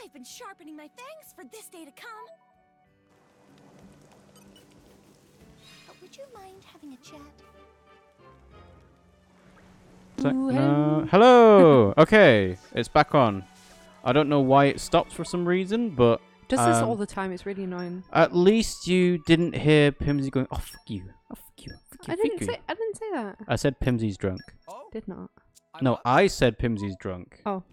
I've been sharpening my fangs for this day to come. But would you mind having a chat? No. Hello. Okay, it's back on. I don't know why it stopped for some reason, but Does this all the time? It's really annoying. at least you didn't hear Pimmsy going, "Oh fuck you, oh fuck you, fuck you." I didn't say that. I said Pimmsy's drunk. Did not. No, I said Pimmsy's drunk. Oh.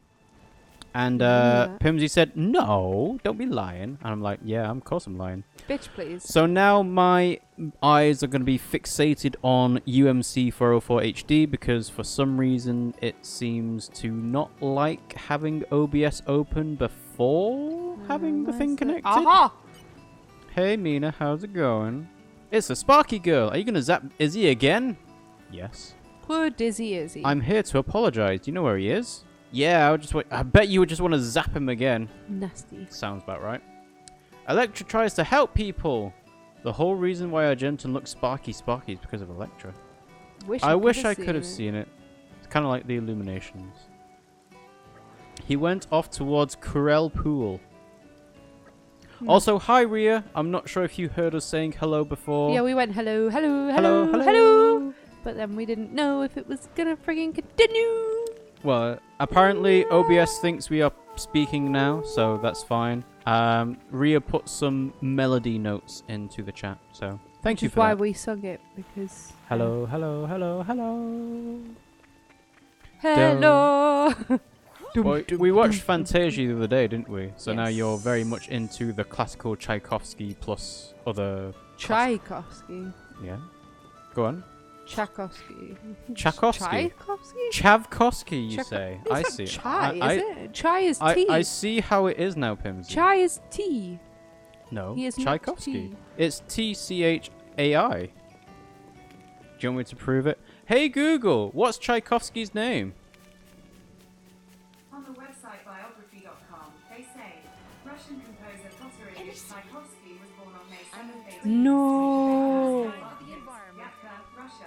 And that. Pimmsy said, "No, don't be lying." And I'm like, "Yeah, of course I'm lying." Bitch, please. So now my eyes are going to be fixated on UMC 404 HD because for some reason it seems to not like having OBS open before having the thing connected. Aha! Hey Mina, how's it going? It's a Sparky girl. Are you going to zap Izzy again? Yes. Poor Dizzy Izzy. I'm here to apologize. Do you know where he is? Yeah, I bet you would just want to zap him again. Nasty. Sounds about right. Electra tries to help people. The whole reason why Argenton looks sparky is because of Electra. I wish I could have seen it. It's kind of like the Illuminations. He went off towards Corel Pool. Also, hi Rhea. I'm not sure if you heard us saying hello before. Yeah, we went hello, hello, Hello, hello, hello. hello. But then we didn't know if it was gonna friggin' continue. Well, apparently OBS thinks we are speaking now, so that's fine. Rhea put some melody notes into the chat, so thank you for why that. we sung it, because... Hello, hello, hello, hello. Hello! Well, we watched Fantasia the other day, didn't we? So now Yes. you're very much into the classical Tchaikovsky plus other... Tchaikovsky. Yeah? Go on. Tchaikovsky. Tchaikovsky? Tchaikovsky? Chavkovsky, you Tchaikovsky. say. It's I not see. Chai, is it? Chai is tea. I see how it is now, Pimmsy. Chai is tea. No, He is not Tchaikovsky. tea. It's Tchai. Do you want me to prove it? Hey Google, what's Tchaikovsky's name? On the website biography.com, they say Russian composer Pyotr Ilyich Tchaikovsky was born on May 7th, No. Russia.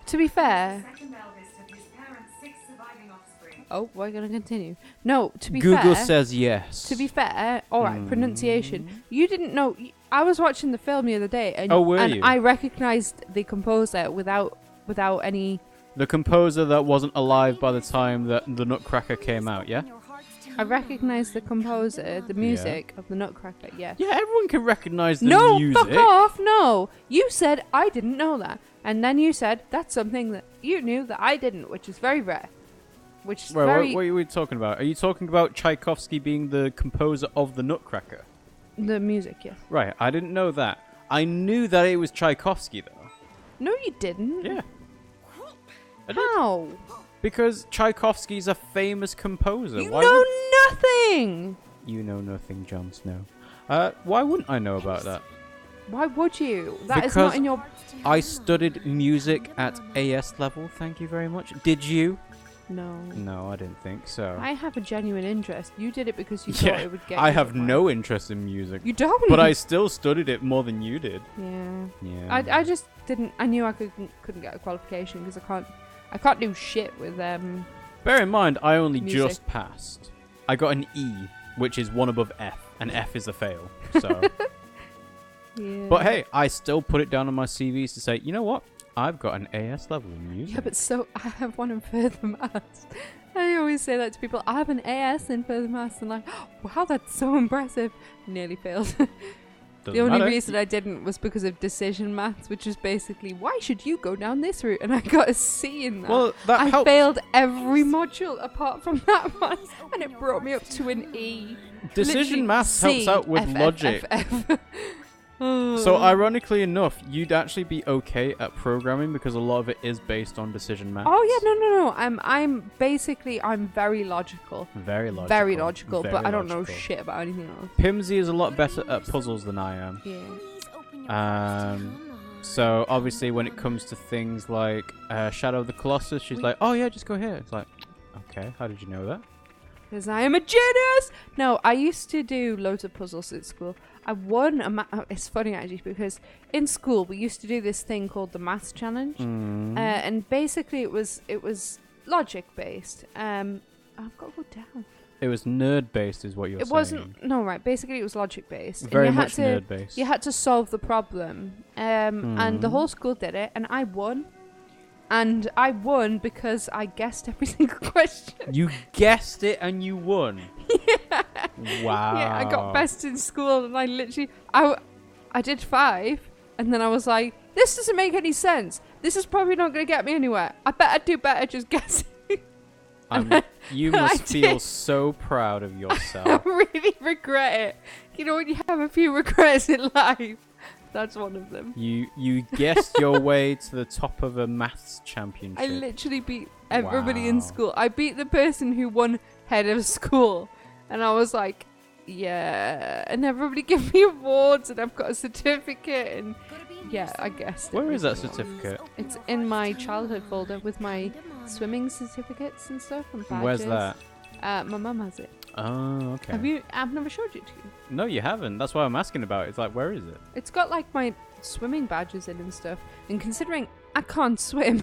To be fair... Second eldest of his parents' 6 surviving offspring. Oh, we're going to continue. No, to be Google fair... says yes. To be fair, alright, pronunciation. You didn't know... I was watching the film the other day, and, were you? I recognised the composer without any... The composer that wasn't alive by the time that the Nutcracker came out, yeah? I recognised the composer, the music of the Nutcracker, yeah. Yeah, everyone can recognize the No, music. fuck off, no! You said I didn't know that. And then you said that's something that you knew that I didn't, which is very rare. Which is Wait, very... what are we talking about? Are you talking about Tchaikovsky being the composer of the Nutcracker? The music, yes. Right, I didn't know that. I knew that it was Tchaikovsky, though. No, you didn't. Yeah. How? Because Tchaikovsky's a famous composer. You Why know would- nothing! You know nothing, Jon Snow. Why wouldn't I know about that? Why would you? That is Because not in your... I studied music at AS level, thank you very much. Did you? No. No, I didn't think so. I have a genuine interest. You did it because you thought it would get I you have somewhere. no interest in music. You don't? But I still studied it more than you did. Yeah. Yeah. I just didn't... I knew I couldn't get a qualification because I can't do shit with Bear in mind, I only music. just passed. I got an E, which is one above F, and F is a fail. So, Yeah. but hey, I still put it down on my CVs to say, you know what? I've got an AS level in music. Yeah, but so I have one in further maths. I always say that to people. I have an AS in further maths, and like, oh, wow, that's so impressive. Nearly failed. The only reason I didn't was because of decision maths, which is basically, why should you go down this route? And I got a C in that. Well, that I helps. failed every module apart from that one, and it brought me up to an E. Decision Literally maths C, helps out with F, F, logic. F, F. So ironically enough, you'd actually be okay at programming because a lot of it is based on decision maths. Oh yeah, no. I'm very logical. Very logical. Very logical, Very but I don't know logical. shit about anything else. Pimmsy is a lot better at puzzles than I am. Yeah. So obviously when it comes to things like Shadow of the Colossus, she's like, oh yeah, just go here. It's like, okay, how did you know that? Because I am a genius! No, I used to do loads of puzzles at school. I won it's funny actually, because in school we used to do this thing called the Maths Challenge. And basically it was logic based. I've got to go down. It was nerd based is what you're saying. It wasn't, no, right, basically it was logic based. Very much nerd based. You had to solve the problem. And the whole school did it, and I won. And I won because I guessed every single question. You guessed it and you won. Yeah. Wow. Yeah, I got best in school, and I literally, I did 5, and then I was like, this doesn't make any sense. This is probably not going to get me anywhere. I bet I'd do better just guessing. You must feel so proud of yourself. I really regret it. You know, when you have a few regrets in life, that's one of them. You guessed your way to the top of a maths championship. I literally beat everybody in Wow. school. I beat the person who won head of school. And I was like, yeah. And everybody gave me awards, and I've got a certificate. And yeah, I guess. Where is that certificate? It's in my childhood folder with my swimming certificates and stuff and badges. Where's that? My mum has it. Oh, okay. I've never showed it to you. No, you haven't. That's why I'm asking about it. It's like, where is it? It's got like my swimming badges in and stuff. And considering I can't swim,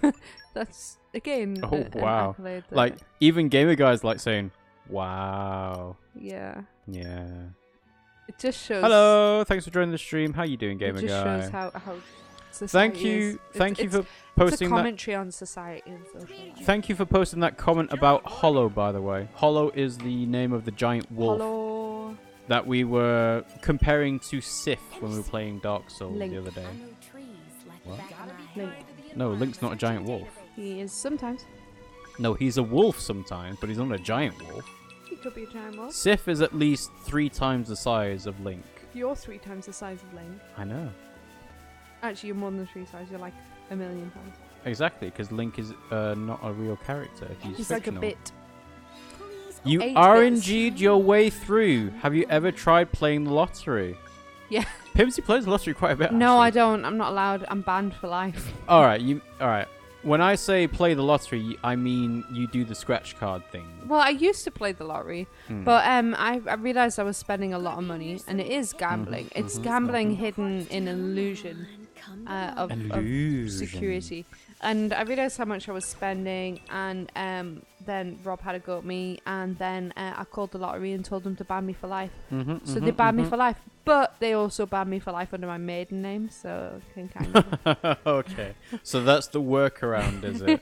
that's again. Oh, an wow. accolade that- Like, even gamer guys like saying, wow. yeah. Yeah. It just shows. Hello. Thanks for joining the stream. How you doing, It gamer just guy? shows how society Thank you. is. Thank you It's for posting a that. commentary on society and social life. Thank you for posting that comment about Hollow, by the way. Hollow is the name of the giant wolf Hello. that we were comparing to Sif when we were playing Dark Souls Link. the other day. What? Link. No, Link's not a giant wolf. He is sometimes. No, he's a wolf sometimes, but he's not a giant wolf. He could be a giant wolf. Sif is at least 3 times the size of Link. You're 3 times the size of Link. I know. Actually, you're more than 3 size. You're like 1,000,000 times. Exactly, because Link is not a real character. He's like a fictional. bit. You 8 RNG'd your way through. Have you ever tried playing the lottery? Yeah. Pimmsy plays the lottery quite a bit. No, actually. I don't. I'm not allowed. I'm banned for life. All right. When I say play the lottery, I mean you do the scratch card thing. Well, I used to play the lottery, but I realized I was spending a lot of money, and it is gambling. It's gambling hidden in an illusion of security. And I realized how much I was spending, and then Rob had a go at me, and then I called the lottery and told them to ban me for life. So they banned me for life, but they also banned me for life under my maiden name, so I can kind of... Okay, so that's the workaround, is it?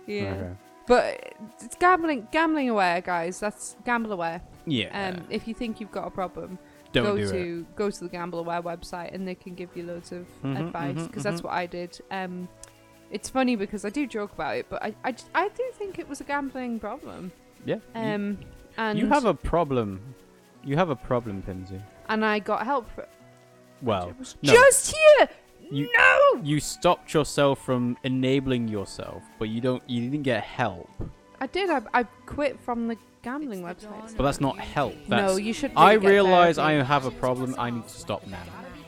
Yeah. Okay. But it's gambling aware, guys. That's gamble aware. Yeah. If you think you've got a problem, Don't go do to the Gamble Aware website, and they can give you loads of advice, because that's what I did. It's funny because I do joke about it, but I do think it was a gambling problem. Yeah. And You have a problem. You have a problem, Pimmsy. and I got help for it. Well, no. Just here. No. You stopped yourself from enabling yourself, but you didn't get help. I did. I quit from the gambling website. But that's not help. No, That's, you should. I really get realize I therapy. have a problem. I need to stop now.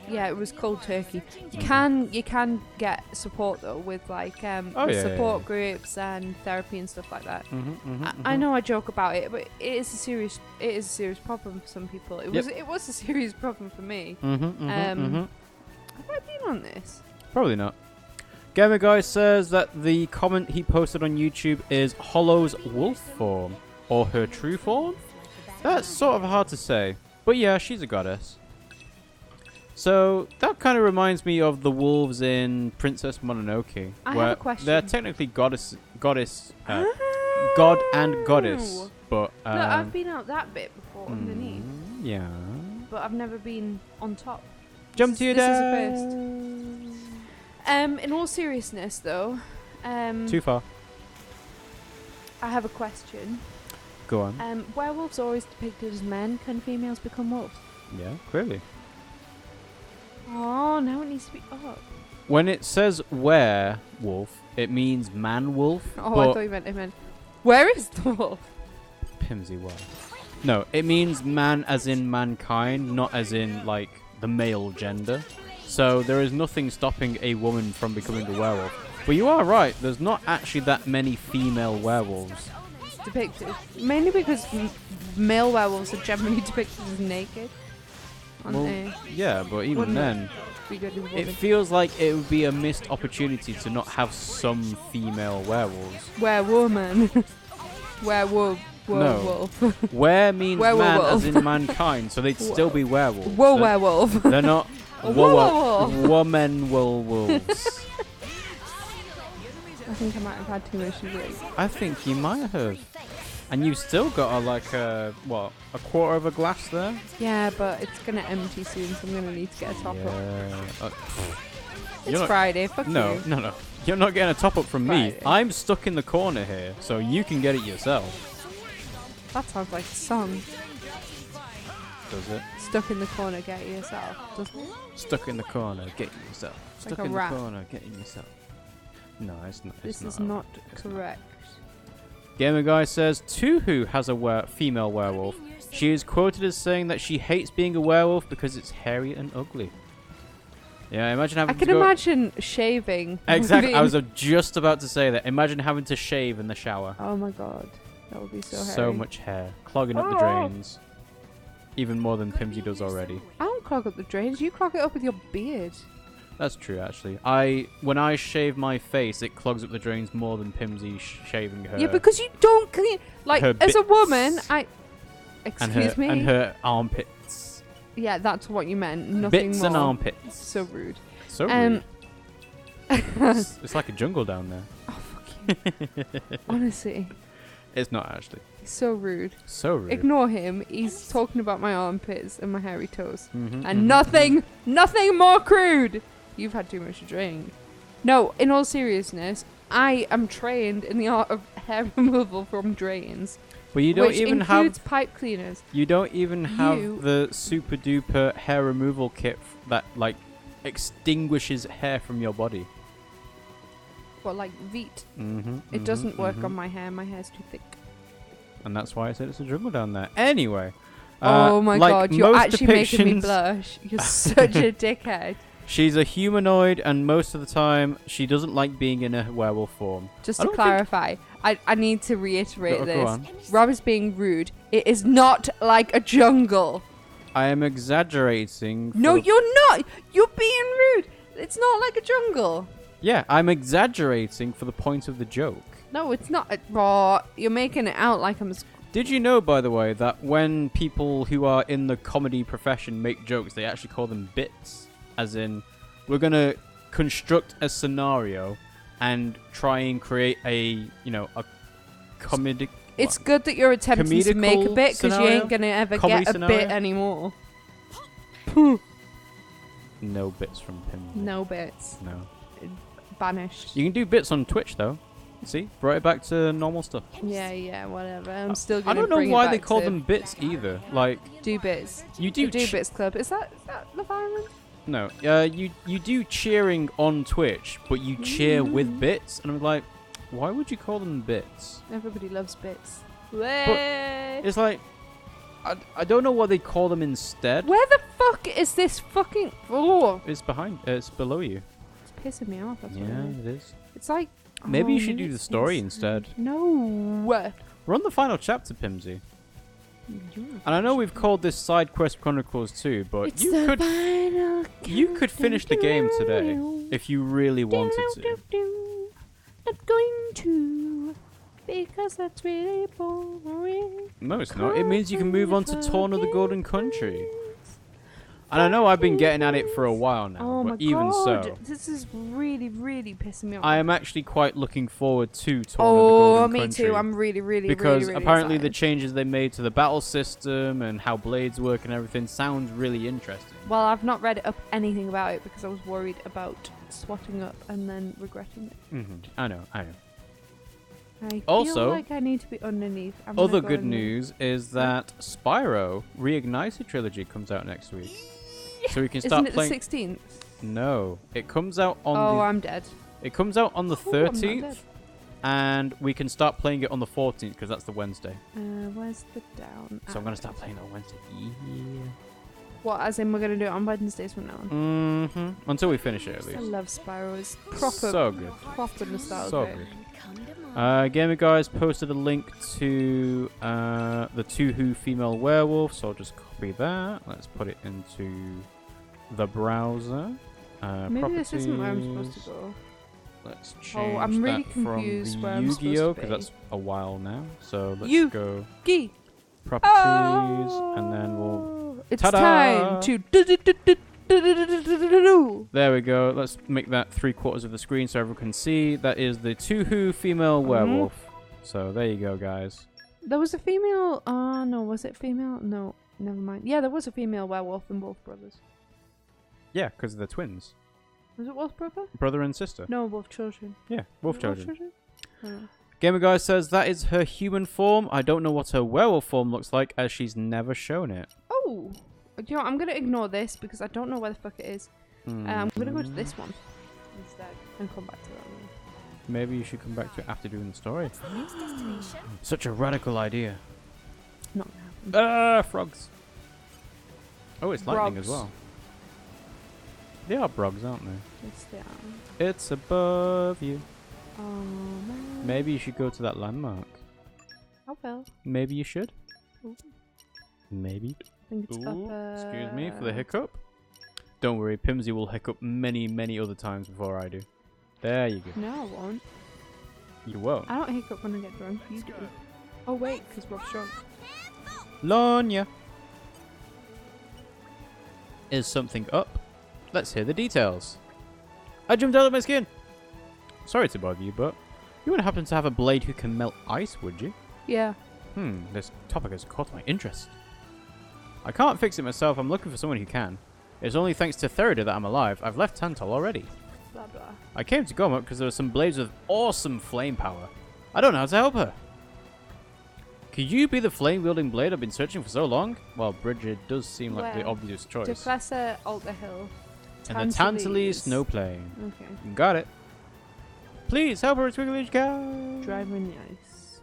Yeah, it was cold turkey. You can get support though with like support groups and therapy and stuff like that. I know I joke about it, but it is a serious problem for some people. It was a serious problem for me. Have I been on this? Probably not. Gamer Guy says that the comment he posted on YouTube is Hollow's wolf form or her true form. That's sort of hard to say, but yeah, she's a goddess. So that kind of reminds me of the wolves in Princess Mononoke, I where have a question. they're technically god and goddess, but Look, I've been out that bit before underneath, yeah. but I've never been on top. Jump to your This is a death. first. In all seriousness, though, Too far. I have a question. Go on. Werewolves are always depicted as men. Can females become wolves? Yeah, clearly. Oh, now it needs to be up. When it says werewolf, it means man-wolf. Oh, but I thought you meant. Where is the wolf? Pimmsy, what? No, it means man as in mankind, not as in, like, the male gender. So there is nothing stopping a woman from becoming a werewolf. But you are right, there's not actually that many female werewolves. Depicted. Mainly because male werewolves are generally depicted as naked. Well, yeah, but even Wouldn't then, be good in it women. feels like it would be a missed opportunity to not have some female werewolves. Werewolf. No. Werewolf. Were means man Werewolf. as in mankind, so they'd still be werewolves. Whoa, werewolf. They're not Werewolf. woman wolves. I think I might have had too much to drink. I think you might have. And you've still got a quarter of a glass there? Yeah, but it's gonna empty soon, so I'm gonna need to get a top up. It's not, Friday, fuck you. No. You're not getting a top up from Friday. me. I'm stuck in the corner here, so you can get it yourself. That sounds like a song. Does it? Stuck in the corner, get it yourself. Doesn't it? Stuck in the corner, get it yourself. Stuck Like a in rap. the corner, get it yourself. No, it's not. This is a not rap. It's correct. Gamer Guy says, Tuhu has a female werewolf. She is quoted as saying that she hates being a werewolf because it's hairy and ugly. Yeah, imagine having I can imagine shaving. Exactly, I was just about to say that. Imagine having to shave in the shower. Oh my god. That would be so hairy. So much hair. Clogging up the drains. Even more than Pimmsy does already. I don't clog up the drains. You clog it up with your beard. That's true, actually. When I shave my face, it clogs up the drains more than Pimmsy shaving her. Yeah, because you don't clean. Like, her as a bits. woman, Excuse me? And her armpits. Yeah, that's what you meant. Nothing Bits more. and armpits. So rude. So rude. It's like a jungle down there. Oh, fuck you. Honestly. It's not actually. So rude. So rude. Ignore him. He's talking about my armpits and my hairy toes. Mm-hmm, And nothing more crude. You've had too much to drink. No, in all seriousness, I am trained in the art of hair removal from drains. But you don't which even includes have. pipe cleaners. You don't even have You- the super duper hair removal kit that like extinguishes hair from your body. But like Veet. Mm-hmm, It doesn't work on my hair. My hair's too thick. And that's why I said it's a jungle down there. Anyway. Oh my like god, you're most actually making me depictions- blush. You're such a dickhead. She's a humanoid, and most of the time, she doesn't like being in a werewolf form. Just I to don't clarify, I need to reiterate Go this. on. Rob is being rude. It is not like a jungle. I am exaggerating. No, you're not. You're being rude. It's not like a jungle. Yeah, I'm exaggerating for the point of the joke. No, it's not. Raw. You're making it out like I'm. Did you know, by the way, that when people who are in the comedy profession make jokes, they actually call them bits? As in, we're going to construct a scenario and try and create a comedic... It's good that you're attempting to make a bit because you ain't going to ever Comedy get a scenario? bit anymore. No bits from Pim. No bits. No. Banished. You can do bits on Twitch, though. See? Brought it back to normal stuff. Yeah, whatever. I'm still I going to don't know bring why it they back call to them bits either. Like, Do bits. you do... The Do Bits Club. Is that Love Island? No, you do cheering on Twitch, but you cheer with bits, and I'm like, why would you call them bits? Everybody loves bits. It's like, I don't know what they call them instead. Where the fuck is this fucking... Oh, It's it's below you. it's pissing me off. That's what Yeah, it is. it is. It's like... Maybe oh, you should do the it's story inside. instead. No. We're on the final chapter, Pimmsy. And I know we've called this Sidequest Chronicles 2, but It's you the could final you could finish the game today countdown. if you really wanted to. Not going to, because that's really boring. No, it's not. It means you can move on to Torn of the Golden Country. And I know I've been getting at it for a while now, Oh my but even god, so, this is really, really pissing me off. I am actually quite looking forward to Torn of the Oh, Golden me Country. too. I'm really, really, Because really, really apparently the excited. changes they made to the battle system and how blades work and everything sounds really interesting. Well, I've not read up anything about it because I was worried about swatting up and then regretting it. Mm-hmm. I know. I Also, feel like I need to be underneath. Other good news is that Spyro Reignited Trilogy comes out next week. So we can start Isn't it playing... the 16th? No, it comes out on Oh, I'm dead. It comes out on the Oh, I'm not 13th, dead. and we can start playing it on the 14th because that's the Wednesday. Where's the down? So I'm gonna start playing it on Wednesday. Yeah. What, as in we're going to do it on Wednesdays from now on? Mm-hmm. Until we finish it, at I least. love Spyro. It's proper, So good. proper nostalgia. So good. Gamer Guys posted a link to the Tuhu female werewolf, so I'll just copy that. Let's put it into the browser. Maybe this isn't where I'm properties. supposed to go. Let's change Oh, I'm really that confused from where the I'm supposed Yu-Gi-Oh, to because be. that's a while now. So let's Yu- go Gee. properties, and then we'll... It's Ta-da! time to There we go. Let's make that 3/4 of the screen so everyone can see. That is the Tuhu female werewolf. So there you go, guys. There was a female. No, was it female? No, never mind. Yeah, there was a female werewolf in Wolf Brothers. Yeah, because they're twins. Was it Wolf Brother? Brother and sister. No, Wolf Children. Yeah, wolf children. Wolf Children? Oh. Gamer Guy says that is her human form. I don't know what her werewolf form looks like as she's never shown it. Oh, do you know what? I'm gonna ignore this because I don't know where the fuck it is. I'm gonna go to this one instead and come back to that one. Maybe you should come back to it after doing the story. What's the next destination? Such a radical idea. Not gonna happen. Frogs. Oh, it's lightning as Brogs. well. They are brogs, aren't they? Yes, they are. It's above you. Oh man. Maybe you should go to that landmark. Oh well. Maybe you should. Ooh. Maybe. I think it's up. Excuse me for the hiccup. Don't worry, Pimmsy will hiccup many, many other times before I do. There you go. No, I won't. You won't. I don't hiccup when I get drunk. You do. Oh wait, because Rob's drunk. Lonya. Is something up? Let's hear the details. I jumped out of my skin. Sorry to bother you, but you wouldn't happen to have a blade who can melt ice, would you? Yeah. This topic has caught my interest. I can't fix it myself. I'm looking for someone who can. It's only thanks to Therida that I'm alive. I've left Tantal already. Blah blah. I came to Gomok because there were some blades with awesome flame power. I don't know how to help her. Could you be the flame-wielding blade I've been searching for so long? Well, Bridget does seem like the Well, obvious choice. Professor Alter Hill. And the Tantalese snow plane. Okay. Got it. Please help her as quickly as you can. Driving ice.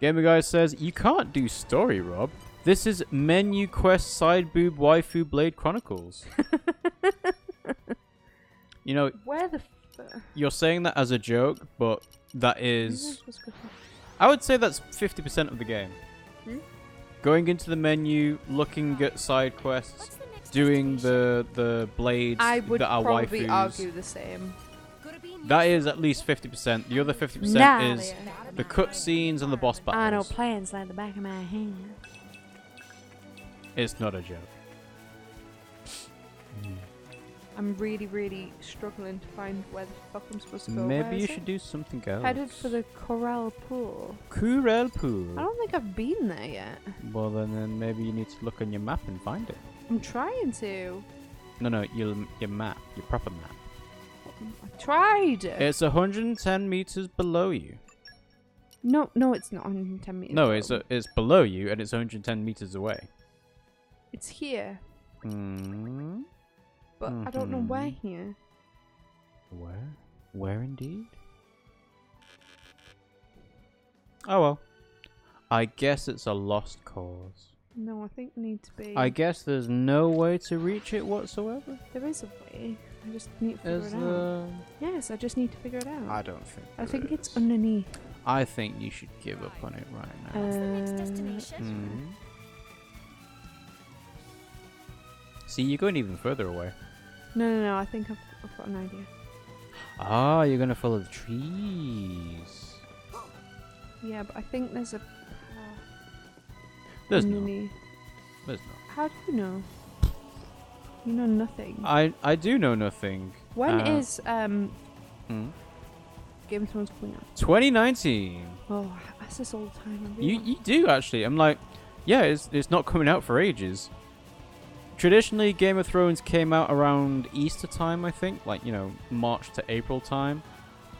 Gamer Guy says, you can't do story, Rob. This is Menu Quest Side Boob Waifu Blade Chronicles. You know, Where the you're saying that as a joke, but that is... I would say that's 50% of the game. Going into the menu, looking at side quests, doing the blades I would that are probably waifus. argue the same. That is at least 50%. The other 50% is the cutscenes and the boss battles. I know plans like the back of my hand. It's not a joke. I'm really, really struggling to find where the fuck I'm supposed to go. Maybe you should do something else. Headed for the Corral Pool. Corral Pool. I don't think I've been there yet. Well, then maybe you need to look on your map and find it. I'm trying to. No, your map, your proper map. I tried. It's 110 meters below you. No, it's not 110 meters. No, below. it's below you and it's 110 meters away. It's here, Mm. but I don't know where here. Where? Where indeed? Oh well. I guess it's a lost cause. No, I think I need to be. I guess there's no way to reach it whatsoever. There is a way. I just need to figure Is it out. Yes, I just need to figure it out. I don't think. I think there it's is. underneath. I think you should give up on it right now. What's the next destination? Mhm. See, you're going even further away. No. I think I've got an idea. Ah, you're gonna follow the trees. Yeah, but I think there's a. There's not. underneath. There's not. How do you know? You know nothing. I do know nothing. When is Hmm? Game of Thrones coming out? 2019. Oh, I ask this all the time. You do actually. I'm like, yeah, it's not coming out for ages. Traditionally, Game of Thrones came out around Easter time, I think, like, you know, March to April time.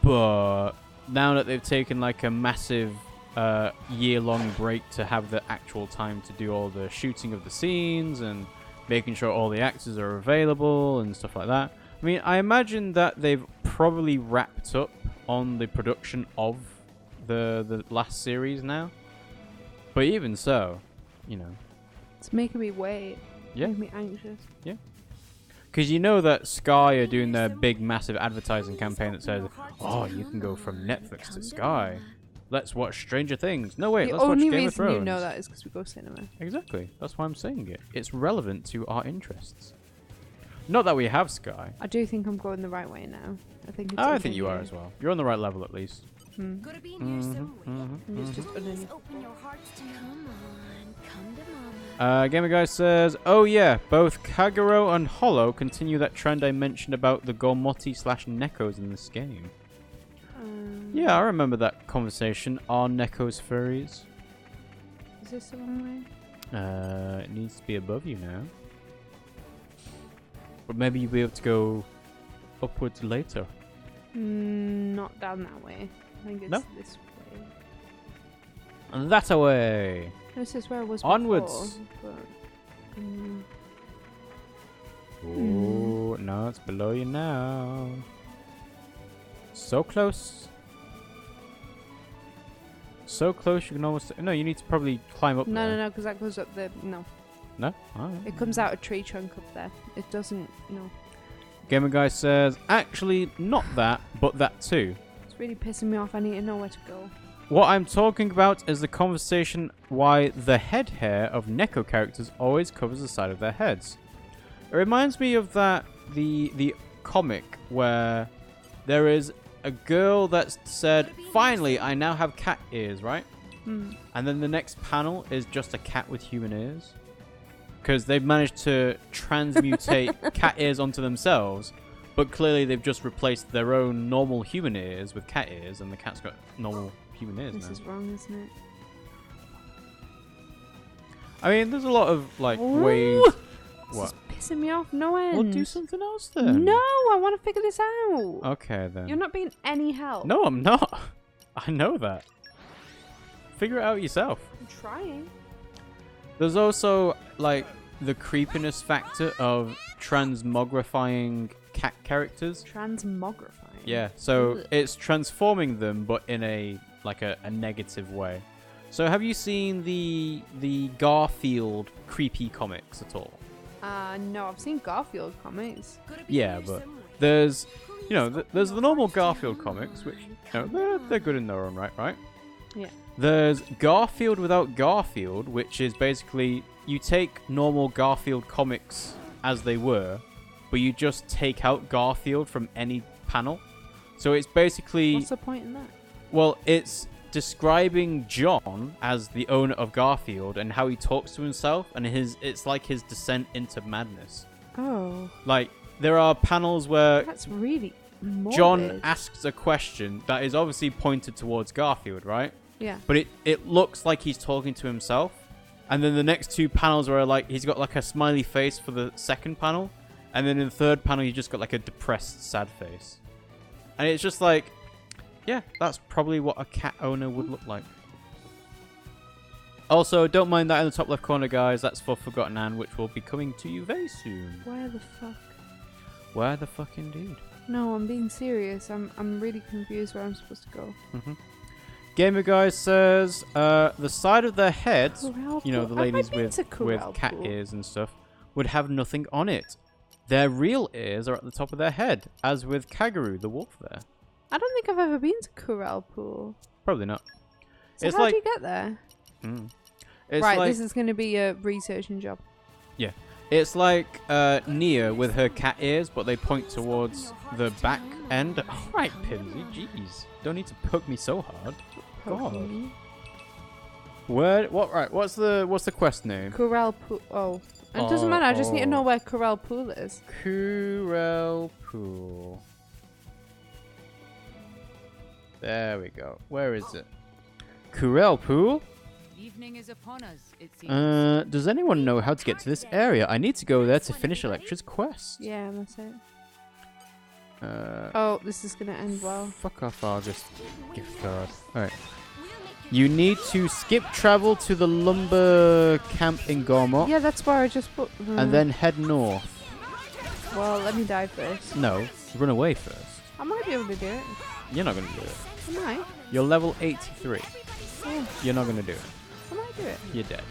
But now that they've taken like a massive year-long break to have the actual time to do all the shooting of the scenes and making sure all the actors are available and stuff like that. I mean, I imagine that they've probably wrapped up on the production of the last series now. But even so, you know. It's making me wait. Yeah. Making me anxious. Yeah. Because you know that Sky are doing their big, massive advertising campaign that says, oh, you can go from Netflix to Sky. Let's watch Stranger Things. No, wait, The let's watch only Game of reason Thrones. you know that is because we go cinema. Exactly. That's why I'm saying it. It's relevant to our interests. Not that we have Sky. I do think I'm going the right way now. I think it's I think you are underneath. as well. You're on the right level at least. Gotta be near some way. It's just underneath. Open your hearts to me. Come on. Come to mama. Gamer Guy says, oh yeah, both Kagero and Hollow continue that trend I mentioned about the Gormoti/Nekos in this game. Yeah, I remember that conversation. Are Nekos furries? Is this the wrong way? It needs to be above you now. But maybe you'll be able to go upwards later. Not down that way. I think it's No? this way. And that away! This is where I was Onwards. before, but, Oh, no, it's below you now. So close. So close you can almost... No, you need to probably climb up there. No, because that goes up the... No. No? Alright. It comes out a tree trunk up there. It doesn't... No. Gamer Guy says, actually, not that, but that too. It's really pissing me off. I need to know where to go. What I'm talking about is the conversation why the head hair of Neko characters always covers the side of their heads. It reminds me of that the comic where there is a girl that said, finally, I now have cat ears, right? And then the next panel is just a cat with human ears. Because they've managed to transmutate cat ears onto themselves, but clearly they've just replaced their own normal human ears with cat ears, and the cat's got normal human ears This now. is wrong, isn't it? I mean, there's a lot of, like, Ooh. ways... This What? is pissing me off. No end. We'll do something else then. No, I want to figure this out. Okay, then. You're not being any help. No, I'm not. I know that. Figure it out yourself. I'm trying. There's also, like, the creepiness factor of transmogrifying cat characters. Transmogrifying. Yeah, so Ugh. it's transforming them, but in a negative way. So have you seen the Garfield creepy comics at all? No, I've seen Garfield comics. Yeah, but there's, you know, there's the normal Garfield comics, which, you know, they're good in their own right? Yeah. There's Garfield without Garfield, which is basically you take normal Garfield comics as they were, but you just take out Garfield from any panel. So it's basically... What's the point in that? Well, it's describing John as the owner of Garfield and how he talks to himself, and it's like his descent into madness. Oh. Like, there are panels where That's really morbid. John asks a question that is obviously pointed towards Garfield, right? Yeah. But it looks like he's talking to himself. And then the next two panels where, like, he's got, like, a smiley face for the second panel. And then in the third panel, he's just got, like, a depressed, sad face. And it's just like, yeah, that's probably what a cat owner would look like. Also, don't mind that in the top left corner, guys. That's for Forgotten Anne, which will be coming to you very soon. Where the fuck? Where the fuck indeed? No, I'm being serious. I'm really confused where I'm supposed to go. Gamer Guy says the side of their heads, Corral you know, the pool. Have I ladies been with to corral cat pool? ears and stuff, would have nothing on it. Their real ears are at the top of their head, as with Kagero, the wolf there. I don't think I've ever been to Corral Pool. Probably not. So It's how like- do you get there? It's Right, like, this is going to be a researching job. yeah. It's like Nia with her cat ears, but they point towards the back end. All right, Pimmsy, jeez. Don't need to poke me so hard. God. Poking. Where? What? Right. What's the quest name? Corral Pool. Oh. It doesn't Oh, matter. I just need to oh. know where Corral Pool is. Corral Pool. There we go. Where is it? Corral Pool? Evening is upon us, it seems. Does anyone know how to get to this area? I need to go there to finish Electra's quest. Yeah, that's it. Oh, this is going to end well. Fuck off, August. Gift card. Alright. You need to skip travel to the lumber camp in Gormot, Yeah, that's where I just put... and then head north. Well, let me die first. No, run away first. I might be able to do it. You're not gonna do it. I might. You're level 83. Yeah, You're not gonna do it. I might do it. You're dead.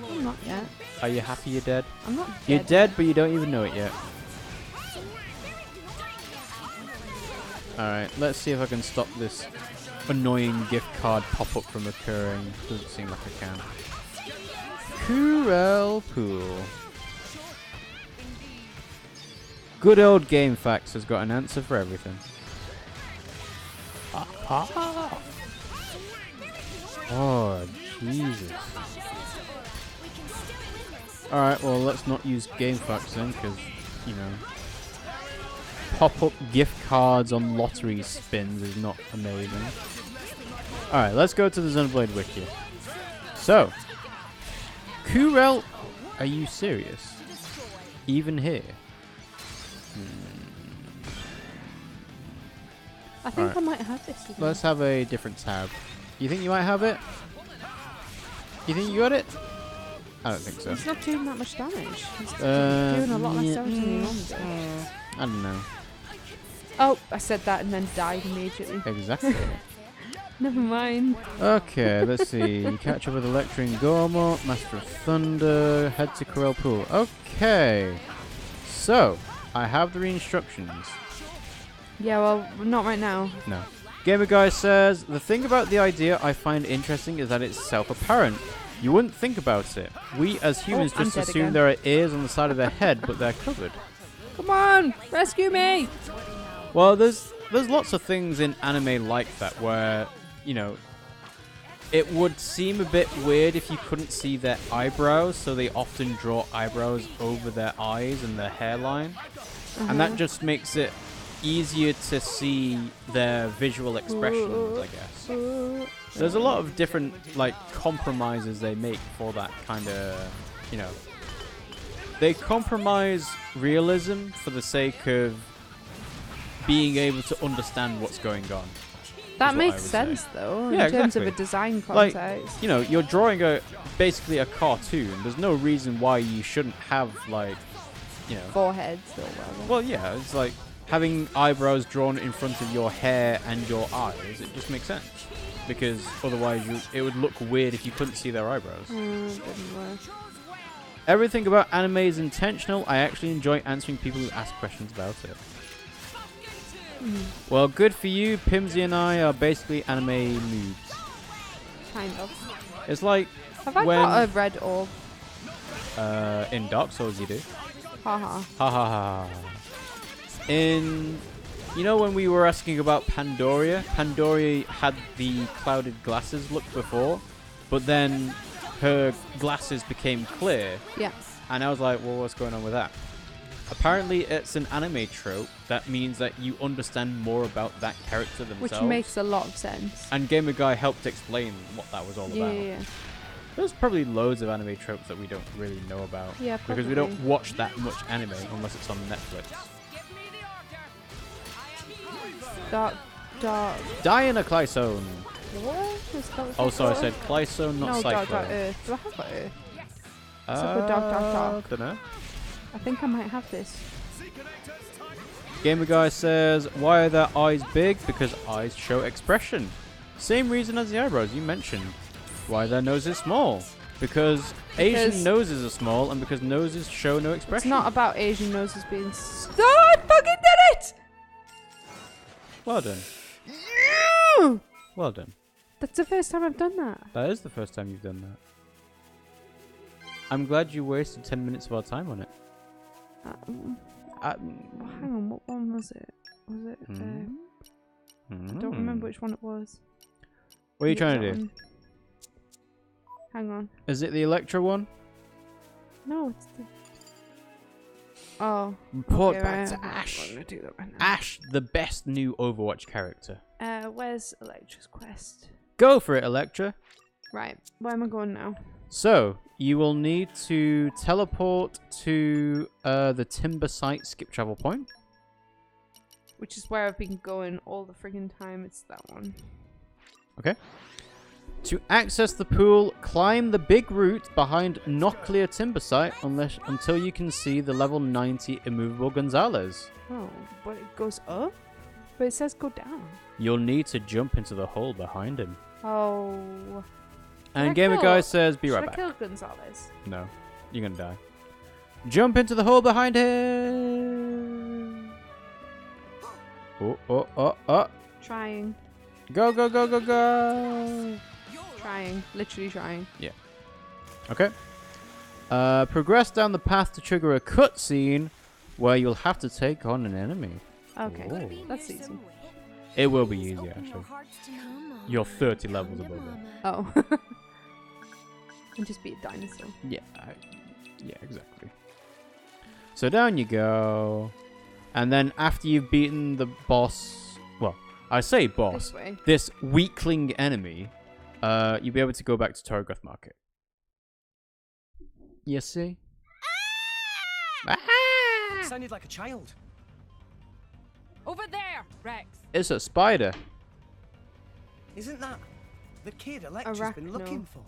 I'm not yet. Are you happy you're dead? I'm not You're dead. dead, but you don't even know it yet. Alright, let's see if I can stop this annoying gift card pop-up from occurring. Doesn't seem like I can. Corral Pool. Good old Game Facts has got an answer for everything. Oh, Jesus. Alright, well, let's not use GameFAQs then, because, you know, pop-up gift cards on lottery spins is not amazing. Alright, let's go to the Xenoblade Wiki. So, Kurel, are you serious? Even here? I think I might have this. Let's have a different tab. You think you might have it? You think you got it? I don't think so. It's not doing that much damage. It's doing a lot less damage than you normally do. I don't know. Oh, I said that and then died immediately. Exactly. Never mind. Okay, let's see. You catch up with Electra and Gormont, Master of Thunder, head to Corel Pool. Okay. So, I have the instructions. Yeah, well, not right now. No. Gamer Guy says, the thing about the idea I find interesting is that it's self-apparent. You wouldn't think about it. We as humans just assume again. there are ears on the side of their head, but they're covered. Come on, rescue me! Well, there's lots of things in anime like that where, you know, it would seem a bit weird if you couldn't see their eyebrows, so they often draw eyebrows over their eyes and their hairline. And that just makes it easier to see their visual expressions, I guess. There's a lot of different, like, compromises they make for that kind of, you know. They compromise realism for the sake of being able to understand what's going on. That makes sense, though, in terms of a design context. Like, you know, you're drawing basically a cartoon. There's no reason why you shouldn't have, like, you know, foreheads or whatever. Well, yeah, it's like having eyebrows drawn in front of your hair and your eyes. It just makes sense. Because otherwise it would look weird if you couldn't see their eyebrows. Everything about anime is intentional. I actually enjoy answering people who ask questions about it. Well, good for you. Pimmsy and I are basically anime noobs. Kind of. It's like Have I got a red orb? In Dark Souls you do. Haha. Ha ha ha. In, you know, when we were asking about Pandoria had the clouded glasses look before, but then her glasses became clear. Yeah. And I was like, well, what's going on with that? Apparently, it's an anime trope that means that you understand more about that character themselves. Which makes a lot of sense. And Gamer Guy helped explain what that was all about. Yeah. There's probably loads of anime tropes that we don't really know about. Yeah, because we don't watch that much anime unless it's on Netflix. Dark. Diana Clysone. What? Oh, sorry, I said Clysone, not Cyclone. Dark Earth. Do I have got Earth? It's like a dark. Don't know. I think I might have this. Gamer Guy says, why are their eyes big? Because eyes show expression. Same reason as the eyebrows you mentioned. Why their noses small? Because Asian noses are small and because noses show no expression. It's not about Asian noses being... Oh, I fucking did it! Well done. Yeah! Well done. That's the first time I've done that. That is the first time you've done that. I'm glad you wasted 10 minutes of our time on it. Hang on, what one was it? Was it? I don't remember which one it was. What are you trying to do? Hang on. Is it the Electra one? No, it's the... Oh. Report okay, back right. to Ash. I'm gonna do that right now. Ash, the best new Overwatch character. Where's Electra's quest? Go for it, Electra. Right, where am I going now? So, you will need to teleport to the Timber Site skip travel point. Which is where I've been going all the friggin' time. It's that one. Okay. To access the pool, climb the big route behind Not Clear Timber Site until you can see the level 90 immovable Gonzalez. Oh, but it goes up? But it says go down. You'll need to jump into the hole behind him. Oh. And Gamer Guy says, be right back. Should I kill Gonzalez? No, you're gonna die. Jump into the hole behind him. Oh. Trying. Go. Trying. Literally trying. Yeah. Okay. Progress down the path to trigger a cutscene where you'll have to take on an enemy. Okay. Ooh. That's easy. It will be easy, actually. You're 30 levels above it. Oh. And just be a dinosaur. Yeah. Yeah, exactly. So down you go. And then after you've beaten the boss... Well, I say boss. This way. This weakling enemy, you'll be able to go back to Torgoth Market. You see? Sounded like a child. Over there, Rex. It's a spider. Isn't that the kid Electra's been looking for?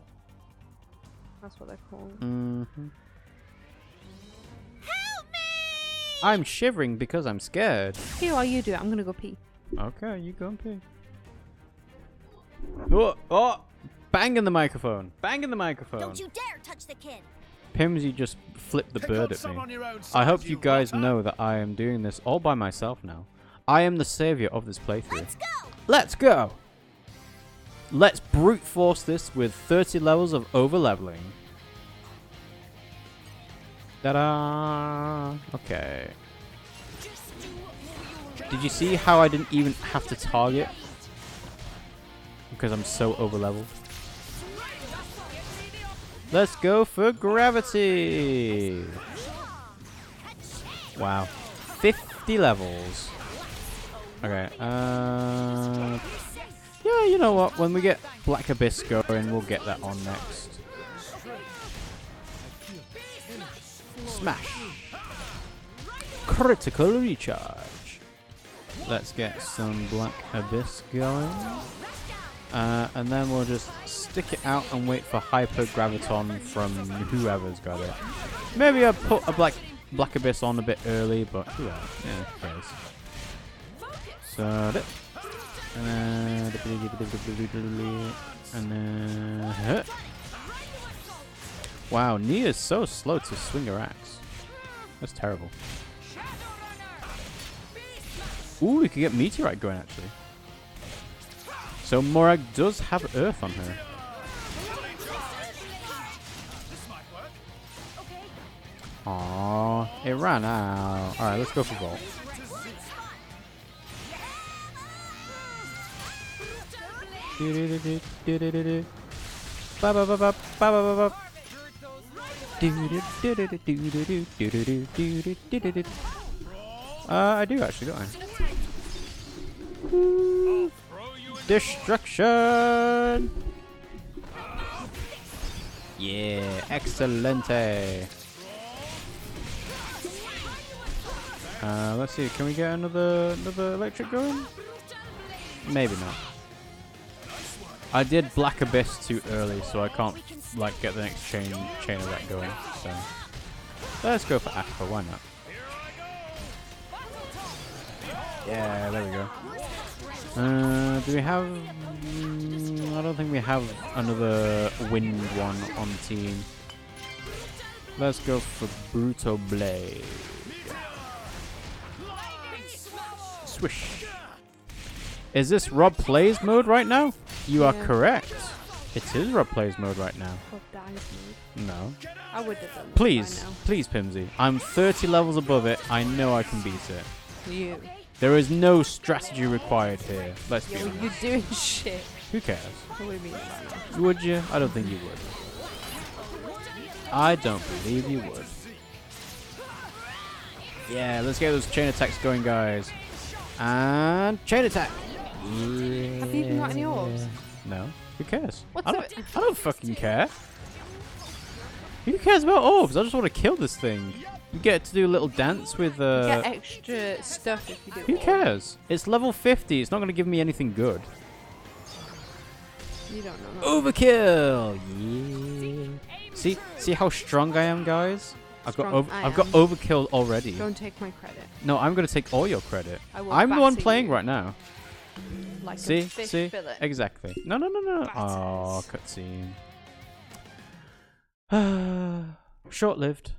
That's what they're called. Mm-hmm. I'm shivering because I'm scared. Here, while you do it, I'm gonna go pee. Okay, you go and pee. Oh, oh! Banging the microphone. Banging the microphone. Don't you dare touch the kid. Pimmsy just flipped the bird at me. I hope you guys know that I am doing this all by myself now. I am the savior of this playthrough. Let's go. Let's go! Let's brute force this with 30 levels of over leveling. Ta-da! Okay. Did you see how I didn't even have to target? Because I'm so over leveled. Let's go for gravity! Wow. 50 levels. Okay, yeah, you know what? When we get Black Abyss going, we'll get that on next. Smash! Critical recharge. Let's get some Black Abyss going. And then we'll just stick it out and wait for Hyper Graviton from whoever's got it. Maybe I'll put a Black Abyss on a bit early, but who knows? Yeah, who cares? So, and then wow, Nia's so slow to swing her axe. That's terrible. Ooh, we could get Meteorite going actually. So Morag does have Earth on her. Aww, it ran out. Alright, let's go for Vault. I do actually, don't I? Destruction! Yeah, excelente. Let's see, can we get another electric going? Maybe not. I did Black Abyss too early, so I can't like get the next chain of that going. So let's go for Aqua, why not? Yeah, there we go. Do we have... I don't think we have another wind one on the team. Let's go for Brutal Blade. Swish. Is this Rob Plays mode right now? You are correct. It is Rob Plays mode right now. Rob Dies mode. No. I would have done that Please, by now. please, Pimmsy. I'm 30 levels above it. I know I can beat it. You. There is no strategy required here. Let's be Yeah, well, honest. you're doing shit. Who cares? What do you mean by that? Would you? I don't think you would. I don't believe you would. Yeah, let's get those chain attacks going, guys. And chain attack. Yeah. Have you even got any orbs? No. Who cares? What's I don't fucking care. Who cares about orbs? I just want to kill this thing. You get to do a little dance with You get extra stuff if you do Who orbs. cares? It's level 50. It's not going to give me anything good. You don't know that. Overkill! Yeah. See how strong I am, guys? I've got overkill already. Don't take my credit. No, I'm going to take all your credit. I will I'm the one batter playing you right now. Like See? a fish See? fillet. Exactly. No. Oh, Batters. cutscene. Short-lived.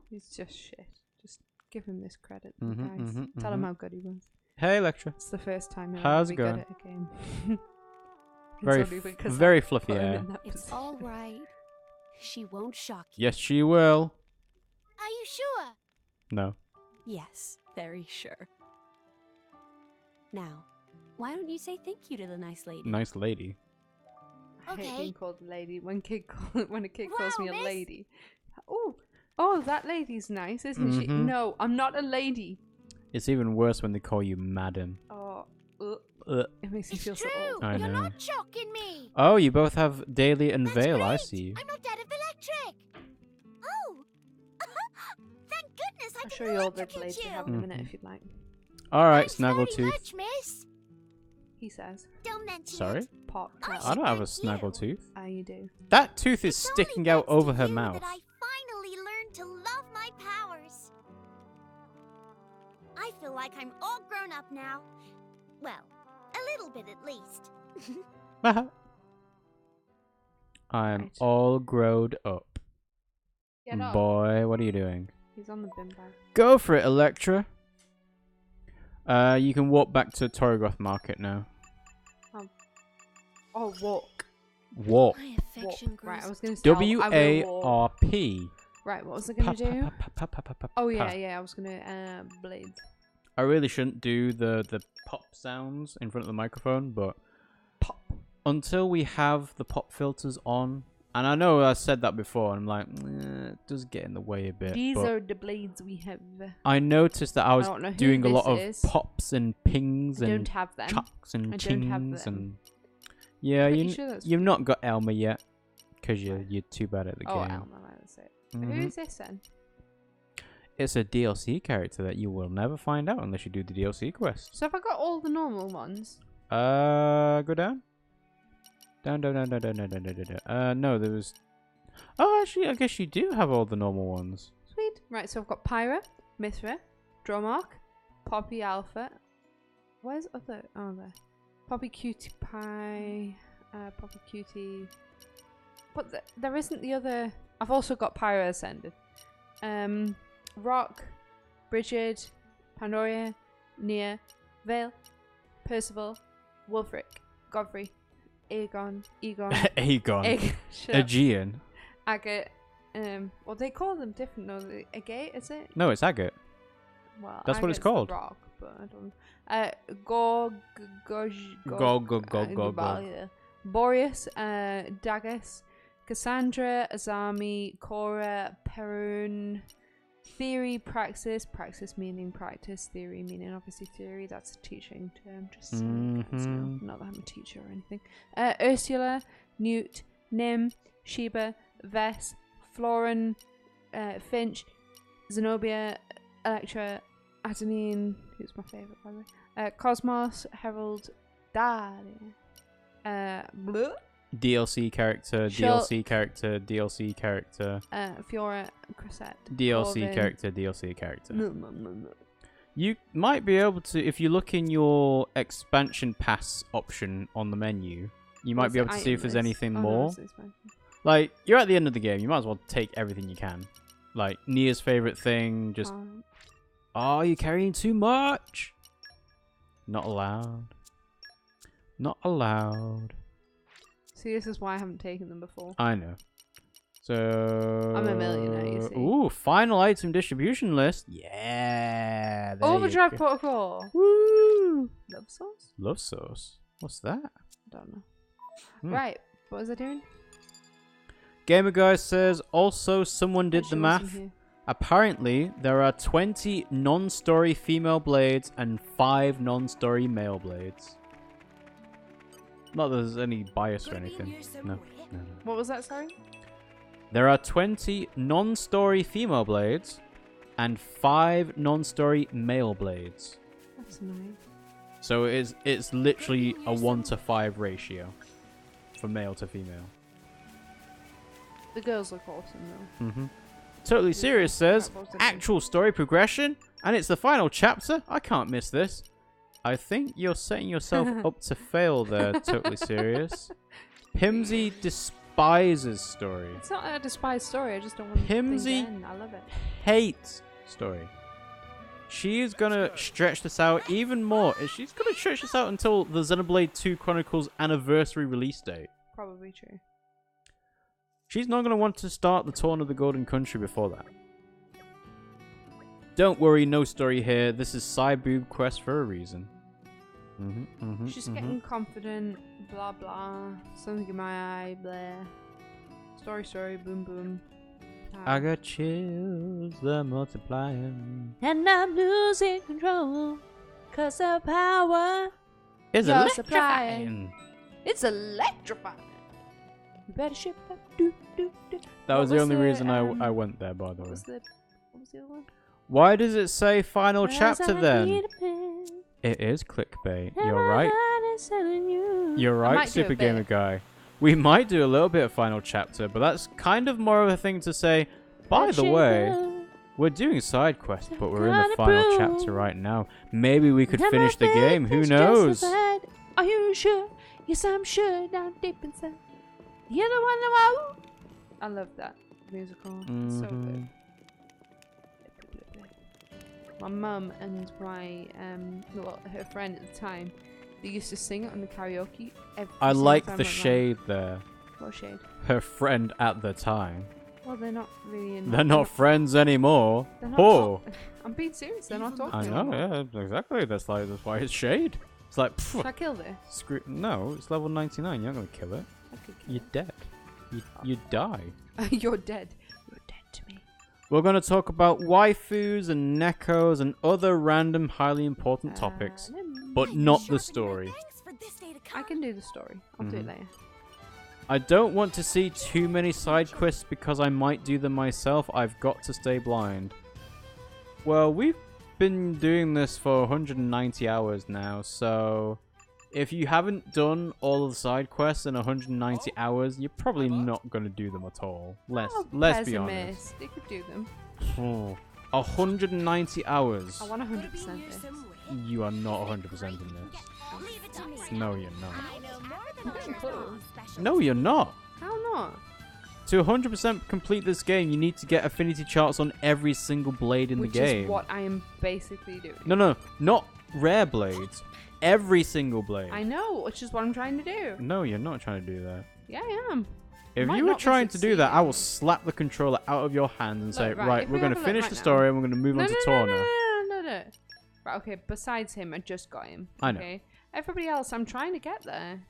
He's just shit. Just give him this credit, Mhm, guys. mhm, Tell him mhm. how good he was. Hey, Electra. It's the first time he'll How's ever it be going? good at a game. It's Very, only because very I fluffy put him hair. in that It's position. all right. She won't shock you. Yes, she will. Are you sure? No. Yes, very sure. Now, why don't you say thank you to the nice lady? Nice lady. I hate Okay. being called a lady. When a kid calls me a Wow, miss. lady. Oh, that lady's nice, isn't she? Mhm. No, I'm not a lady. It's even worse when they call you madam. Oh, it makes me It's feel true. so old. I You're know. not shocking me. Oh, you both have Daily and That's Vale. I great. see. I'm not dead of electric. Oh. Thank goodness I I'll can show you all the electrocute blades we you. have in a minute if you'd like. All right, Thanks very Snaggletooth. much, miss. He says, Don't mention Sorry? it. pop. I don't have a Thank you. Snaggletooth. Ah, you do. That tooth is It's sticking only out thanks over to her you mouth. That I finally learned to love my powers. I feel like I'm all grown up now. Well, a little bit at least. I'm Right. all growed up. Get up. Boy, what are you doing? He's on the bin bag. Go for it, Electra. You can walk back to Torgoth Market now. Oh, walk. Walk. My Walk. affection grows. Right, I was going to say W-A-R-P. Right, what was I going to do? Oh, Pa. yeah, I was going to blades. I really shouldn't do the pop sounds in front of the microphone, but Pop. until we have the pop filters on, and I know I said that before, and I'm like, it does get in the way a bit. These but are the blades we have. I noticed that I was don't know who doing a lot of this is. pops and pings I and don't have them. chucks and I don't have chings them. and yeah, Pretty sure that's you've not got Elmer yet because you're too bad at the Oh, game. Elmer, right, that's it. Mhm. Who's this then? It's a DLC character that you will never find out unless you do the DLC quest. So have I got all the normal ones? Go down. Down. No, there was. Oh, actually, I guess you do have all the normal ones. Sweet. Right, so I've got Pyra, Mithra, Dromark, Poppy Alpha. Where's other? Oh, there. Poppy Cutie Pie. Poppy Cutie. But there isn't the other. I've also got Pyra Ascended. Rock, Brigid, Pandoria, Nia, Vale, Percival, Wulfric, Godfrey, Aegon, shut up. Aegean. Agate. Well, they call them different though. Agate, is it? No, it's Agate. Well, That's what it's Agate's the called. Rock, but I don't. Go. Boreas, Dagus, Cassandra, Azami, Cora, Perun, Theory, Praxis meaning practice, theory meaning obviously theory. That's a teaching term, just saying, 'cause, not that I'm a teacher or anything. Ursula, Newt, Nim, Sheba, Vess, Florin, Finch, Zenobia, Electra, Adenine, who's my favourite by the way, Cosmos, Herald, Dahlia, DLC character, Shul- DLC character, DLC character, Fiora, Cressette, DLC Corvin. character, DLC character. No. You might be able to, if you look in your expansion pass option on the menu, you might be able to see if there's anything more. Like, you're at the end of the game, you might as well take everything you can. Like, Nia's favourite thing, just... Oh, you're carrying too much! Not allowed. Not allowed. See, this is why I haven't taken them before. I know. So... I'm a millionaire, you see. Ooh, final item distribution list. Yeah! there you Overdrive go. Protocol. Woo! Love sauce? Love sauce. What's that? Don't know. Hmm. Right, what was I doing? Gamer Guy says, also someone did She the wasn't math. here. Apparently, there are 20 non-story female blades and 5 non-story male blades. Not that there's any bias or anything. No. What was that, sorry? There are 20 non-story female blades and 5 non-story male blades. That's annoying. So it's literally a 1:5 ratio for male to female. The girls look awesome though. Mm-hmm. Totally Serious says, actual story progression, and it's the final chapter? I can't miss this. I think you're setting yourself up to fail there, Totally Serious. Pimmsy despises story. It's not a despised story, I just don't want Pimmsy to end. I love it. Hates story. She is gonna stretch this out even more. She's gonna stretch this out until the Xenoblade 2 Chronicles anniversary release date. Probably true. She's not gonna want to start the Torn of the Golden Country before that. Don't worry, no story here. This is Side Boob Quest for a reason. She's getting confident, blah blah. Something in my eye, blah. Story, boom boom. I got chills, they're multiplying. And I'm losing control, 'cause the power It's you're electrifying. It's electrifying. You better ship that. Do. That What was the only the, reason I went there, by the way. What was the other one? Why does it say final chapter then? It is clickbait. You're right. You're right, Super Gamer Guy. We might do a little bit of final chapter, but that's kind of more of a thing to say. By the way, we're doing Sidequest, but we're in the final chapter right now. Maybe we could finish the game. Who knows? Are you sure? Yes, I'm sure. Down deep inside. You're the one who... I love that musical. It's so good. My mum and my her friend at the time, they used to sing it on the karaoke. I like the shade there. What shade? Her friend at the time. Well, they're not really in. They're not friends anymore. They're not Oh. I'm being serious. They're not talking. I know. Anymore. Yeah, exactly. That's why it's shade. It's like. Should I kill this? Screw. No, it's level 99. You're not gonna kill it. I could kill You're dead. You die. You're dead. You're dead to me. We're going to talk about waifus and nekos and other random highly important topics, but not the story. I can do the story. I'll do it later. I don't want to see too many side quests because I might do them myself. I've got to stay blind. Well, we've been doing this for 190 hours now, so if you haven't done all of the side quests in 190 hours, you're probably not going to do them at all. Let's be honest. They could do them. 190 hours. I want 100% this. You are not 100% in this. No, you're not. No, you're not. How not? To 100% complete this game, you need to get affinity charts on every single blade in the game. Which is what I am basically doing. No, not rare blades. Every single blade. I know, which is what I'm trying to do. No, you're not trying to do that. Yeah, I am. If you were trying to do that, I will slap the controller out of your hand and say, right, we're going to finish the story and we're going to move on to Torna. No. Right, okay, besides him, I just got him. I know. Okay? Everybody else, I'm trying to get there.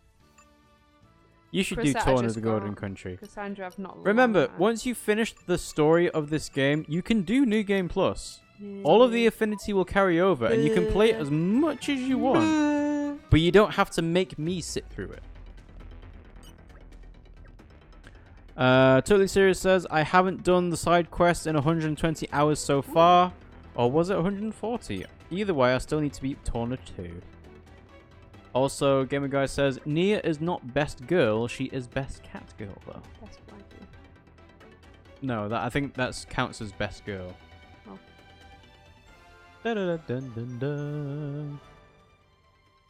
You should do Torna the Golden Country. Cassandra, I've not Remember, once you finish the story of this game, you can do New Game Plus. All of the affinity will carry over, and you can play it as much as you want. But you don't have to make me sit through it. Totally Serious says, I haven't done the side quest in 120 hours so far. Or was it 140? Either way, I still need to beat Torna 2. Also, Gamer Guy says, Nia is not best girl, she is best cat girl, though. That's what I do. No, I think that counts as best girl. Oh. Da-da-da-dun-dun-dun.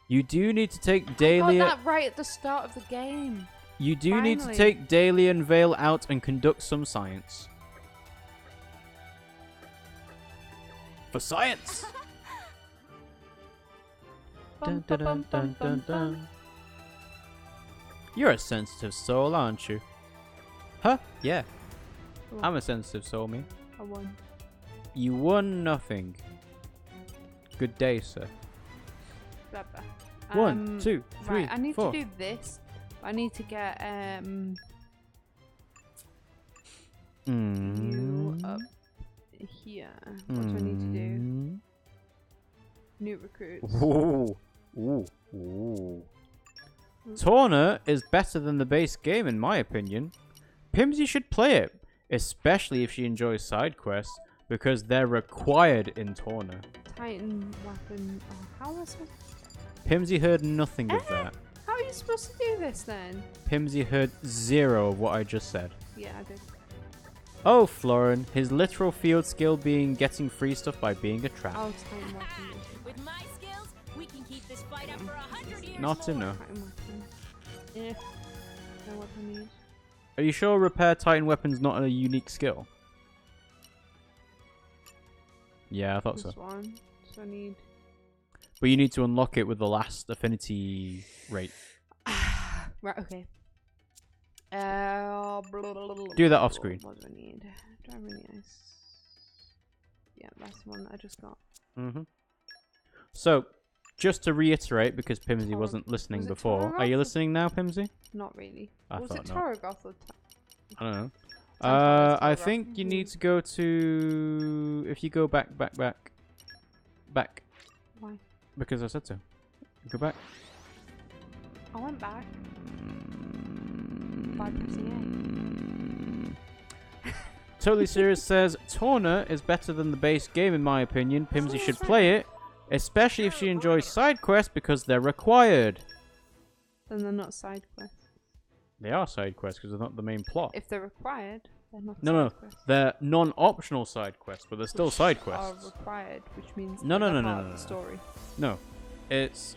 You do need to take Dahlia... I got that right at the start of the game. You do need to take Dahlia and Vale out and conduct some science. For science! Dun, dun, dun, dun, dun, dun. You're a sensitive soul, aren't you? Huh? Yeah. Cool. I'm a sensitive soul, me. I won. You won nothing. Good day, sir. Blah, blah. 1, 2, 3, right, I need 4. to do this. I need to get you up here. What do I need to do? New recruits. Ooh. Ooh. Ooh. Torna is better than the base game in my opinion. Pimmsy should play it, especially if she enjoys side quests, because they're required in Torna. Titan weapon. Oh, how am I supposed to... Pimmsy heard nothing of that. How are you supposed to do this then? Pimmsy heard 0 of what I just said. Yeah, I did. Oh, Florin, his literal field skill being getting free stuff by being a trap. Oh, Titan weapon. With my skills, we can keep this fight up for 100 years Not more. enough. Titan weapon. Yeah. Know what I need. Are you sure repair Titan weapon's not a unique skill? Yeah, I thought so. This one. So I need... But you need to unlock it with the last affinity rate. Right, okay. Do that off screen. What do I need? Driving ice. Yeah, that's the one that I just got. So, just to reiterate, because Pimmsy Tor- wasn't listening was it before. Torgoth Are you or- listening now, Pimmsy? Not really. I Was it thought not. Torgoth or I don't know. Sounds like I it's Torgoth. think you need to go to... If you go back. Why? Because I said so. Go back. I went back. By pressing Totally Serious says, Torna is better than the base game in my opinion. Pimmsy should play it, especially if she enjoys side quests because they're required. Then they're not side quests. They are side quests because they're not the main plot. If they're required, they're not No, side quests. they're non-optional side quests, but they're still side quests. Are required, which means No, they're no, part no, of no, the no. story. No, it's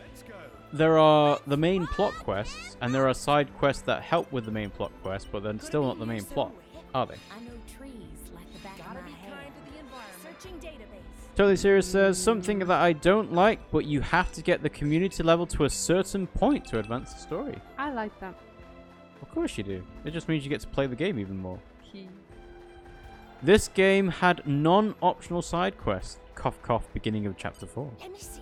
there are the main plot quests, and there are side quests that help with the main plot quest, but then still not the main plot, are they? I know trees like the back of my hand. Searching database. Totally Serious says something that I don't like, but you have to get the community level to a certain point to advance the story. I like that. Of course you do. It just means you get to play the game even more. Key. This game had non-optional side quests. Cough cough, beginning of chapter 4. Let me see.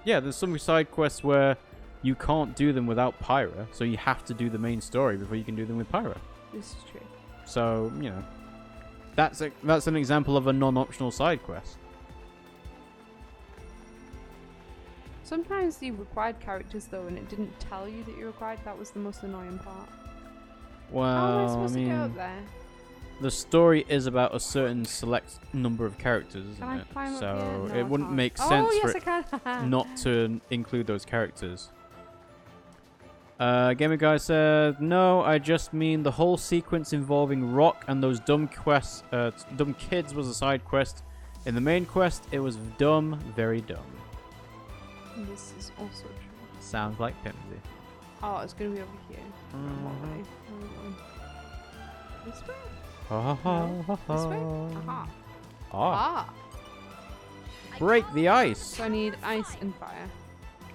Yeah, there's some side quests where you can't do them without Pyra, so you have to do the main story before you can do them with Pyra. This is true. So, you know, that's an example of a non-optional side quest. Sometimes you required characters though, and it didn't tell you that you required. That was the most annoying part. How am I Well, I supposed to go up mean, there? the story is about a certain select number of characters, Can I isn't it? climb up So here? No, it I wouldn't can't. make Oh, sense yes, for I it can. not to include those characters. Gamer Guy said, no, I just mean the whole sequence involving Rock and those dumb quests, dumb kids was a side quest. In the main quest, it was dumb, very dumb. This is also true. Sounds like Pimmsy. Oh, it's gonna be over here. What way? Where are we going? This way? Ha ha No, ha This way? ha. Aha. Ah, Ah. break the ice. So I need ice and fire.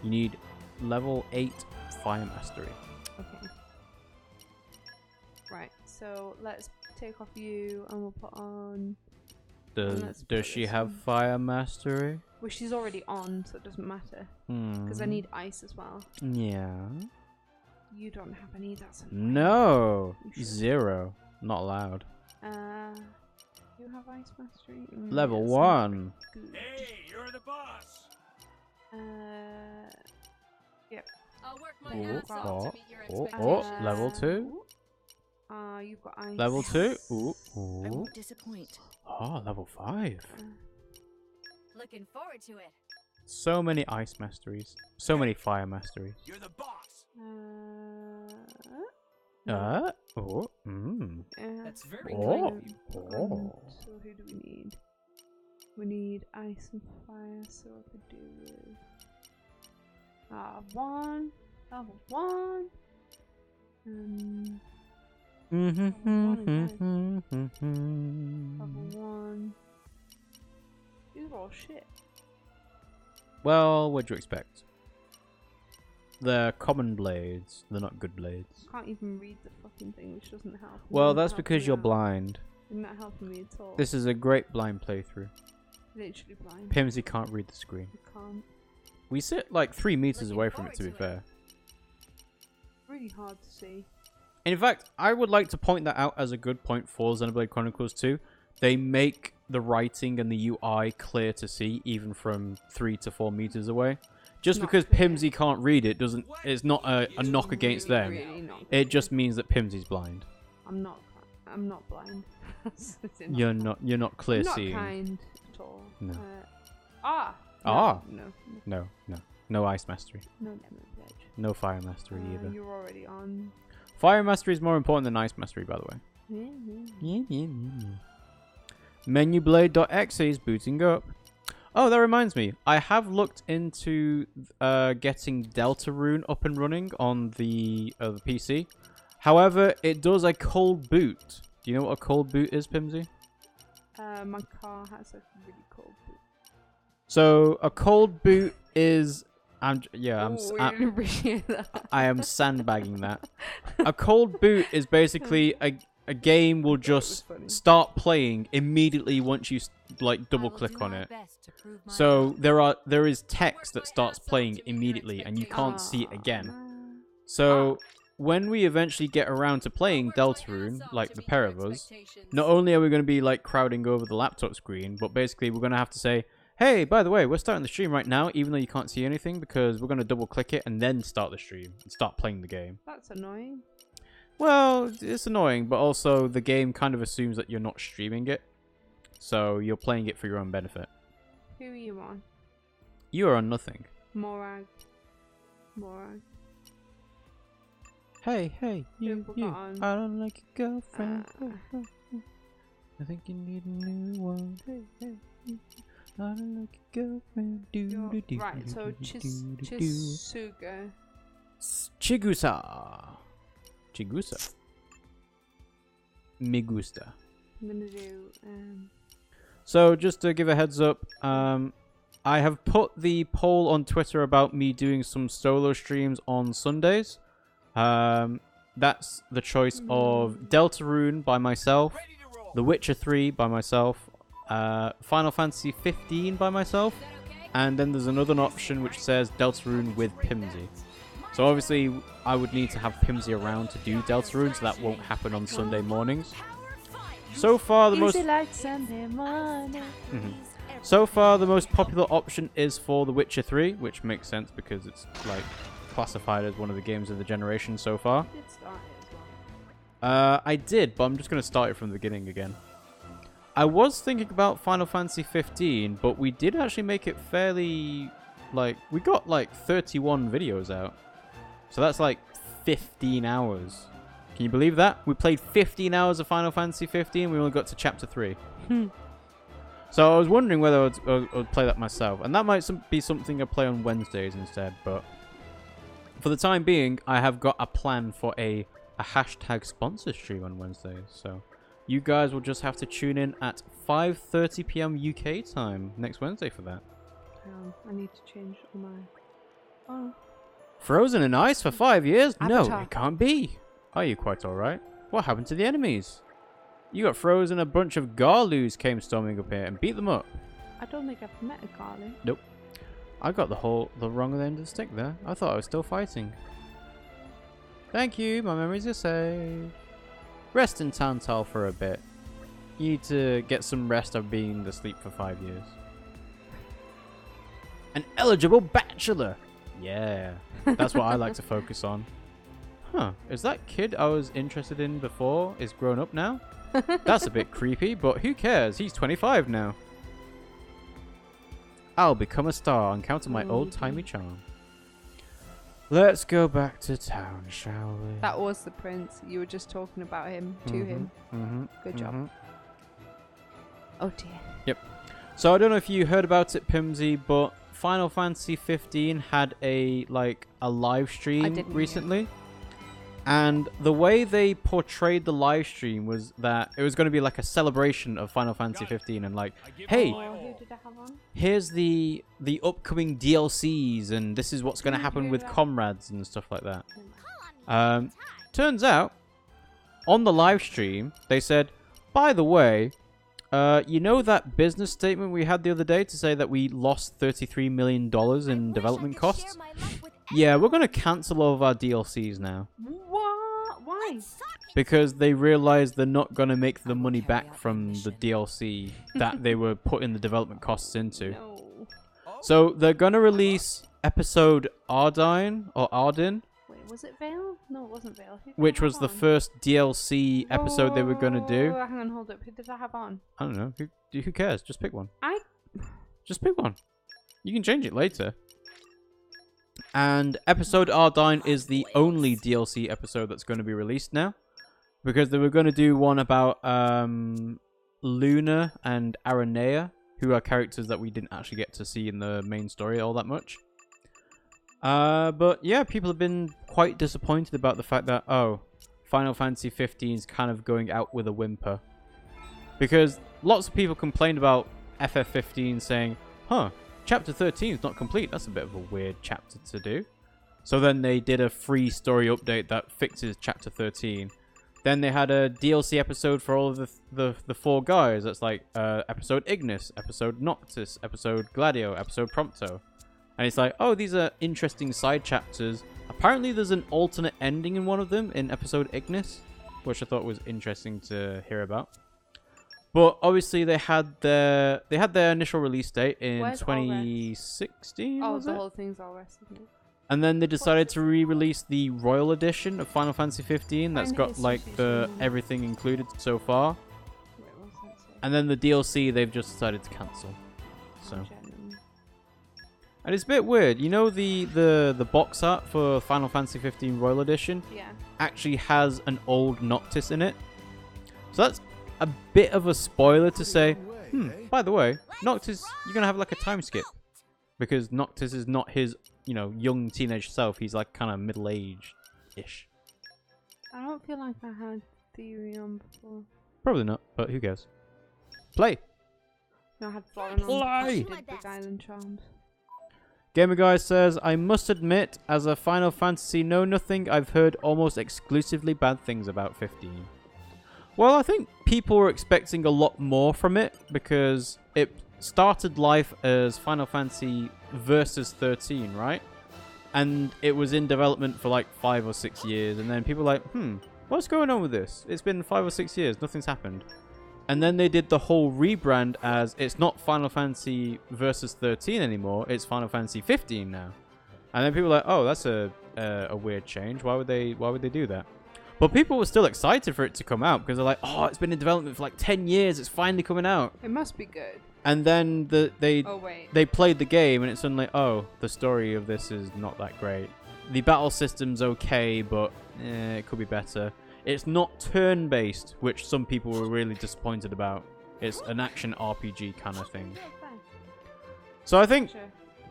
You need level 8 fire mastery. Okay. Right. So let's take off you, and we'll put on. let's put Does she this have on. fire mastery? Well, she's already on, so it doesn't matter. Because I Hmm. need ice as well. Yeah. You don't have any. That's annoying. No. You should. 0. Not allowed. You have ice mastery. Level yes, 1. Good. Hey, you're the boss. I'll work my Oh, ass off oh, to meet your oh, expectations. oh, level 2. You've got ice. Level 2. Ooh, I ooh. won't disappoint. Oh, level 5. Looking forward to it. So many ice masteries. So many fire masteries. You're the boss. Oh, mmm. That's very Oh. kind of you. Oh. So who do we need? We need ice and fire, so I could do with 1, level 1. Level 1. These are all shit. Well, what'd you expect? They're common blades. They're not good blades. Can't even read the fucking thing, which doesn't help. Well, Not that's helping because me you're out. blind. You're not helping me at all. This is a great blind playthrough. Literally blind. Pimmsy can't read the screen. I can't. We sit like 3 meters Looking away from it, to be forward to it. fair. Really hard to see. In fact, I would like to point that out as a good point for Xenoblade Chronicles 2. They make the writing and the UI clear to see, even from 3 to 4 meters away. Just Not because clear. Pimmsy can't read it doesn't. It's not a knock against them. Really not It clear. just means that Pimmsy's blind. I'm not blind. You're not clear I'm not seeing. kind at all. No. No, No. No ice mastery. no pledge. No fire mastery either. You're already on. Fire mastery is more important than ice mastery, by the way. Menublade.exe is booting up. Oh, that reminds me. I have looked into getting Deltarune up and running on the PC. However, it does a cold boot. Do you know what a cold boot is, Pimmsy? My car has a really cold boot. So a cold boot is. We didn't appreciate that. I am sandbagging that. A cold boot is basically a game will just start playing immediately once you like double click on it. So there is text that starts playing immediately and you can't see it again. So when we eventually get around to playing Deltarune, like the pair of us, not only are we going to be like crowding over the laptop screen, but basically we're going to have to say, hey, by the way, we're starting the stream right now, even though you can't see anything, because we're going to double click it and then start the stream and start playing the game. That's annoying. Well, it's annoying, but also the game kind of assumes that you're not streaming it. So you're playing it for your own benefit. Who are you on? You are on nothing. Morag. Hey, you. On? I don't like your girlfriend. I think you need a new one. Hey, I don't like your girlfriend. Right, so Chisuga. Chigusa. Me gusta. I'm gonna do. So just to give a heads up, I have put the poll on Twitter about me doing some solo streams on Sundays. That's the choice of Deltarune by myself, The Witcher 3 by myself, Final Fantasy 15 by myself, and then there's another option which says Deltarune with Pimmsy. So obviously I would need to have Pimmsy around to do Deltarune, so that won't happen on Sunday mornings. So far the most popular option is for The Witcher 3, which makes sense because it's like classified as one of the games of the generation so far. I did, but I'm just going to start it from the beginning again. I was thinking about Final Fantasy 15, but we did actually make it fairly, like, we got like 31 videos out. So that's like 15 hours. Can you believe that? We played 15 hours of Final Fantasy 15, we only got to chapter 3. So I was wondering whether I would play that myself. And that might be something I play on Wednesdays instead, but for the time being, I have got a plan for a hashtag sponsor stream on Wednesdays. So you guys will just have to tune in at 5:30 PM UK time next Wednesday for that. I need to change all my... Oh. Frozen in ice for 5 years? Avatar. No, it can't be. Are you quite alright? What happened to the enemies? You got frozen, a bunch of Garloos came storming up here and beat them up. I don't think I've met a Garloo. Nope. I got the wrong end of the stick there. I thought I was still fighting. Thank you, my memories are saved. Rest in Tantal for a bit. You need to get some rest of being asleep for 5 years. An eligible bachelor! Yeah, that's what I like to focus on. Huh, is that kid I was interested in before is grown up now? That's a bit creepy, but who cares? He's 25 now. I'll become a star and counter my old-timey charm. Let's go back to town, shall we? That was the prince. You were just talking about him to him. Good job. Oh dear. Yep. So I don't know if you heard about it, Pimmsy, but Final Fantasy 15 had a live stream recently. And the way they portrayed the live stream was that it was going to be like a celebration of Final Fantasy 15 and like, hey, here's the upcoming DLCs and this is what's going to happen with comrades and stuff like that. Turns out, on the live stream, they said, by the way, you know that business statement we had the other day to say that we lost $33 million in development costs? Yeah, we're going to cancel all of our DLCs now. What? Why? Because they realized they're not going to make the money back from the DLC that they were putting the development costs into. No. So they're going to release episode Ardyn. Wait, was it Vale? No, it wasn't Vale. Which was the first DLC episode they were going to do. Hang on, hold up. Who did I have on? I don't know. Who cares? Just pick one. Just pick one. You can change it later. And episode Ardyn is the only DLC episode that's going to be released now. Because they were going to do one about Luna and Aranea, who are characters that we didn't actually get to see in the main story all that much. But yeah, people have been quite disappointed about the fact that, Final Fantasy 15 is kind of going out with a whimper. Because lots of people complained about FF15 saying, Chapter 13 is not complete. That's a bit of a weird chapter to do. So then they did a free story update that fixes Chapter 13. Then they had a DLC episode for all of the 4 guys. That's like episode Ignis, episode Noctis, episode Gladio, episode Prompto. And it's like, oh, these are interesting side chapters. Apparently there's an alternate ending in one of them in episode Ignis, which I thought was interesting to hear about. But obviously they had their initial release date in 2016. Oh, the whole thing's all rest, isn't it? And then they decided to re-release the Royal Edition of Final Fantasy 15. That's got like the everything included so far. Wait, what's that say? And then the DLC they've just decided to cancel. So. And it's a bit weird. You know the box art for Final Fantasy 15 Royal Edition? Yeah. Actually has an old Noctis in it. So that's a bit of a spoiler to say, by the way, Noctis, you're going to have like a time skip. Because Noctis is not his, young teenage self. He's like kind of middle-aged-ish. I don't feel like I had theory on before. Probably not, but who cares? Play! No, I had Florin on. Play! She did Big Island Charms. Gamer Guy says, I must admit, as a Final Fantasy know-nothing, I've heard almost exclusively bad things about 15. Well, I think people were expecting a lot more from it, because it started life as Final Fantasy Versus 13, right? And it was in development for like 5 or 6 years, and then people were like, what's going on with this? It's been 5 or 6 years, nothing's happened. And then they did the whole rebrand as it's not Final Fantasy Versus 13 anymore, it's Final Fantasy 15 now. And then people were like, oh, that's a weird change. Why would they do that? But people were still excited for it to come out because they're like, oh, it's been in development for like 10 years, it's finally coming out. It must be good. And then they played the game and it's suddenly, oh, the story of this is not that great. The battle system's okay, but it could be better. It's not turn-based, which some people were really disappointed about. It's an action RPG kind of thing. So I think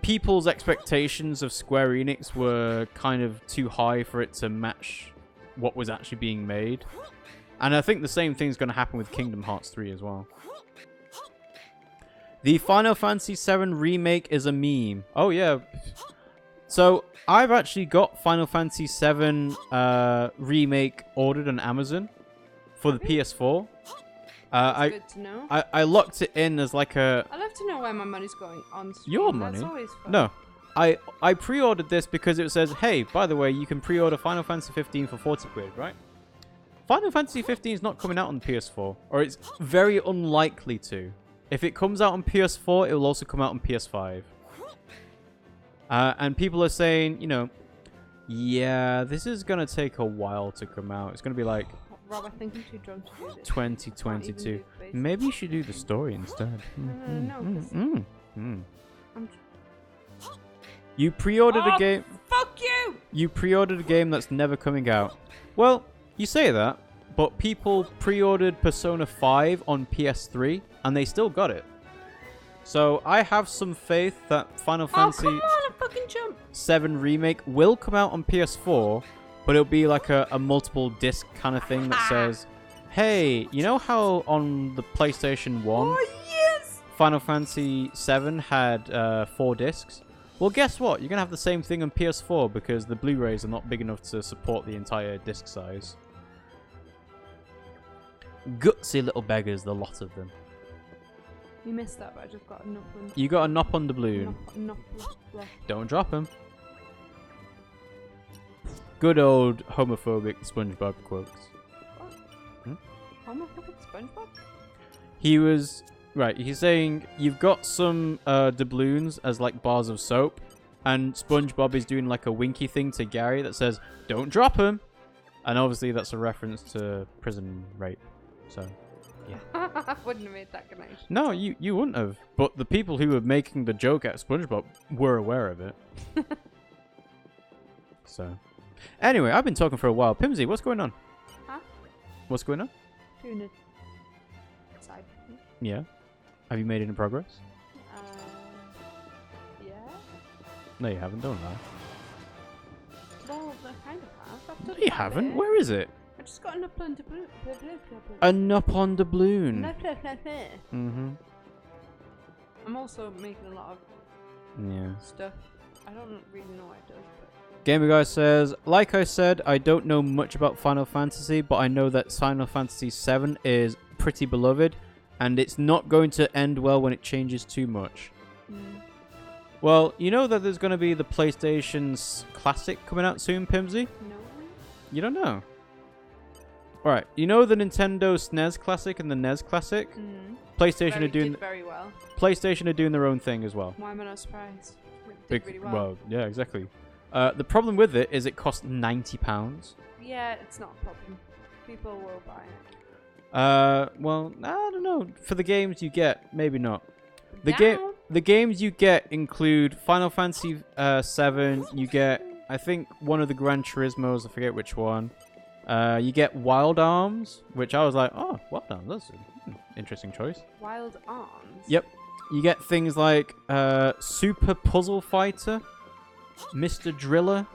people's expectations of Square Enix were kind of too high for it to match what was actually being made. And I think the same thing's going to happen with Kingdom Hearts 3 as well. The Final Fantasy VII Remake is a meme. Oh, yeah. So, I've actually got Final Fantasy VII Remake ordered on Amazon for the PS4. That's good to know. I locked it in as like a... I love to know where my money's going on stream. Your money? That's always fun. No. I pre-ordered this because it says, hey, by the way, you can pre-order Final Fantasy 15 for 40 quid, right? Final Fantasy 15 is not coming out on PS4, or it's very unlikely to. If it comes out on PS4, it will also come out on PS5. And people are saying, yeah, this is going to take a while to come out. It's going to be like... Rob, I think I'm too drunk to do this. 2022. Maybe you should do the story instead. You pre-ordered a game... Fuck you! You pre-ordered a game that's never coming out. Well, you say that, but people pre-ordered Persona 5 on PS3, and they still got it. So I have some faith that Final Fantasy come on, a fucking jump. 7 Remake will come out on PS4, but it'll be like a multiple disc kind of thing that says, hey, you know how on the PlayStation 1 Final Fantasy 7 had 4 discs? Well, guess what? You're going to have the same thing on PS4 because the Blu-rays are not big enough to support the entire disc size. Gutsy little beggars, the lot of them. You missed that, but I just got a nop. You got a nop on the balloon. Don't drop him. Good old homophobic SpongeBob quotes. What? Homophobic SpongeBob? He was... Right, he's saying, you've got some doubloons as like bars of soap, and SpongeBob is doing like a winky thing to Gary that says, don't drop him! And obviously that's a reference to prison rape. So, yeah. I wouldn't have made that connection. No, you wouldn't have. But the people who were making the joke at SpongeBob were aware of it. So, anyway, I've been talking for a while. Pimmsy, what's going on? Huh? What's going on? Doing a side. Yeah. Have you made any progress? Yeah. No, you haven't, don't lie. Well, I kind of have. No, you haven't. Where is it? I just got an up on the balloon. An up on the balloon. Mm-hmm. I'm also making a lot of stuff. I don't really know what it does, but Gamer Guy says, like I said, I don't know much about Final Fantasy, but I know that Final Fantasy VII is pretty beloved, and it's not going to end well when it changes too much. Well, you know that there's going to be the PlayStation's Classic coming out soon, Pimmsy? No. You don't know? Alright, you know the Nintendo SNES Classic and the NES Classic? PlayStation are doing did very well. PlayStation are doing their own thing as well. Why am I not surprised? It did really well. Well, yeah, exactly. The problem with it is it costs £90. Yeah, it's not a problem. People will buy it. Well, I don't know. For the games you get, maybe not. The games you get include Final Fantasy VII. You get, I think, one of the Gran Turismos. I forget which one. You get Wild Arms, which I was like, oh, Wild Arms. That's an interesting choice. Wild Arms. Yep. You get things like Super Puzzle Fighter, Mr. Driller.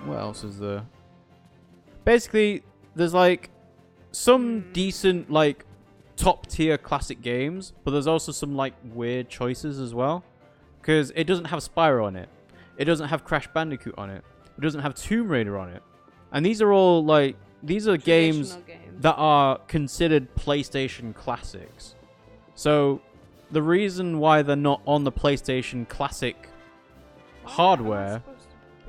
What else is there? Basically, there's like some decent like top tier classic games, but there's also some like weird choices as well. Because it doesn't have Spyro on it. It doesn't have Crash Bandicoot on it. It doesn't have Tomb Raider on it. And these are all like, these are games that are considered PlayStation classics. So the reason why they're not on the PlayStation Classic hardware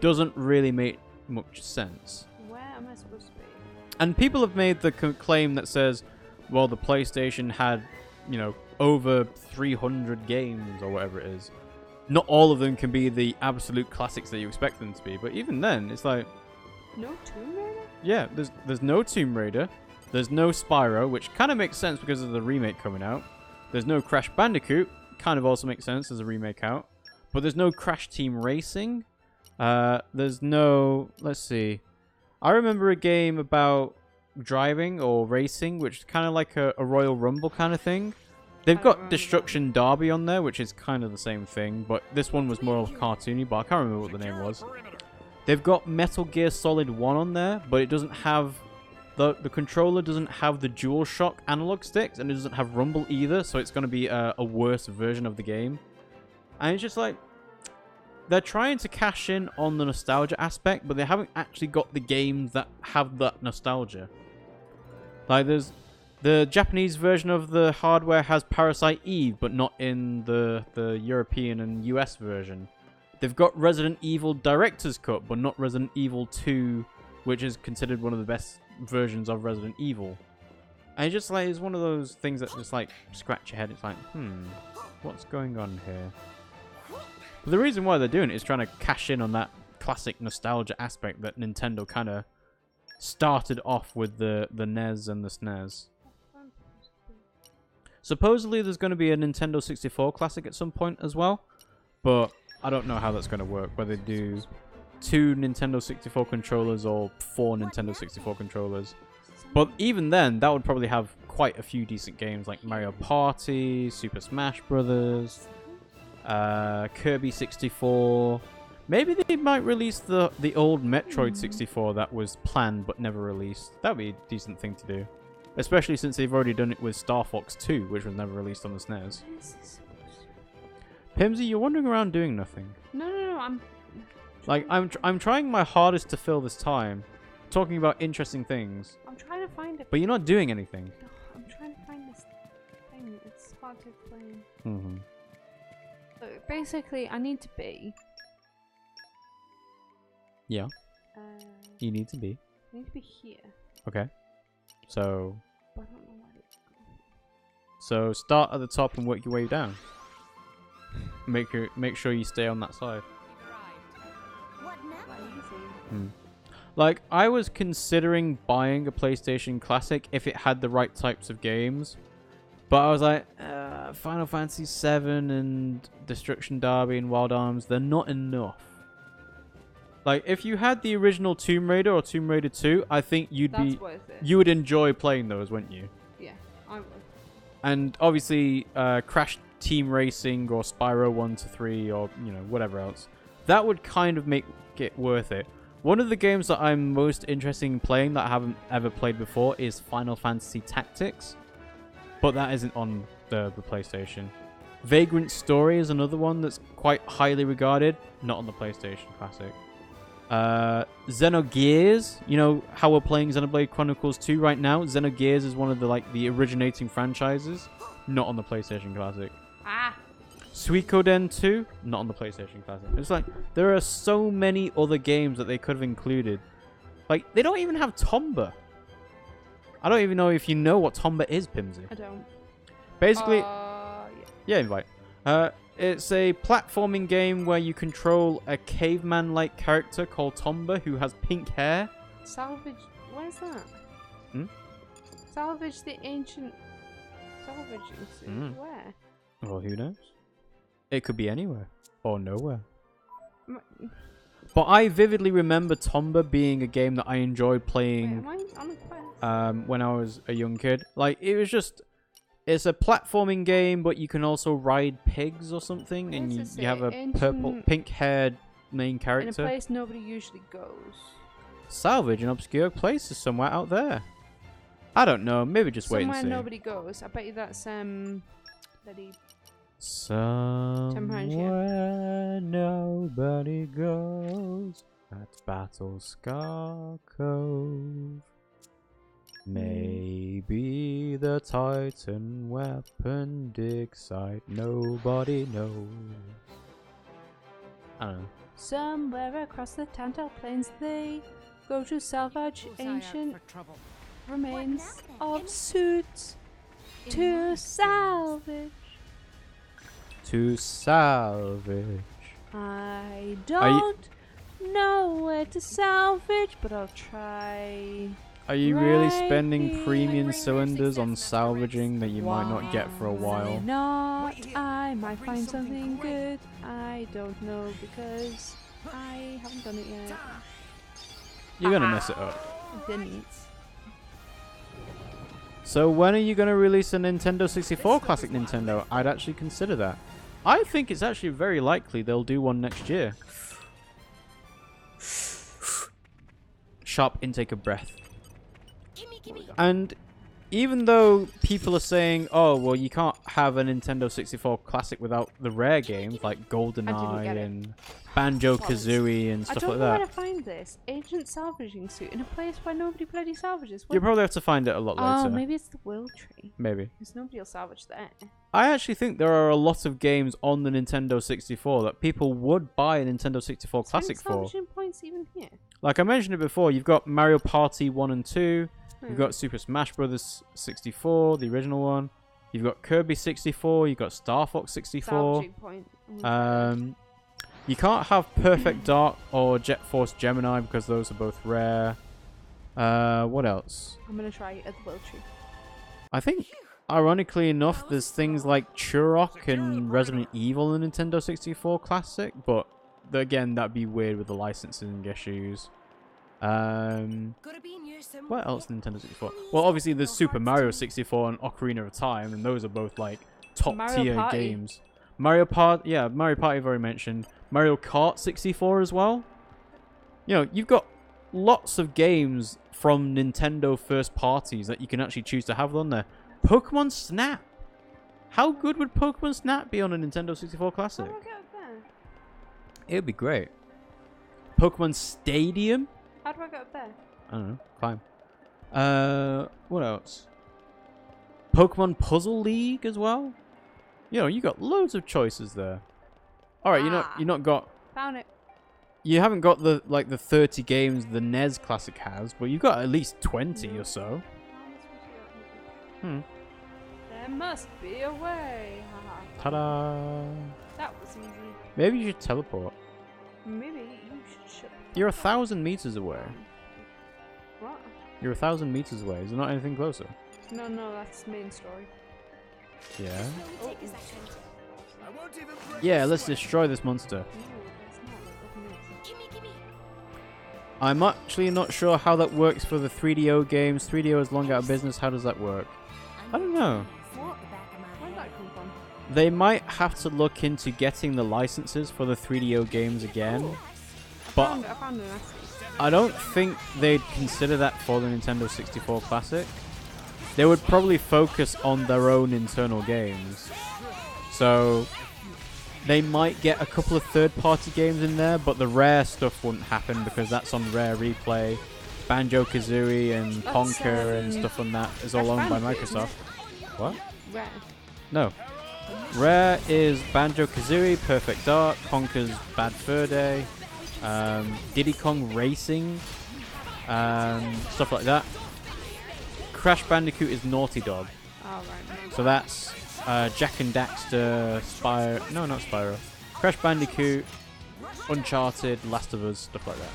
doesn't really make much sense. Where am I supposed to be? And people have made the claim that says, well, the PlayStation had, you know, over 300 games or whatever it is. Not all of them can be the absolute classics that you expect them to be, but even then, it's like... No Tomb Raider? Yeah, there's no Tomb Raider. There's no Spyro, which kind of makes sense because of the remake coming out. There's no Crash Bandicoot, kind of also makes sense as a remake out. But there's no Crash Team Racing. There's no... Let's see. I remember a game about driving or racing, which is kind of like a Royal Rumble kind of thing. They've got Destruction Derby on there, which is kind of the same thing, but this one was more cartoony, but I can't remember what the name was. They've got Metal Gear Solid 1 on there, but it doesn't have... The controller doesn't have the DualShock analog sticks, and it doesn't have Rumble either, so it's going to be a worse version of the game. And it's just like... They're trying to cash in on the nostalgia aspect, but they haven't actually got the games that have that nostalgia. Like, there's... The Japanese version of the hardware has Parasite Eve, but not in the European and US version. They've got Resident Evil Director's Cut, but not Resident Evil 2, which is considered one of the best versions of Resident Evil. And it's just like, it's one of those things that just like scratch your head. It's like, what's going on here? But the reason why they're doing it is trying to cash in on that classic nostalgia aspect that Nintendo kind of started off with the NES and the SNES. Supposedly there's going to be a Nintendo 64 Classic at some point as well, but I don't know how that's going to work, whether they do 2 Nintendo 64 controllers or 4 Nintendo 64 controllers. But even then, that would probably have quite a few decent games like Mario Party, Super Smash Brothers, Kirby 64. Maybe they might release the old Metroid 64 that was planned but never released. That would be a decent thing to do. Especially since they've already done it with Star Fox 2, which was never released on the SNES. Pimmsy, you're wandering around doing nothing. No, I'm... Like, I'm trying my hardest to fill this time, talking about interesting things. I'm trying to find it. But you're not doing anything. No, I'm trying to find this thing. It's hard to explain. So basically, I need to be... Yeah. You need to be. I need to be here. Okay. So... But I don't know where it's going. So start at the top and work your way down. Make sure you stay on that side. What now? Like, I was considering buying a PlayStation Classic if it had the right types of games. But I was like, Final Fantasy VII and Destruction Derby and Wild Arms, they're not enough. Like, if you had the original Tomb Raider or Tomb Raider 2, I think you would enjoy playing those, wouldn't you? Yeah, I would. And obviously, Crash Team Racing or Spyro 1 to 3 or, you know, whatever else. That would kind of make it worth it. One of the games that I'm most interested in playing that I haven't ever played before is Final Fantasy Tactics. But that isn't on the PlayStation. Vagrant Story is another one that's quite highly regarded. Not on the PlayStation Classic. Xenogears, you know how we're playing Xenoblade Chronicles 2 right now? Xenogears is one of the originating franchises. Not on the PlayStation Classic. Suikoden 2, not on the PlayStation Classic. It's like, there are so many other games that they could have included. Like, they don't even have Tomba. I don't even know if you know what Tomba is, Pimmsy. I don't. Basically, yeah, invite. It's a platforming game where you control a caveman-like character called Tomba who has pink hair. Salvage, where's that? Salvage the ancient salvaging suit. Where? Well, who knows? It could be anywhere or nowhere. But I vividly remember Tomba being a game that I enjoyed playing. Wait, am I on a quest? When I was a young kid. Like, it was just... It's a platforming game, but you can also ride pigs or something, and you have a pink-haired main character. In a place nobody usually goes. Salvage an obscure place is somewhere out there. I don't know. Maybe just wait and see. Somewhere nobody goes. I bet you that's bloody. Somewhere nobody goes. That's Battle Scar Cove. Maybe the Titan weapon dig site nobody knows. I don't know. Somewhere across the Tantal Plains they go to salvage ancient remains of suits to salvage. To salvage. I don't know where to salvage, but I'll try. Are you really spending premium cylinders on salvaging that you might not get for a while? Not. I might find something good. I don't know because I haven't done it yet. You're gonna mess it up. I didn't. So when are you gonna release a Nintendo 64 Classic Nintendo? I'd actually consider that. I think it's actually very likely they'll do one next year. Sharp intake of breath. And even though people are saying, oh, well, you can't have a Nintendo 64 Classic without the rare games like GoldenEye and Banjo-Kazooie and stuff like that. I don't know where to find this. Ancient salvaging suit in a place where nobody bloody salvages. You'll probably have to find it a lot later. Oh, maybe it's the Will Tree. Maybe. Because nobody will salvage that. I actually think there are a lot of games on the Nintendo 64 that people would buy a Nintendo 64 Classic for. Salvaging points even here? Like I mentioned it before, you've got Mario Party 1 and 2. You've got Super Smash Bros. 64, the original one. You've got Kirby 64. You've got Star Fox 64. You can't have Perfect Dark or Jet Force Gemini because those are both rare. What else? I'm going to try at the Will Tree. I think, ironically enough, there's things like Turok and Resident Evil in Nintendo 64 Classic, but again, that'd be weird with the licensing issues. What else Nintendo 64? Well, obviously there's Super Mario 64 and Ocarina of Time, and those are both like top tier games. Mario Party, yeah, Mario Party I've already mentioned. Mario Kart 64 as well. You know, you've got lots of games from Nintendo first parties that you can actually choose to have on there. Pokemon Snap. How good would Pokemon Snap be on a Nintendo 64 Classic? How do I get up there? It'd be great. Pokemon Stadium. How do I get up there? I don't know. Climb. What else? Pokemon Puzzle League as well. You know, you got loads of choices there. All right, you're not got. Found it. You haven't got the 30 games the NES Classic has, but you've got at least 20 or so. There must be a way. Ta-da! That was easy. Maybe you should teleport. Maybe you should shut. You're 1,000 meters away. What? You're 1,000 meters away. Is there not anything closer? No, that's main story. Yeah. Oh. Yeah, let's destroy this monster. No, that's not. I'm actually not sure how that works for the 3DO games. 3DO is long out of business. How does that work? I don't know. Where did that come from? They might have to look into getting the licenses for the 3DO games again. But I found an asset. I don't think they'd consider that for the Nintendo 64 Classic. They would probably focus on their own internal games. So they might get a couple of third-party games in there, but the Rare stuff wouldn't happen because that's on Rare Replay. Banjo-Kazooie and Conker and stuff on that is all owned by Microsoft. What? Rare. No. Rare is Banjo-Kazooie, Perfect Dark, Conker's Bad Fur Day, Diddy Kong Racing, stuff like that. Crash Bandicoot is Naughty Dog. Oh, right. So that's Jack and Daxter, Spyro. No, not Spyro. Crash Bandicoot, Uncharted, Last of Us, stuff like that.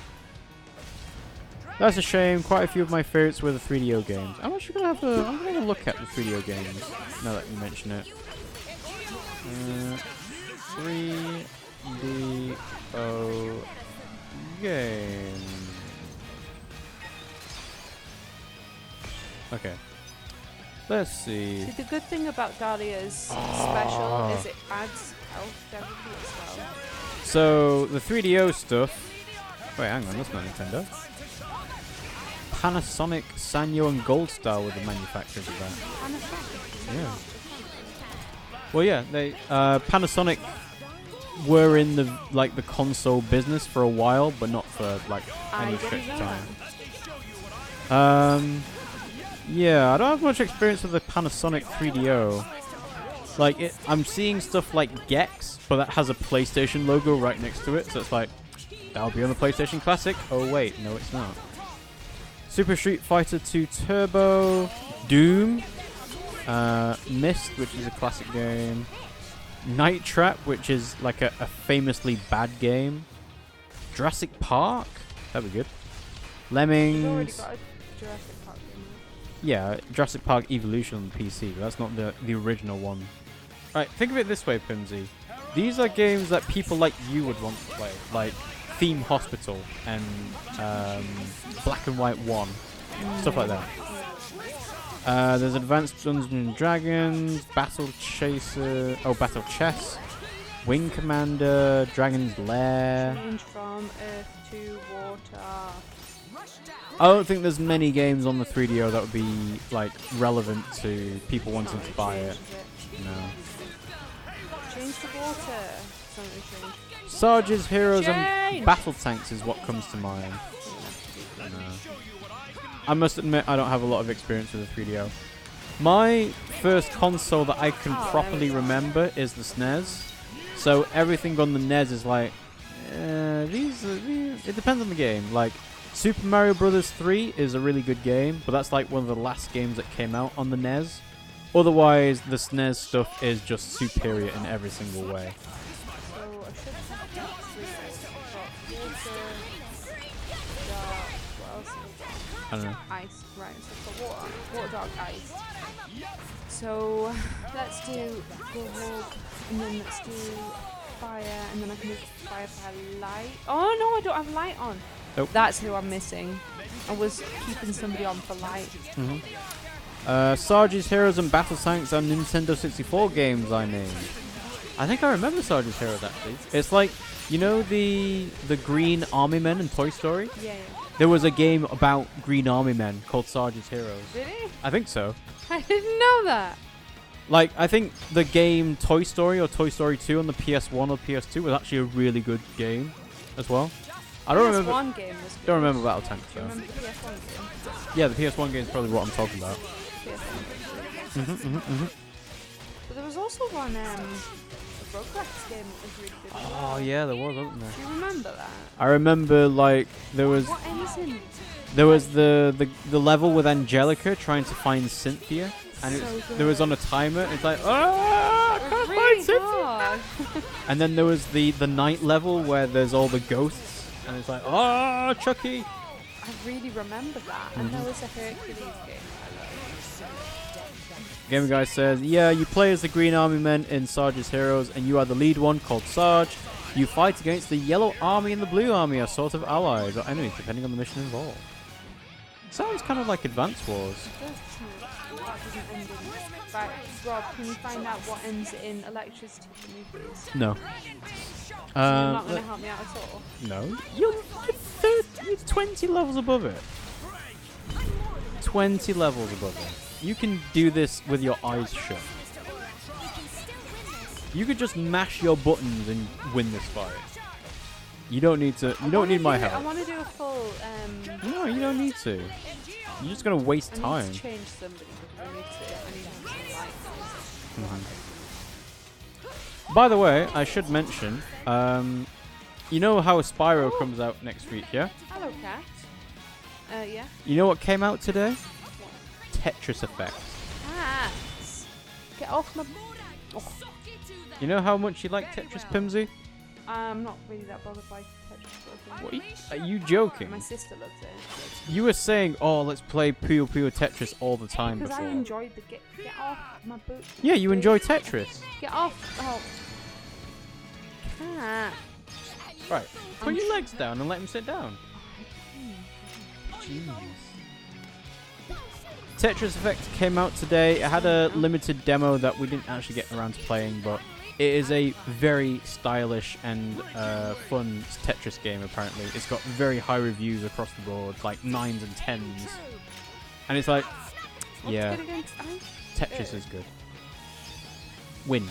That's a shame. Quite a few of my favorites were the 3DO games. I'm actually gonna have a. I'm gonna have a look at the 3DO games now that you mention it. 3DO game. Okay. Let's see. See, the good thing about Dahlia's special is it adds health to everybody as well. So the 3DO stuff. Wait, hang on. That's not Nintendo. Panasonic, Sanyo, and Gold Star were the manufacturers of that. Panasonic? Yeah. Well, yeah, they Panasonic were in the the console business for a while, but not for any stretch of time. Yeah, I don't have much experience with the Panasonic 3DO. I'm seeing stuff like Gex, but that has a PlayStation logo right next to it, so it's like that'll be on the PlayStation Classic. Oh wait, no, it's not. Super Street Fighter 2 Turbo, Doom, Myst, which is a classic game, Night Trap, which is a famously bad game, Jurassic Park, that'd be good, Lemmings. Jurassic Park game. Yeah, Jurassic Park Evolution on the PC, but that's not the original one. Right, think of it this way, Pimmsy. These are games that people like you would want to play, like Theme Hospital and Black and White 1, stuff like that. There's Advanced Dungeons and Dragons, Battle Chess, Wing Commander, Dragon's Lair. Change from earth to water. I don't think there's many games on the 3DO that would be relevant to people wanting to buy it. No. Change to water. Something change. Sarge's Heroes and Battle Tanks is what comes to mind. No. I must admit I don't have a lot of experience with the 3DO. My first console that I can properly remember is the SNES. So everything on the NES is it depends on the game. Super Mario Bros. 3 is a really good game, but that's one of the last games that came out on the NES. Otherwise, the SNES stuff is just superior in every single way. So I should have I don't know. Ice, right, so for water dog, ice. So let's do Warhog, and then let's do fire, and then I can do fire light. Oh no, I don't have light on. Nope. That's who I'm missing. I was keeping somebody on for light. Sarge's Heroes and Battle Tanks are Nintendo 64 games I named. I think I remember Sarge's Heroes actually. It's the Green Army Men in Toy Story? Yeah. There was a game about Green Army Men called Sarge's Heroes. Really? I think so. I didn't know that. I think the game Toy Story or Toy Story 2 on the PS1 or PS2 was actually a really good game as well. I don't remember. PS1 game was good. Don't remember Battle Tanks though. Do you remember the PS1 game? Yeah, the PS1 game is probably what I'm talking about. But there was also one, a Rugrats game that was really good. Oh yeah, there was, wasn't there? Do you remember that? I remember there was What ends in? there was the level with Angelica trying to find Cynthia, and there was on a timer. It's I can't find Cynthia. Hard. And then there was the night level where there's all the ghosts, and it's Chucky. I really remember that. And there was a Hercules game. Game Guy says, yeah, you play as the Green Army Men in Sarge's Heroes, and you are the lead one called Sarge. You fight against the Yellow Army and the Blue Army are sort of allies or enemies, depending on the mission involved. Sounds kind of like Advance Wars. Right, Rob, can you find out what ends in electricity for me, please? No. You're not going to help me out at all? No. You're 20 levels above it. 20 levels above it. You can do this with your eyes shut. You could just mash your buttons and win this fight. You don't need to. You don't need my help. I want to do a full. No, you don't need to. You're just gonna waste time. I need to change somebody because I need to like. By the way, I should mention, you know how Spyro comes out next week, yeah? Hello, cat. Yeah. You know what came out today? Tetris Effect. Cat. Get off my. Oh. You know how much you like Tetris, Pimmsy? I'm not really that bothered by Tetris. What, are you joking? My sister loves it. You were saying, "Oh, let's play Puyo Puyo Tetris all the time." Because before. I enjoyed the get off my boot. Yeah, you enjoy Tetris. Get off! Oh, cat. Right, put your legs down and let him sit down. Jeez. Tetris Effect came out today. It had a limited demo that we didn't actually get around to playing, but it is a very stylish and fun Tetris game, apparently. It's got very high reviews across the board, like 9s and 10s. And it's like, yeah, Tetris is good. Wind.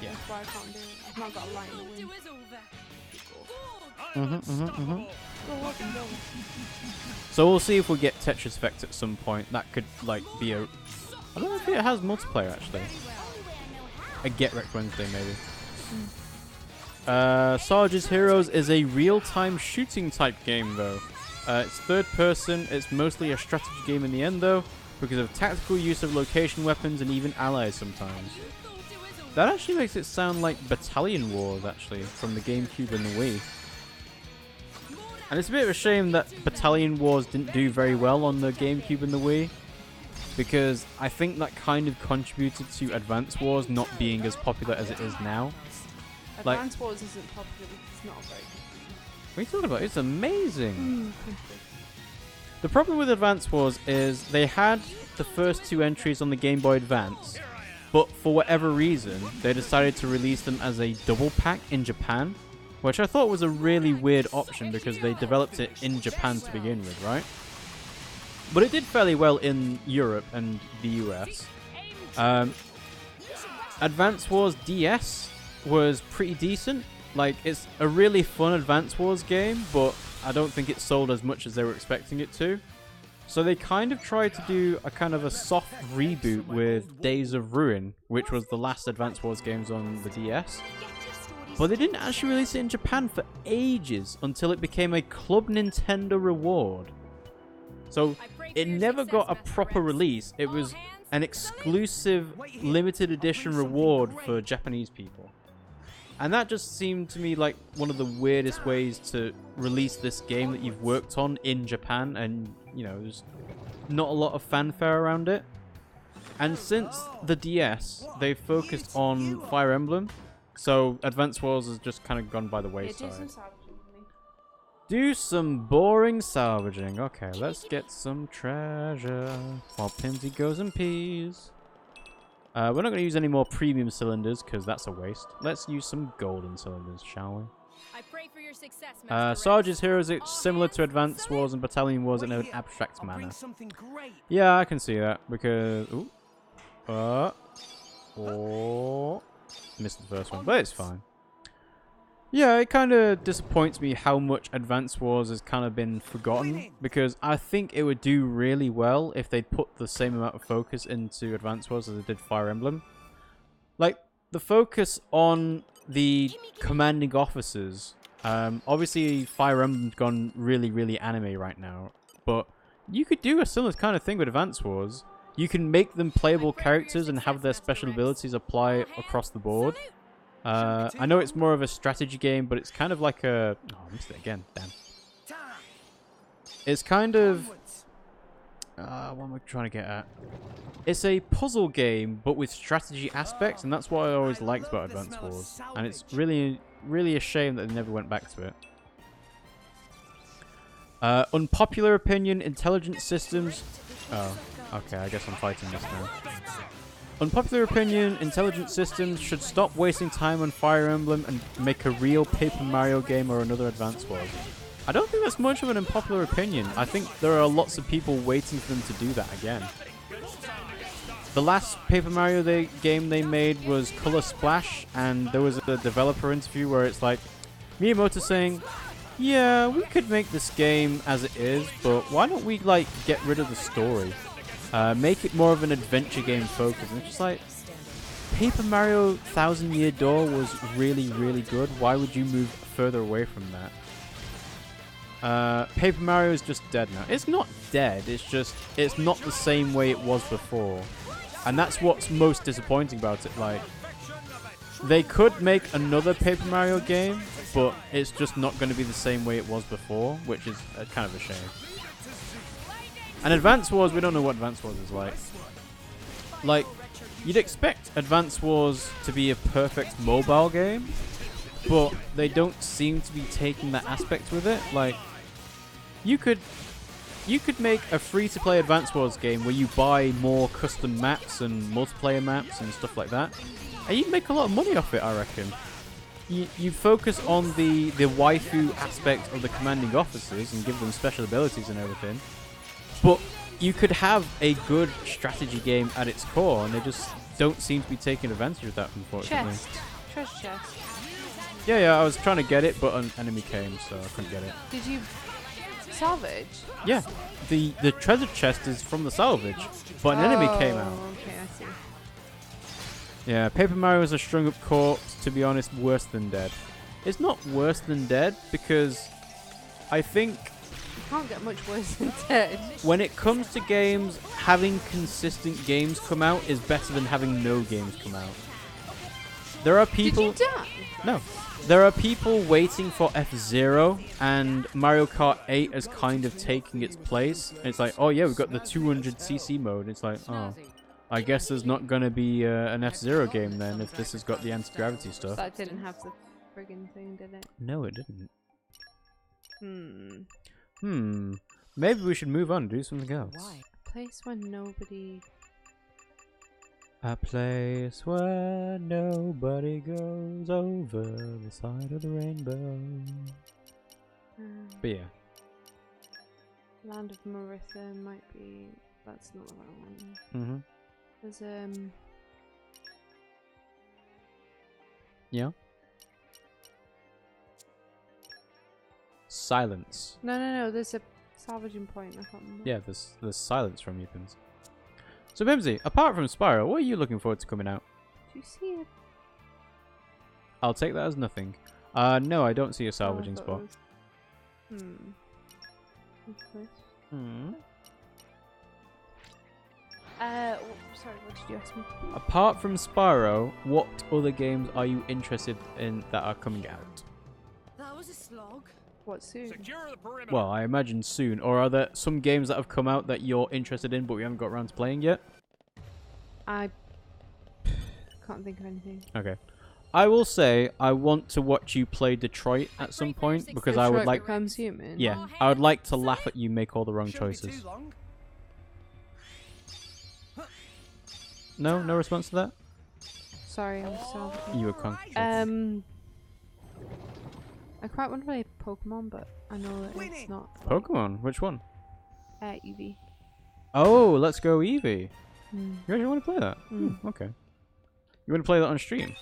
Yeah. That's why I can't do it. I've not got a light in the wind. So we'll see if we get Tetris Effect at some point. That could like be a. I don't know if it has multiplayer actually. A Get Wrecked Wednesday maybe. Sarge's Heroes is a real-time shooting type game though. It's third person. It's mostly a strategy game in the end though, because of tactical use of location weapons and even allies sometimes. That actually makes it sound like Battalion Wars actually from the GameCube and the Wii. And it's a bit of a shame that Battalion Wars didn't do very well on the GameCube and the Wii, because I think that kind of contributed to Advance Wars not being as popular as it is now. Advance Wars isn't popular because it's not very good. What are you talking about? It's amazing. The problem with Advance Wars is they had the first 2 entries on the Game Boy Advance, but for whatever reason, they decided to release them as a double pack in Japan, which I thought was a really weird option because they developed it in Japan to begin with, right? But it did fairly well in Europe and the US. Advance Wars DS was pretty decent. Like, it's a really fun Advance Wars game, but I don't think it sold as much as they were expecting it to. So they kind of tried to do a kind of a soft reboot with Days of Ruin, which was the last Advance Wars games on the DS. But they didn't actually release it in Japan for ages until it became a Club Nintendo reward. So it never got a proper release. It was an exclusive limited edition reward for Japanese people. And that just seemed to me like one of the weirdest ways to release this game that you've worked on in Japan, and you know, there's not a lot of fanfare around it. And since the DS, they've focused on Fire Emblem, so Advance Wars has just kind of gone by the wayside. Do some boring salvaging. Okay, let's get some treasure while Pimmsy goes and pees. We're not going to use any more premium cylinders because that's a waste. Let's use some golden cylinders, shall we? I pray for your success, Sarge's Heroes is similar to Advance Wars and Battalion Wars in an abstract manner. Yeah, I can see that because... Ooh. Missed the first one, but it's fine. Yeah, it kind of disappoints me how much Advance Wars has kind of been forgotten, because I think it would do really well if they'd put the same amount of focus into Advance Wars as they did Fire Emblem. Like, the focus on the commanding officers. Obviously, Fire Emblem's gone really, really anime right now, but you could do a similar kind of thing with Advance Wars. You can make them playable characters and have their special abilities apply across the board. I know it's more of a strategy game, but it's kind of like a... Oh, I missed it again. Damn. It's kind of... what am I trying to get at? It's a puzzle game, but with strategy aspects, and that's what I always liked about Advance Wars. And it's really, really a shame that they never went back to it. Unpopular opinion, intelligent systems... Oh, okay, I guess I'm fighting this now. Unpopular opinion, intelligent systems should stop wasting time on Fire Emblem and make a real Paper Mario game or another Advance Wars. I don't think that's much of an unpopular opinion. I think there are lots of people waiting for them to do that again. the last Paper Mario game they made was Color Splash, and there was a developer interview where it's like Miyamoto saying, yeah, we could make this game as it is, but why don't we like get rid of the story? Make it more of an adventure game focus. And it's just like, Paper Mario Thousand Year Door was really, really good. Why would you move further away from that? Paper Mario is just dead now. It's not dead, it's just, it's not the same way it was before. And that's what's most disappointing about it. Like, they could make another Paper Mario game, but it's just not going to be the same way it was before, which is kind of a shame. And Advance Wars, we don't know what Advance Wars is like. Like, you'd expect Advance Wars to be a perfect mobile game, but they don't seem to be taking that aspect with it. Like, you could make a free-to-play Advance Wars game where you buy more custom maps and multiplayer maps and stuff like that, and you'd make a lot of money off it, I reckon. You focus on the waifu aspect of the commanding officers and give them special abilities and everything, but you could have a good strategy game at its core, and they just don't seem to be taking advantage of that, unfortunately. Treasure chest. Yeah, I was trying to get it, but an enemy came, so I couldn't get it. Did you salvage? Yeah, the treasure chest is from the salvage, but an enemy came out. Okay, I see. Yeah, Paper Mario is a strung up corpse, to be honest, worse than dead. It's not worse than dead, because I think You can't get much worse than dead. when it comes to games, having consistent games come out is better than having no games come out. There are people... Did you die? No. There are people waiting for F-Zero, and Mario Kart 8 is kind of taking its place. And it's like, oh yeah, we've got the 200cc mode. It's like, oh, I guess there's not going to be an F-Zero game then if this has got the anti-gravity stuff. That didn't have the friggin' thing, did it? No, it didn't. Maybe we should move on and do something else. Why? A place where nobody... A place where nobody goes over the side of the rainbow. But yeah. Land of Maritha might be... That's not what I want. There's Yeah. Silence. No. There's a salvaging point. I can't remember. Yeah, there's silence from you, Pimmsy. So Pimmsy, apart from Spyro, what are you looking forward to coming out? Do you see it? I'll take that as nothing. No, I don't see a salvaging spot. Okay. Sorry, what did you ask me? Apart from Spyro, what other games are you interested in that are coming out? That was a slog. What soon? Secure the perimeter. Well, I imagine soon. Or are there some games that have come out that you're interested in but we haven't got around to playing yet? I can't think of anything. Okay. I will say I want to watch you play Detroit at some point because I would like... Becomes Human? Yeah, I would like to laugh at you make all the wrong choices. No response to that? Sorry, I'm sorry. You were con. I quite want to play Pokemon, but I know that it's not. Pokemon? Which one? Eevee. Oh, let's go Eevee. Mm. You actually want to play that? Okay. You want to play that on stream?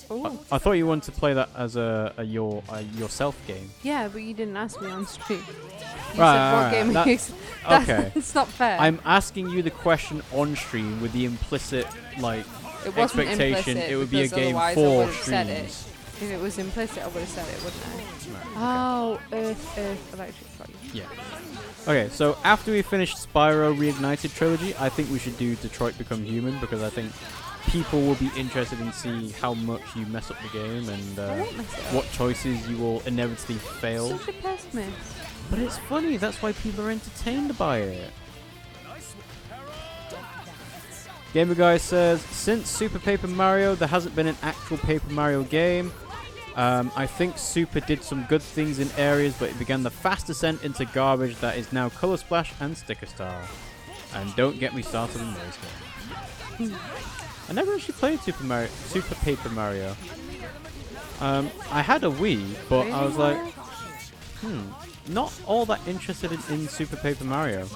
Oh. I thought you wanted to play that as a yourself game. Yeah, but you didn't ask me on stream. You Right, said what game that- is. okay. It's not fair. I'm asking you the question on stream with the implicit it wasn't expectation implicit it would be a because game otherwise I for would have said it. streams. If it was implicit, I would have said it, wouldn't I? Right, Oh, Earth, Electric. Got you. Yeah. Okay, so after we finish Spyro Reignited Trilogy, I think we should do Detroit Become Human because I think people will be interested in see how much you mess up the game and I won't mess it up. what choices you will inevitably fail. Such a pessimist. But it's funny, that's why people are entertained by it. Gamer Guy says, since Super Paper Mario, there hasn't been an actual Paper Mario game. I think Super did some good things in areas, but it began the fast descent into garbage that is now Color Splash and Sticker Star. And don't get me started on those games. I never actually played Super Paper Mario. I had a Wii, but I was like, not all that interested in Super Paper Mario.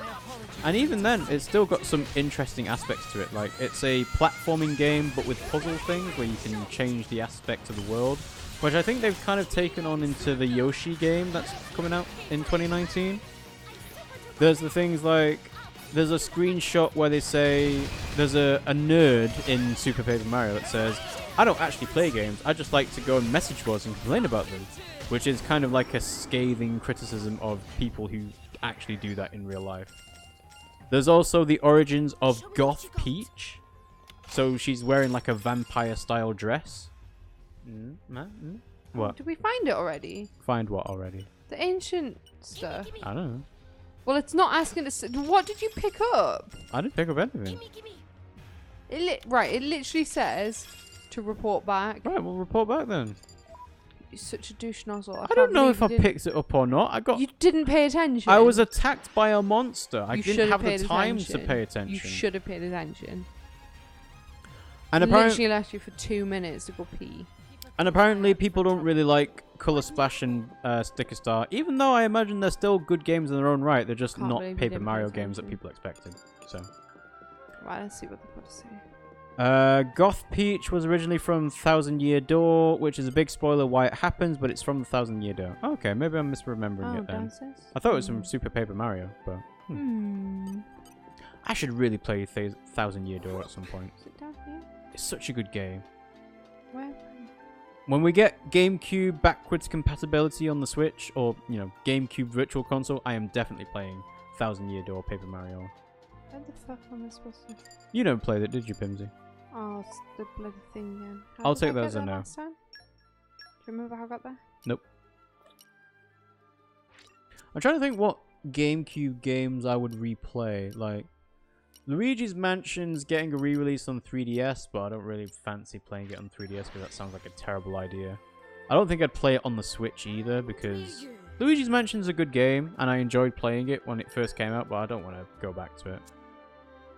And even then, it's still got some interesting aspects to it. Like, it's a platforming game, but with puzzle things where you can change the aspects of the world, which I think they've kind of taken on into the Yoshi game that's coming out in 2019. There's the things like, there's a screenshot where they say, there's a nerd in Super Paper Mario that says, I don't actually play games, I just like to go on message boards and complain about them. Which is kind of like a scathing criticism of people who actually do that in real life. There's also the origins of Goth Peach. So she's wearing like a vampire-style dress. What? Did we find it already? Find what already? The ancient stuff. I don't know. Well, it's not asking us. What did you pick up? I didn't pick up anything. Right, it literally says to report back. Right, we'll report back then. You're such a douche nozzle. I don't know if I picked it up or not. You didn't pay attention. I was attacked by a monster. I You didn't have the paid time attention. to pay attention. You should have paid attention. And Literally left you for 2 minutes to go pee. And apparently people don't really like Color Splash and Sticker Star, even though I imagine they're still good games in their own right. They're just Can't not believe you Paper didn't pay Mario games that attention. people expected. So, Right, let's see what they've got to say. Goth Peach was originally from Thousand Year Door, which is a big spoiler why it happens, but it's from the Thousand Year Door. Okay, maybe I'm misremembering it then. downstairs? I thought it was from Super Paper Mario, but I should really play Thousand Year Door at some point. Is it down here? It's such a good game. Where? When we get GameCube backwards compatibility on the Switch, or, you know, GameCube Virtual Console, I am definitely playing Thousand Year Door Paper Mario. Where the fuck am I supposed to... You never played it, did you, Pimmsy? Oh, it's the bloody thing again. How I'll did take I that get as a there no. last time? Do you remember how I got there? Nope. I'm trying to think what GameCube games I would replay. Like, Luigi's Mansion's getting a re-release on 3DS, but I don't really fancy playing it on 3DS because that sounds like a terrible idea. I don't think I'd play it on the Switch either because Luigi's Mansion's a good game and I enjoyed playing it when it first came out, but I don't want to go back to it.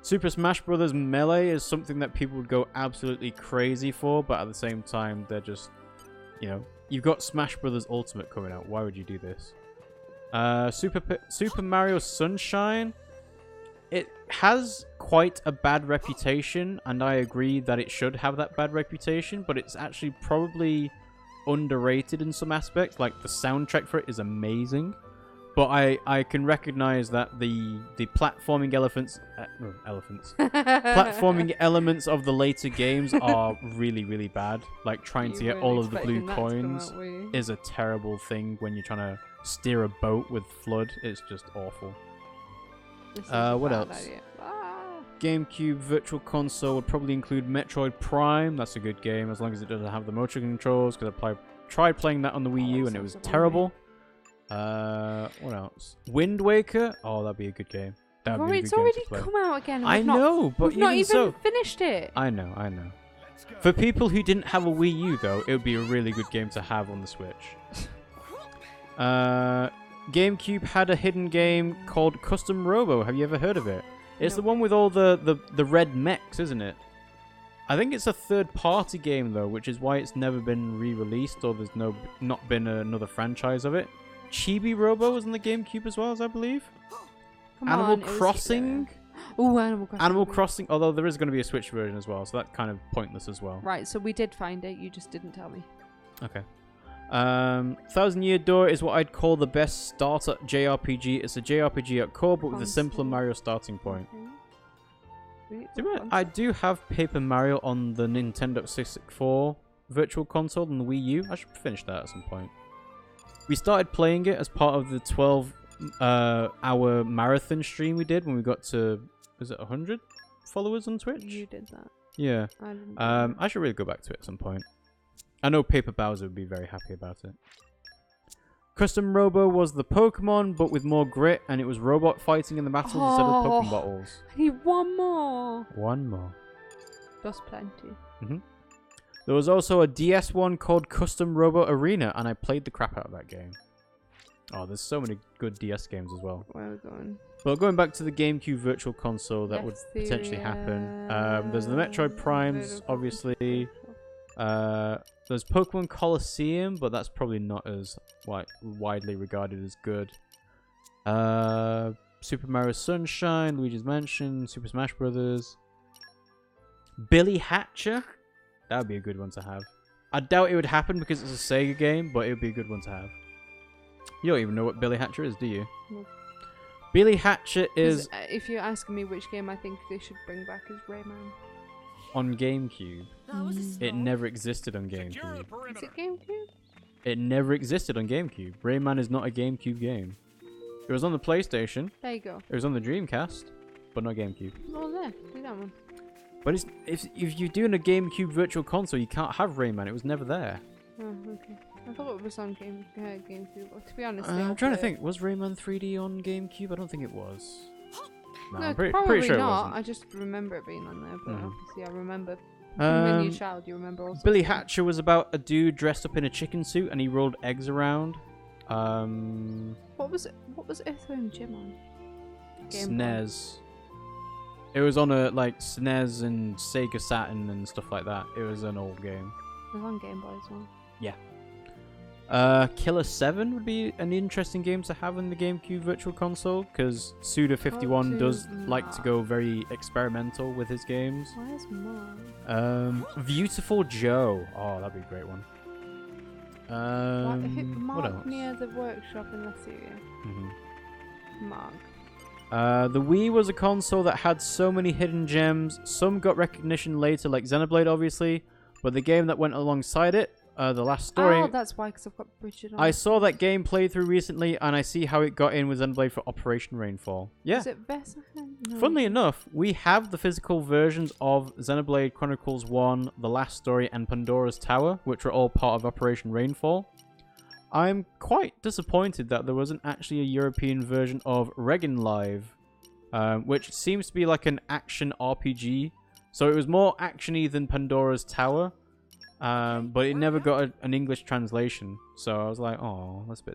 Super Smash Bros. Melee is something that people would go absolutely crazy for, but at the same time, they're just, you know, you've got Smash Bros. Ultimate coming out. Why would you do this? Super Mario Sunshine. It has quite a bad reputation, and I agree that it should have that bad reputation, but it's actually probably underrated in some aspects. Like, the soundtrack for it is amazing. But I can recognize that the platforming platforming elements of the later games are really, really bad. Like, trying to get all of the blue coins is a terrible thing when you're trying to steer a boat with FLUDD. It's just awful. What else? GameCube Virtual Console would probably include Metroid Prime. That's a good game as long as it doesn't have the motion controls, because I tried playing that on the Wii U and it was terrible. What else? Wind Waker. Oh, that'd be a good game. It's already come out again. I know, but we've not even so, finished it. I know. For people who didn't have a Wii U, though, it would be a really good game to have on the Switch. GameCube had a hidden game called Custom Robo. Have you ever heard of it? It's the one with all the red mechs, isn't it? I think it's a third-party game, though, which is why it's never been re-released, or there's not been another franchise of it. Chibi Robo was on the GameCube as well, as I believe. Animal Crossing. Oh, Animal Crossing. Animal Crossing, although there is going to be a Switch version as well, so that's kind of pointless as well. Right, so we did find it, you just didn't tell me. Okay. Thousand Year Door is what I'd call the best starter JRPG. It's a JRPG at core, but with a simpler Mario starting point. I do have Paper Mario on the Nintendo 64 Virtual Console and the Wii U. I should finish that at some point. We started playing it as part of the 12-hour marathon stream we did when we got to, was it 100 followers on Twitch? You did that. Yeah. I should really go back to it at some point. I know Paper Bowser would be very happy about it. Custom Robo was the Pokemon, but with more grit, and it was robot fighting in the battles instead of Pokemon bottles. I need one more. One more. That's plenty. There was also a DS one called Custom Robo Arena, and I played the crap out of that game. Oh, there's so many good DS games as well. Where are we going? But going back to the GameCube Virtual Console, that would potentially happen. There's the Metroid Primes, obviously. There's Pokemon Colosseum, but that's probably not as widely regarded as good. Super Mario Sunshine, Luigi's Mansion, Super Smash Brothers. Billy Hatcher? That would be a good one to have. I doubt it would happen because it's a Sega game, but it would be a good one to have. You don't even know what Billy Hatcher is, do you? No. Billy Hatcher is... If you're asking me which game I think they should bring back is Rayman. On GameCube. It never existed on GameCube. Is it GameCube? It never existed on GameCube. Rayman is not a GameCube game. It was on the PlayStation. There you go. It was on the Dreamcast, but not GameCube. Oh, there. Do that one. But if you're doing a GameCube Virtual Console, you can't have Rayman. It was never there. Oh, okay. I thought it was on GameCube. Well, to be honest, I'm trying to think. Was Rayman 3D on GameCube? I don't think it was. No, No, I'm probably pretty sure it not. wasn't. I just remember it being on there, but obviously I remember. Um, When you're a child, you remember also. Billy Hatcher was about a dude dressed up in a chicken suit and he rolled eggs around. What was it? What was Earthworm Jim on? Game Boy. SNES. It was on a like SNES and Sega Saturn and stuff like that. It was an old game. It was on Game Boy as well. Yeah. Killer 7 would be an interesting game to have in the GameCube Virtual Console because Suda51 does like to go very experimental with his games. Where's Mom? Beautiful Joe. Oh, that'd be a great one. What Mark else? near the workshop in Latveria. Mark. The Wii was a console that had so many hidden gems. Some got recognition later, like Xenoblade, obviously, but the game that went alongside it, The Last Story. Oh, that's why, because I've got Bridget on. I saw that game playthrough recently, and I see how it got in with Xenoblade for Operation Rainfall. Yeah. Is it Vesahan? No. Funnily enough, we have the physical versions of Xenoblade Chronicles 1, The Last Story, and Pandora's Tower, which were all part of Operation Rainfall. I'm quite disappointed that there wasn't actually a European version of Regan Live, which seems to be like an action RPG. So it was more actiony than Pandora's Tower, but it never got an English translation. So I was like, oh, it's a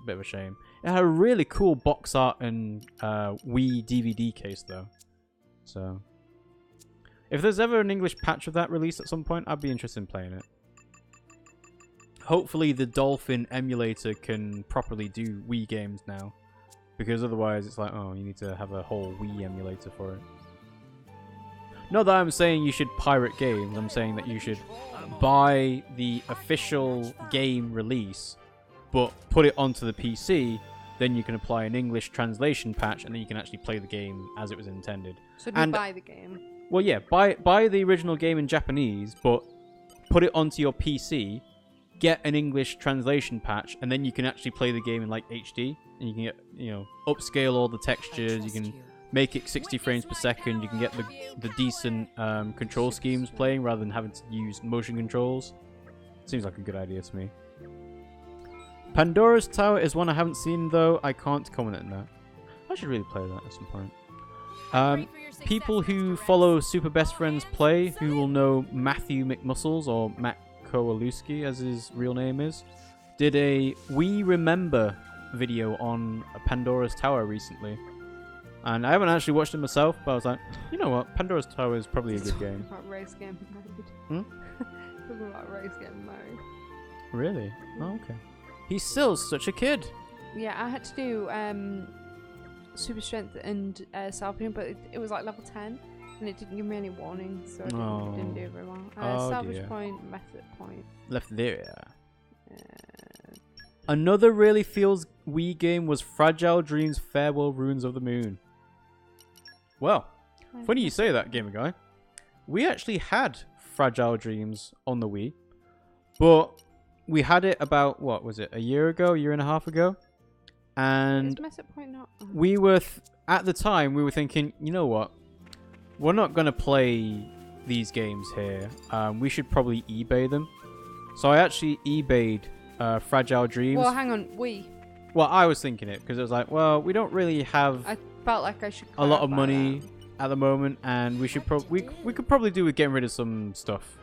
bit of a shame. It had a really cool box art and Wii DVD case though. So if there's ever an English patch of that released at some point, I'd be interested in playing it. Hopefully the Dolphin emulator can properly do Wii games now, because otherwise it's like, oh, you need to have a whole Wii emulator for it. Not that I'm saying you should pirate games, I'm saying that you should buy the official game release, but put it onto the PC, then you can apply an English translation patch, and then you can actually play the game as it was intended. So do you buy the game? Well, yeah, buy the original game in Japanese, but put it onto your PC, get an English translation patch, and then you can actually play the game in like HD, and you can get, you know, upscale all the textures, you can make it 60 frames per second, you can get the decent control schemes playing rather than having to use motion controls. Seems like a good idea to me. Pandora's Tower is one I haven't seen though, I can't comment on that. I should really play that at some point. People who follow Super Best Friends Play, who will know Matthew McMuscles, or Matt Kowalewski as his real name is, did a We Remember video on Pandora's Tower recently. And I haven't actually watched it myself, but I was like, you know what, Pandora's Tower is probably a good game. About Ray's getting married. Talking about Ray's getting married. Really? Oh, okay. He's still such a kid. Yeah, I had to do Super Strength and Salvaging, but it was like level 10, and it didn't give me any warning, so I didn't do it very well. Salvage point, method point. Left there. Another really feels Wii game was Fragile Dreams Farewell Ruins of the Moon. Well, funny you say that, Gamer Guy. We actually had Fragile Dreams on the Wii, but we had it about, what was it, a year and a half ago? And we were, at the time, we were thinking, you know what? We're not going to play these games here. We should probably eBay them. So I actually eBayed Fragile Dreams. Well, hang on, Wii. Well, I was thinking it because it was like, well, we don't really have I felt like I should a lot of money at the moment, and we should we could probably do with getting rid of some stuff.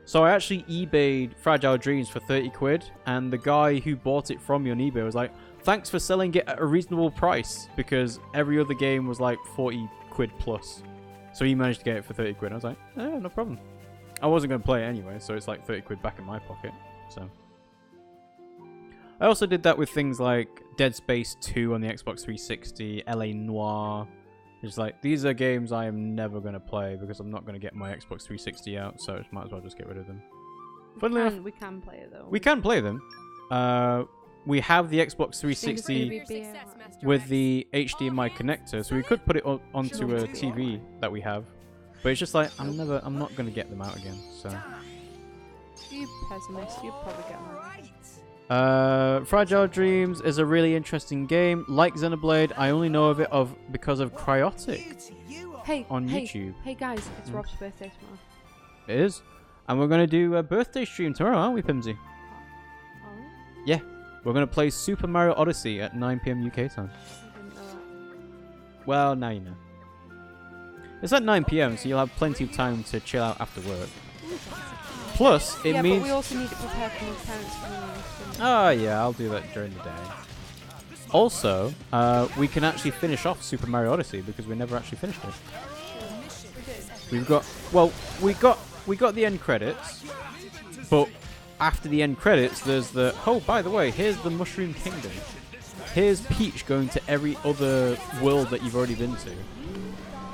So I actually eBayed Fragile Dreams for 30 quid, and the guy who bought it from me on eBay was like, thanks for selling it at a reasonable price, because every other game was like 40 quid plus. So he managed to get it for 30 quid. I was like, oh, no problem. I wasn't going to play it anyway, so it's like 30 quid back in my pocket. So I also did that with things like Dead Space 2 on the Xbox 360, LA Noire. It's like, these are games I am never going to play because I'm not going to get my Xbox 360 out, so I might as well just get rid of them. We can play it though. We can play them. We have the Xbox 360 with the HDMI connector, so we could put it onto a TV that we have. But it's just like, I'm not going to get them out again, so... You pessimist, you'll probably get them. Fragile Dreams is a really interesting game. Like Xenoblade, I only know of it because of Cryotic on YouTube. Hey guys, it's Rob's birthday tomorrow. It is. And we're going to do a birthday stream tomorrow, aren't we, Pimmsy? Oh. Yeah. We're going to play Super Mario Odyssey at 9 PM UK time. I didn't know that. Well, now you know. It's at 9 PM, so you'll have plenty of time to chill out after work. Plus, it means... but we also need to prepare for my parents for the Oh, yeah, I'll do that during the day. Also, we can actually finish off Super Mario Odyssey because we never actually finished it. We've got... Well, we got the end credits, but after the end credits, there's the... Oh, by the way, here's the Mushroom Kingdom. Here's Peach going to every other world that you've already been to.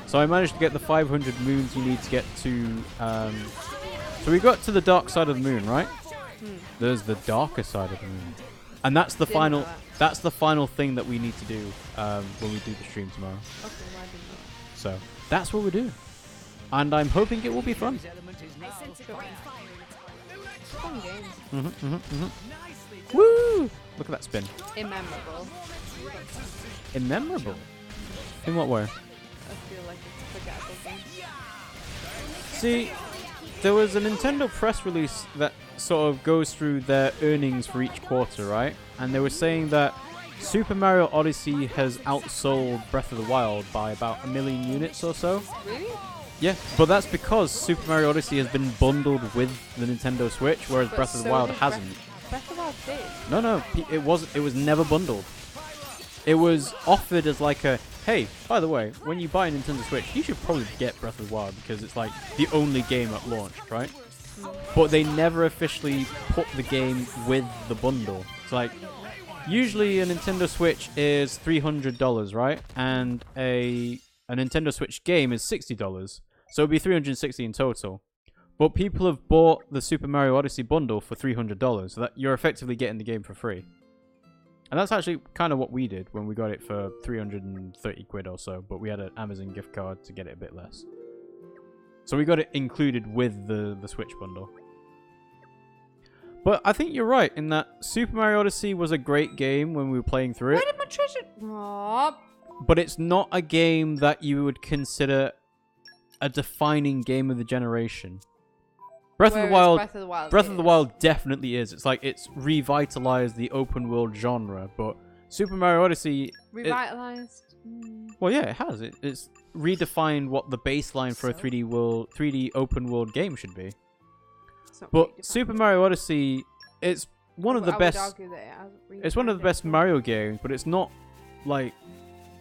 So I managed to get the 500 moons you need to get to... So we got to the dark side of the moon, right? There's the darker side of the moon. And that's the final... That's the final thing that we need to do when we do the stream tomorrow. Okay, well, I didn't know. So, that's what we do. And I'm hoping it will be fun. Fun game. Woo! Look at that spin. Immemorable. Immemorable? In what way? I feel like it's a forgettable game. See, there was a Nintendo press release that sort of goes through their earnings for each quarter, right? And they were saying that Super Mario Odyssey has outsold Breath of the Wild by about 1 million units or so. Really? Yeah, but that's because Super Mario Odyssey has been bundled with the Nintendo Switch, whereas Breath of the Wild hasn't. Breath of the Wild did? No, it was never bundled. It was offered as like a, hey, by the way, when you buy a Nintendo Switch, you should probably get Breath of the Wild because it's like the only game at launch, right? But they never officially put the game with the bundle. It's like, usually a Nintendo Switch is $300, right? And a Nintendo Switch game is $60. So it'd be $360 in total. But people have bought the Super Mario Odyssey bundle for $300, so that you're effectively getting the game for free. And that's actually kind of what we did when we got it for 330 quid or so, but we had an Amazon gift card to get it a bit less. So we got it included with the Switch bundle. But I think you're right in that Super Mario Odyssey was a great game when we were playing through it. Where did my treasure... Oh. But it's not a game that you would consider a defining game of the generation. Breath of the Wild definitely is. It's like it's revitalized the open world genre, but Super Mario Odyssey... Revitalized? Well, yeah, it has. It's redefined what the baseline for a 3D open world game should be. But Super Mario Odyssey, it's one of the best... It's one of the best Mario games, but it's not like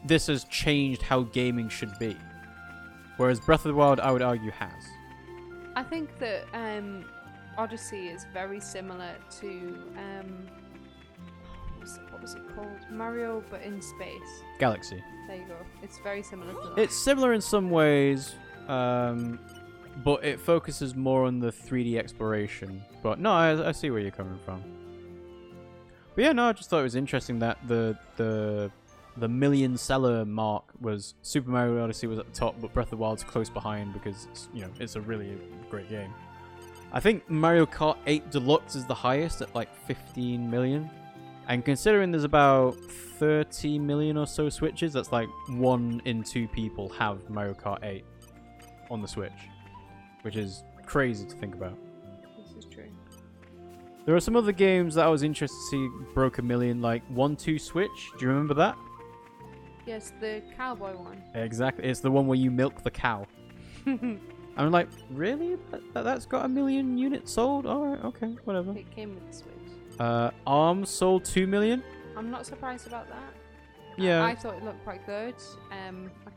this has changed how gaming should be. Whereas Breath of the Wild, I would argue, has. I think that Odyssey is very similar to what was it called? Mario, but in space. Galaxy. There you go. It's very similar to that. It's similar in some ways, but it focuses more on the 3D exploration. But no, I see where you're coming from. But yeah, no, I just thought it was interesting that the million seller mark was Super Mario Odyssey was at the top, but Breath of the Wild's close behind because it's a really great game. I think Mario Kart 8 Deluxe is the highest at like 15 million. And considering there's about 30 million or so Switches, that's like 1 in 2 people have Mario Kart 8 on the Switch, which is crazy to think about. This is true. There are some other games that I was interested to see broke 1 million, like 1-2 Switch. Do you remember that? Yes, the cowboy one. Exactly. It's the one where you milk the cow. I'm like, really? That's got 1 million units sold? Alright, okay, whatever. It came with the Switch. ARMS sold 2 million? I'm not surprised about that. Yeah. I thought it looked quite good. I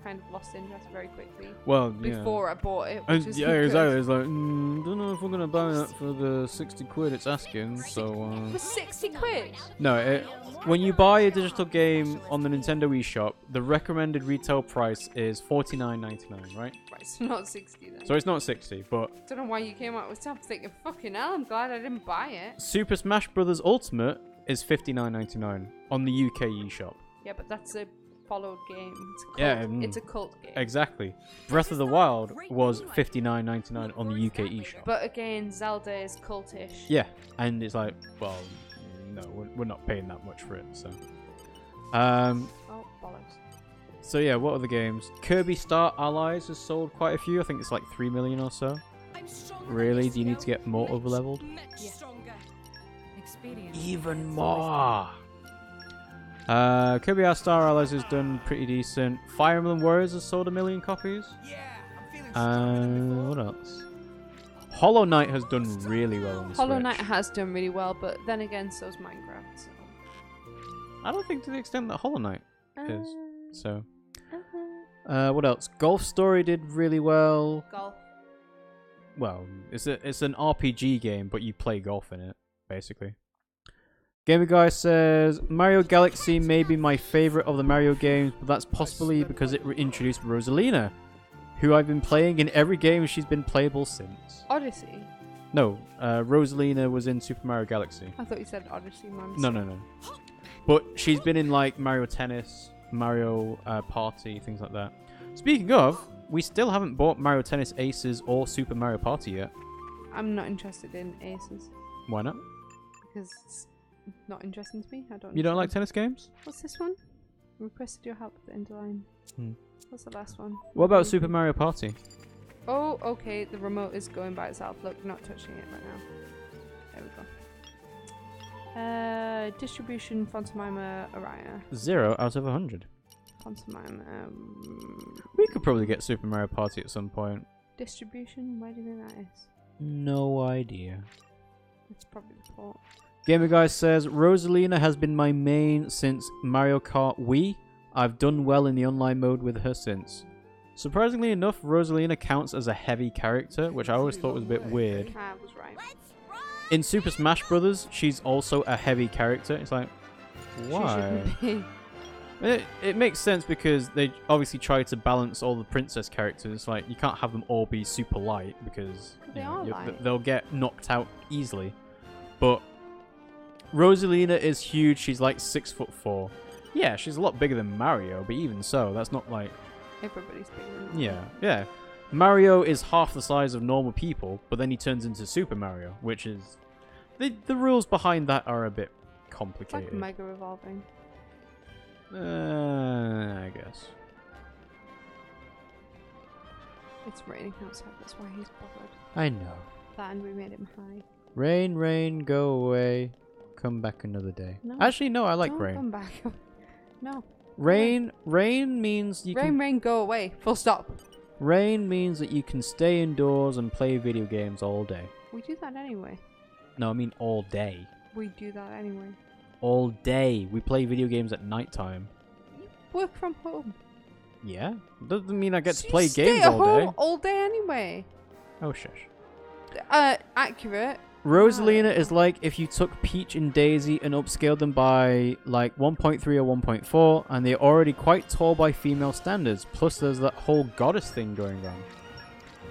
kind of lost interest very quickly Well, before I bought it. And Which is yeah, good. exactly. It's like, don't know if we're gonna buy that for the 60 quid it's asking. So, It was 60 quid. no, when you buy a digital game on the Nintendo eShop, the recommended retail price is $49.99, right? Right, it's not 60 then. So it's not 60, but Don't know why you came out with stuff thinking, fucking hell, I'm glad I didn't buy it. Super Smash Bros. Ultimate is $59.99 on the UK eShop. Yeah, but that's a followed game. It's a cult. Yeah, It's a cult game. Exactly. Breath of the Wild was $59.99 on the UK eShop. But again, Zelda is cultish. Yeah, and it's like, well, no, we're not paying that much for it, so. Oh, bollocks. So yeah, what other games? Kirby Star Allies has sold quite a few. I think it's like 3 million or so. Really? Do you need to get more overleveled? Yeah. Even more! Kirby Star Allies has done pretty decent. Fire Emblem Warriors has sold 1 million copies. What else? Hollow Knight has done really well on the Hollow Switch. Knight has done really well, but then again, so's Minecraft. So. I don't think to the extent that Hollow Knight is. So, Uh-huh. what else? Golf Story did really well. Golf. Well, it's an RPG game, but you play golf in it, basically. Gamer Guy says Mario Galaxy may be my favorite of the Mario games, but that's possibly because it introduced Rosalina, who I've been playing in every game she's been playable since. Odyssey. No, Rosalina was in Super Mario Galaxy. I thought you said Odyssey, man. No. But she's been in like Mario Tennis, Mario Party, things like that. Speaking of, we still haven't bought Mario Tennis Aces or Super Mario Party yet. I'm not interested in Aces Why not? because it's not interesting to me. I don't. You don't like understand. tennis games? What's this one? Requested your help with the end line. What's the last one? What about Super Mario Party? Oh, okay. The remote is going by itself. Look, not touching it right now. There we go. Distribution, Fontamima, Araya. 0 out of 100. Fontamima. We could probably get Super Mario Party at some point. Distribution? Where do you think that is? No idea. It's probably the port. Gamer Guy says Rosalina has been my main since Mario Kart Wii. I've done well in the online mode with her since. Surprisingly enough, Rosalina counts as a heavy character, which I always thought was a bit weird. I was right. In Super Smash Bros., she's also a heavy character. It's like, She why? shouldn't be. It makes sense because they obviously try to balance all the princess characters. It's like, you can't have them all be super light because They are light. they'll get knocked out easily. But Rosalina is huge. She's like 6'4". Yeah, she's a lot bigger than Mario, but even so, that's not like... Everybody's bigger than that. Yeah. Mario is half the size of normal people, but then he turns into Super Mario, which is... The rules behind that are a bit It's complicated. like Mega Evolving. I guess. It's raining outside, that's why he's bothered. I know. That and we made him high. Rain, rain, go away. Come back another day. No. Actually, no, I like Don't rain. come back. No. Rain means you can... Rain, go away. Full stop. Rain means that you can stay indoors and play video games all day. We do that anyway. No, I mean all day. We do that anyway. All day. We play video games at night time. Work from home. Yeah? Doesn't mean I get to So play you stay games at all home day. all day anyway. Oh, shush. Accurate. Rosalina is like if you took Peach and Daisy and upscaled them by like 1.3 or 1.4, and they're already quite tall by female standards. Plus, there's that whole goddess thing going on.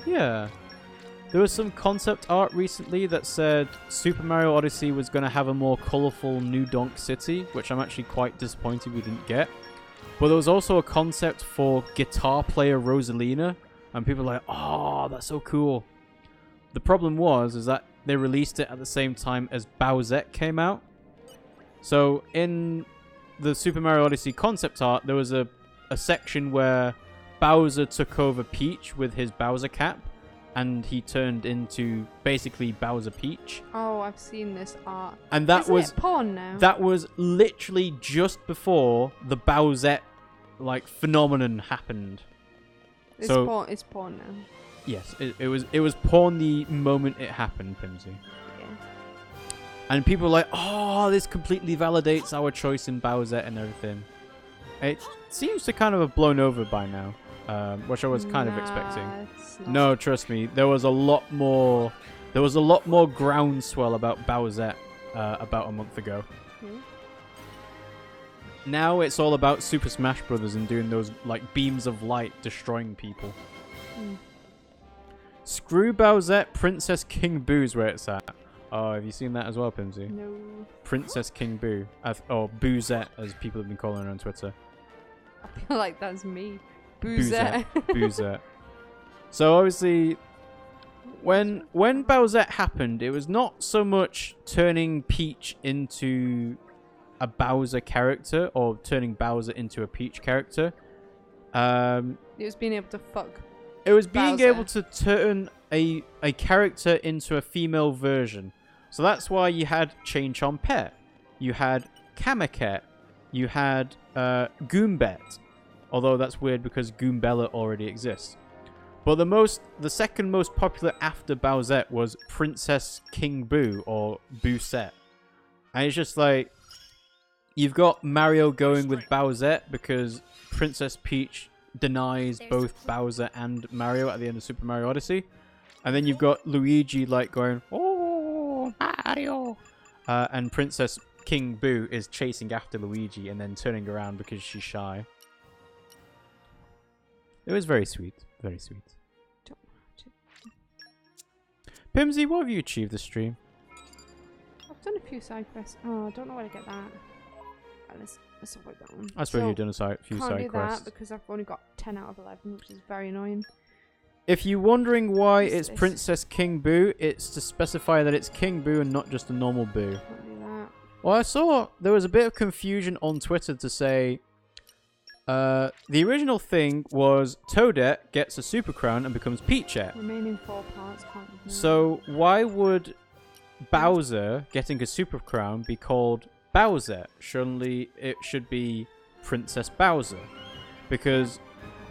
Yeah. There was some concept art recently that said Super Mario Odyssey was going to have a more colourful New Donk City, which I'm actually quite disappointed we didn't get. But there was also a concept for guitar player Rosalina, and people were like, oh, that's so cool. The problem is that they released it at the same time as Bowsette came out. So in the Super Mario Odyssey concept art, there was a section where Bowser took over Peach with his Bowser cap, and he turned into basically Bowser Peach. Oh, I've seen this art. And that Isn't was it porn now? that was literally just before the Bowsette like phenomenon happened. It's so porn. It's porn now. yes, it was porn the moment it happened, Pimmsy. Yeah. And people were like, oh, this completely validates our choice in Bowsette and everything. It seems to kind of have blown over by now, which I was kind of expecting. No, trust me, there was a lot more. There was a lot more groundswell about Bowsette about a month ago. Now it's all about Super Smash Brothers and doing those like beams of light destroying people. Screw Bowsette, Princess King Boo's where it's at. Oh, have you seen that as well, Pimmsy? No. Princess King Boo, or Boozette, as people have been calling her on Twitter. I feel like that's me. Boozette. Boozette. So obviously, when Bowsette happened, it was not so much turning Peach into a Bowser character or turning Bowser into a Peach character. It was being able to fuck. It was being Bowser. able to turn a character into a female version. So that's why you had Chain Chomp Pet, you had Kamaket, you had Goombet. Although that's weird because Goombella already exists. But the second most popular after Bowsette was Princess King Boo or Boosette. And it's just like, you've got Mario going with Bowsette because Princess Peach denies both Bowser and Mario at the end of Super Mario Odyssey. And then you've got Luigi like going, oh, Mario. And Princess King Boo is chasing after Luigi and then turning around because she's shy. It was very sweet. Very sweet. Pimmsy, what have you achieved this stream? I've done a few side quests. Oh, I don't know where to get that. Let's avoid that one. I suppose you've done a few can't side do quests. that because I've only got 10 out of 11, which is very annoying. If you're wondering why What's it's this? Princess King Boo, it's to specify that it's King Boo and not just a normal Boo. Can't do that. Well, I saw there was a bit of confusion on Twitter to say the original thing was Toadette gets a super crown and becomes Peachette. Remaining 4 parts can't be done. So why would Bowser getting a super crown be called Bowsette? Surely it should be Princess Bowser, because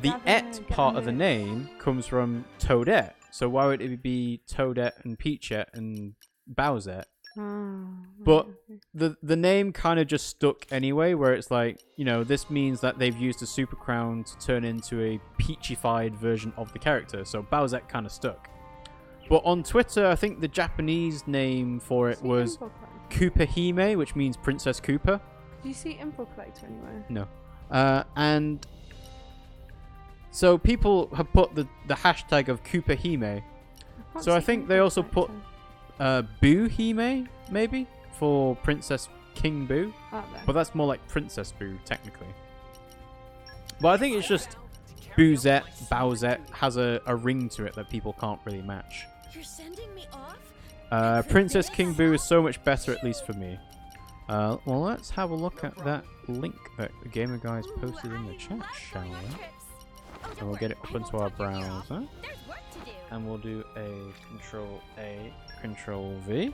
the "et" part of the name comes from Toadette. So why would it be Toadette and Peachette and Bowsette? But the name kind of just stuck anyway, where it's like, you know, this means that they've used a super crown to turn into a peachified version of the character. So Bowsette kind of stuck. But on Twitter, I think the Japanese name for it was Koopa Hime, which means Princess Koopa. Do you see Info Collector anywhere? No. And so people have put the hashtag of Koopa Hime. So I think they also put Boo Hime, maybe, for Princess King Boo. But that's more like Princess Boo, technically. But I think it's just Boozette, Bowsette has a ring to it that people can't really match. You're sending me off? Princess King Boo is so much better, at least for me. Well, let's have a look at that link that the Gamer Guys posted in the chat, shall we? And we'll get it up into our browser. And we'll do a Control-A, Control-V.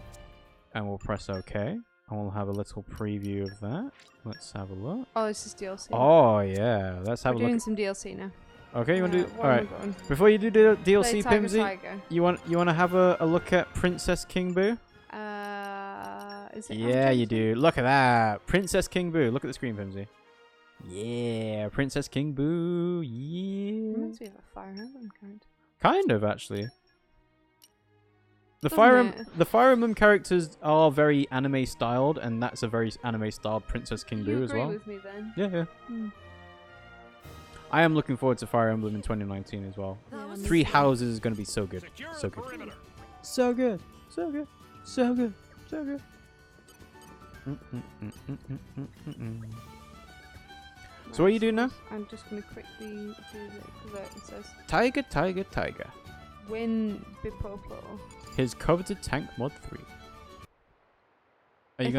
And we'll press OK. And we'll have a little preview of that. Let's have a look. Oh, this is DLC. Oh, yeah. Let's have a look. We're doing some DLC now. Okay, you want to do... where am I Alright. going? Before you do the DLC, Play Tiger Pimmsy, Tiger. you want to have a look at Princess King Boo? Is it Yeah, you do. Look at that. Princess King Boo. Look at the screen, Pimmsy. Yeah, Princess King Boo. Yeah. Reminds me of a Fire Emblem character. Kind of, actually. The Doesn't it? Fire Emblem characters are very anime styled, and that's a very anime styled Princess King Boo as well. You agree with me then? Yeah, yeah. Hmm. I am looking forward to Fire Emblem in 2019 as well. Yeah, Three Houses is going to be so good. So good. So good. So good. So good. So good. So what are you doing now? I'm just going to quickly do the convert. It says Tiger, Tiger, Tiger. win Bipopo. His coveted tank mod 3. Are you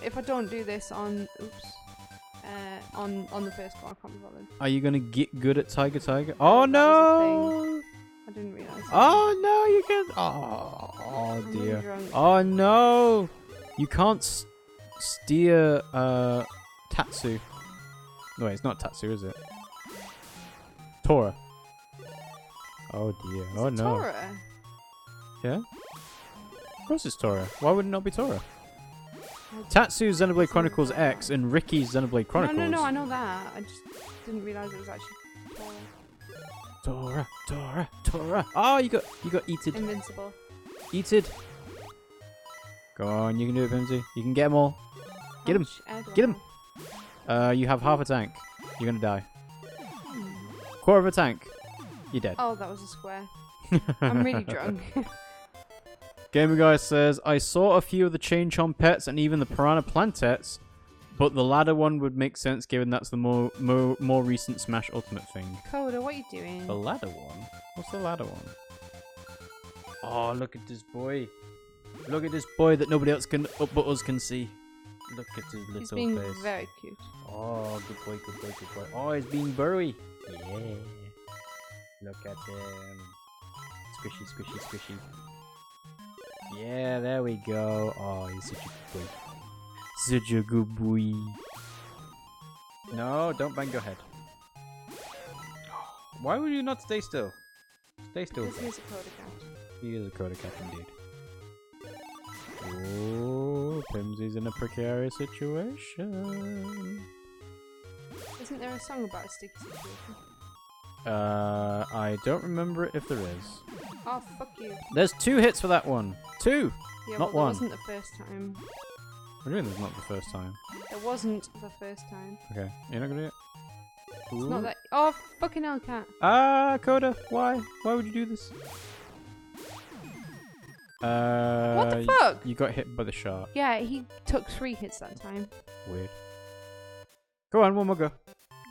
If I don't do this on on the first one, I can't be bothered. Are you gonna get good at Tiger Tiger? Oh no! I didn't realise. Oh no! You can't. Oh I'm dear. really drunk. Oh no! You can't steer Tatsu. No, wait, it's not Tatsu, is it? Tora. Oh dear. Is Oh it no. Tora? Yeah. Of course it's Tora. Why would it not be Tora? Tatsu's Xenoblade Chronicles X and Ricky's Xenoblade Chronicles. No, I know that. I just didn't realise it was actually Tora. Oh, you got eated. invincible. Eated. Go on, you can do it, Pimmsy. You can get them all. Get him. Get him. You have half a tank. You're gonna die. Quarter of a tank. You're dead. Oh, that was a square. I'm really drunk. Gamer Guy says, I saw a few of the Chain Chomp pets and even the Piranha Plantettes, but the latter one would make sense given that's the more recent Smash Ultimate thing. Coda, what are you doing? The ladder one? What's the ladder one? Oh, look at this boy. Look at this boy that nobody else but us can see. Look at his little He's being face. very cute. Oh, good boy, good boy, good boy. Oh, he's being burrowy. Yeah. Look at him. Squishy, squishy, squishy. Yeah, there we go. Oh, he's such a good boy. Such a good boy. No, don't bang your head. Why would you not stay still? Stay still. Because he's a Coda cat. He is a Coda cat indeed. Oh, Pimmsy's in a precarious situation. Isn't there a song about a sticky situation? I don't remember if there is. Oh, fuck you. There's 2 hits for that one. 2! Yeah, Not well, one. That wasn't the first time. What do you mean there's not the first time? It wasn't the first time. Okay, you're not gonna do it? It's not that. Oh, fucking hell, cat. Ah, Coda, why? Why would you do this? What the fuck? You got hit by the shark. Yeah, he took 3 hits that time. Weird. Go on, one more go.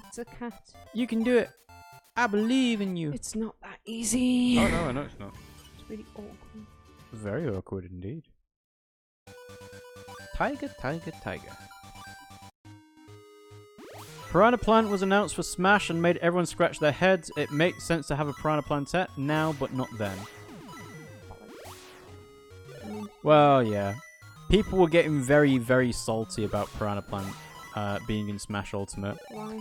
It's a cat. You can do it. I believe in you. It's not that easy. Oh no, I know it's not. It's really awkward. Very awkward indeed. Tiger, tiger, tiger. Piranha Plant was announced for Smash and made everyone scratch their heads. It makes sense to have a Piranha Plantette now, but not then. Well, yeah. People were getting very, very salty about Piranha Plant being in Smash Ultimate. Why?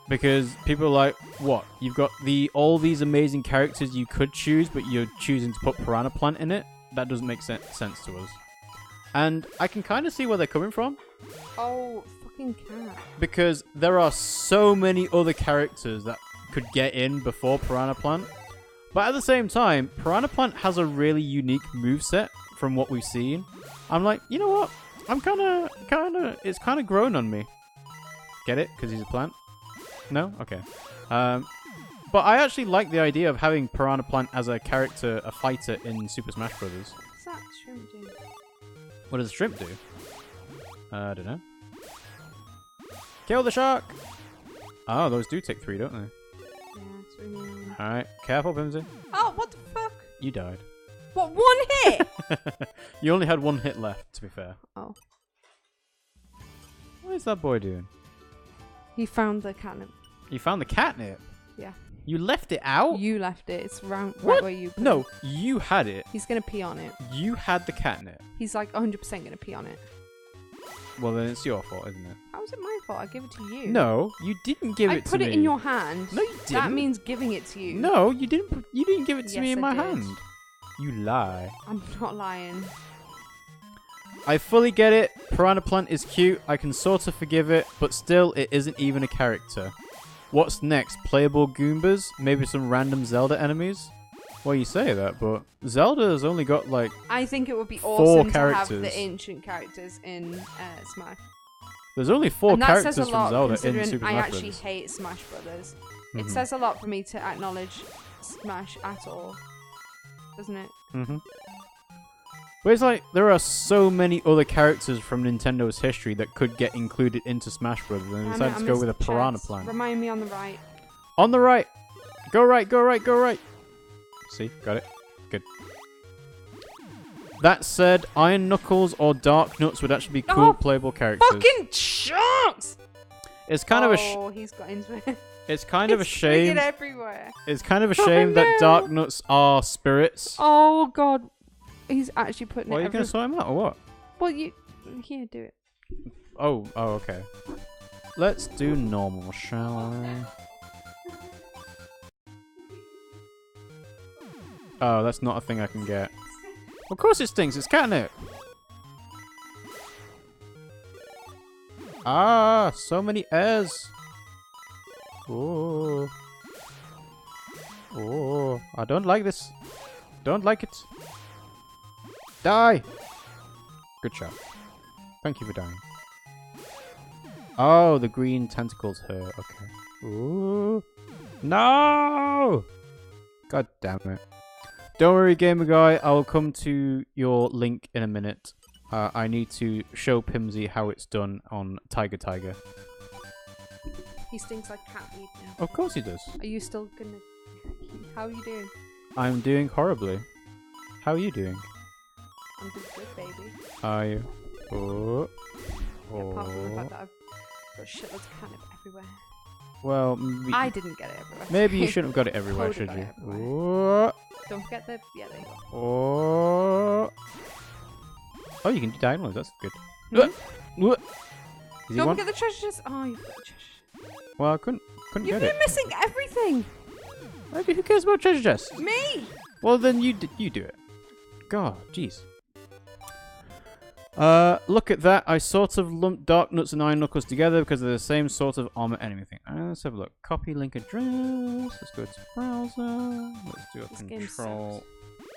Because people are like, what? You've got all these amazing characters you could choose, but you're choosing to put Piranha Plant in it? That doesn't make sense to us. And I can kind of see where they're coming from. Oh, fucking cat. Because there are so many other characters that could get in before Piranha Plant. But at the same time, Piranha Plant has a really unique moveset from what we've seen. I'm like, you know what? I'm it's kind of grown on me. Get it? Because he's a plant? No? Okay. But I actually like the idea of having Piranha Plant as a character, a fighter in Super Smash Bros. What's that shrimp do? What does shrimp do? I don't know. Kill the shark! Oh, those do take 3, don't they? Yeah, it's really annoying. Alright, careful, Pimmsy. Oh, what the fuck? You died. What, 1 hit? You only had 1 hit left, to be fair. Oh. What is that boy doing? He found the catnip. You found the catnip? Yeah. You left it out? You left it. It's right What? where you put No, it. you had it. He's going to pee on it. You had the catnip. He's like 100% going to pee on it. Well, then it's your fault, isn't it? How is it my fault? I give it to you. No, you didn't give I it to put me. it in your hand. No, you That didn't. means giving it to you. No, you didn't. You didn't give it to Yes, me in I my did. hand. You lie. I'm not lying. I fully get it. Piranha Plant is cute. I can sort of forgive it, but still, it isn't even a character. What's next? Playable Goombas? Maybe some random Zelda enemies? Well, you say that, but Zelda has only got like... I think it would be 4 awesome to have characters. the ancient characters in Smash. There's only 4 And that characters says a from lot Zelda in considering Super I Smash actually Bros. hate Smash Brothers. It Mhm. says a lot for me to acknowledge Smash at all, doesn't it? Mm-hmm. But it's like, there are so many other characters from Nintendo's history that could get included into Smash Bros. And they Damn it, decided I to go with a missed the Piranha chest. Plant. Remind me on the right. On the right! Go right, go right, go right! See? Got it? Good. That said, Iron Knuckles or Dark Nuts would actually be cool Oh, playable characters. Fucking sharks! It's kind of a Oh, he's got into it. it's kind of a It's shame. friggin' everywhere. It's kind of a Oh, shame that no. Dark Nuts are spirits. Oh god, he's actually putting Well, it. are you gonna sort him out or what? Well, you here do it. Oh, okay. Let's do normal, shall we? Oh, that's not a thing I can get. Of course it stinks, it's catnip! Ah, so many airs. Oh. Oh, I don't like this. Don't like it. Die. Good shot. Thank you for dying. Oh, the green tentacles hurt. Okay. Ooh. No! God damn it. Don't worry, gamer guy. I will come to your link in a minute. I need to show Pimmsy how it's done on Tiger. He stinks like cat meat now. Of course he does. Are you still gonna... How are you doing? I'm doing horribly. How are you doing? I'm doing good, baby. Are you? Oh. Yeah, apart from the fact that I've got shitloads of catnip everywhere. Well, I didn't get it everywhere. maybe you shouldn't have got it everywhere, Coda should got you? it everywhere. Oh. Don't forget the... Yeah, there you go. Oh. Oh, you can do diagonals. That's good. Hmm? Is he Don't one? forget the treasure chest. Oh, you've got the treasure. Well, I couldn't You've get been it. missing everything. Okay, who cares about treasure chests? Me. Well, then you do it. God, jeez. Look at that. I sort of lumped Dark Nuts and Iron Knuckles together because they're the same sort of armor enemy thing. Let's have a look. Copy link address. Let's go to browser. Let's do a This game control.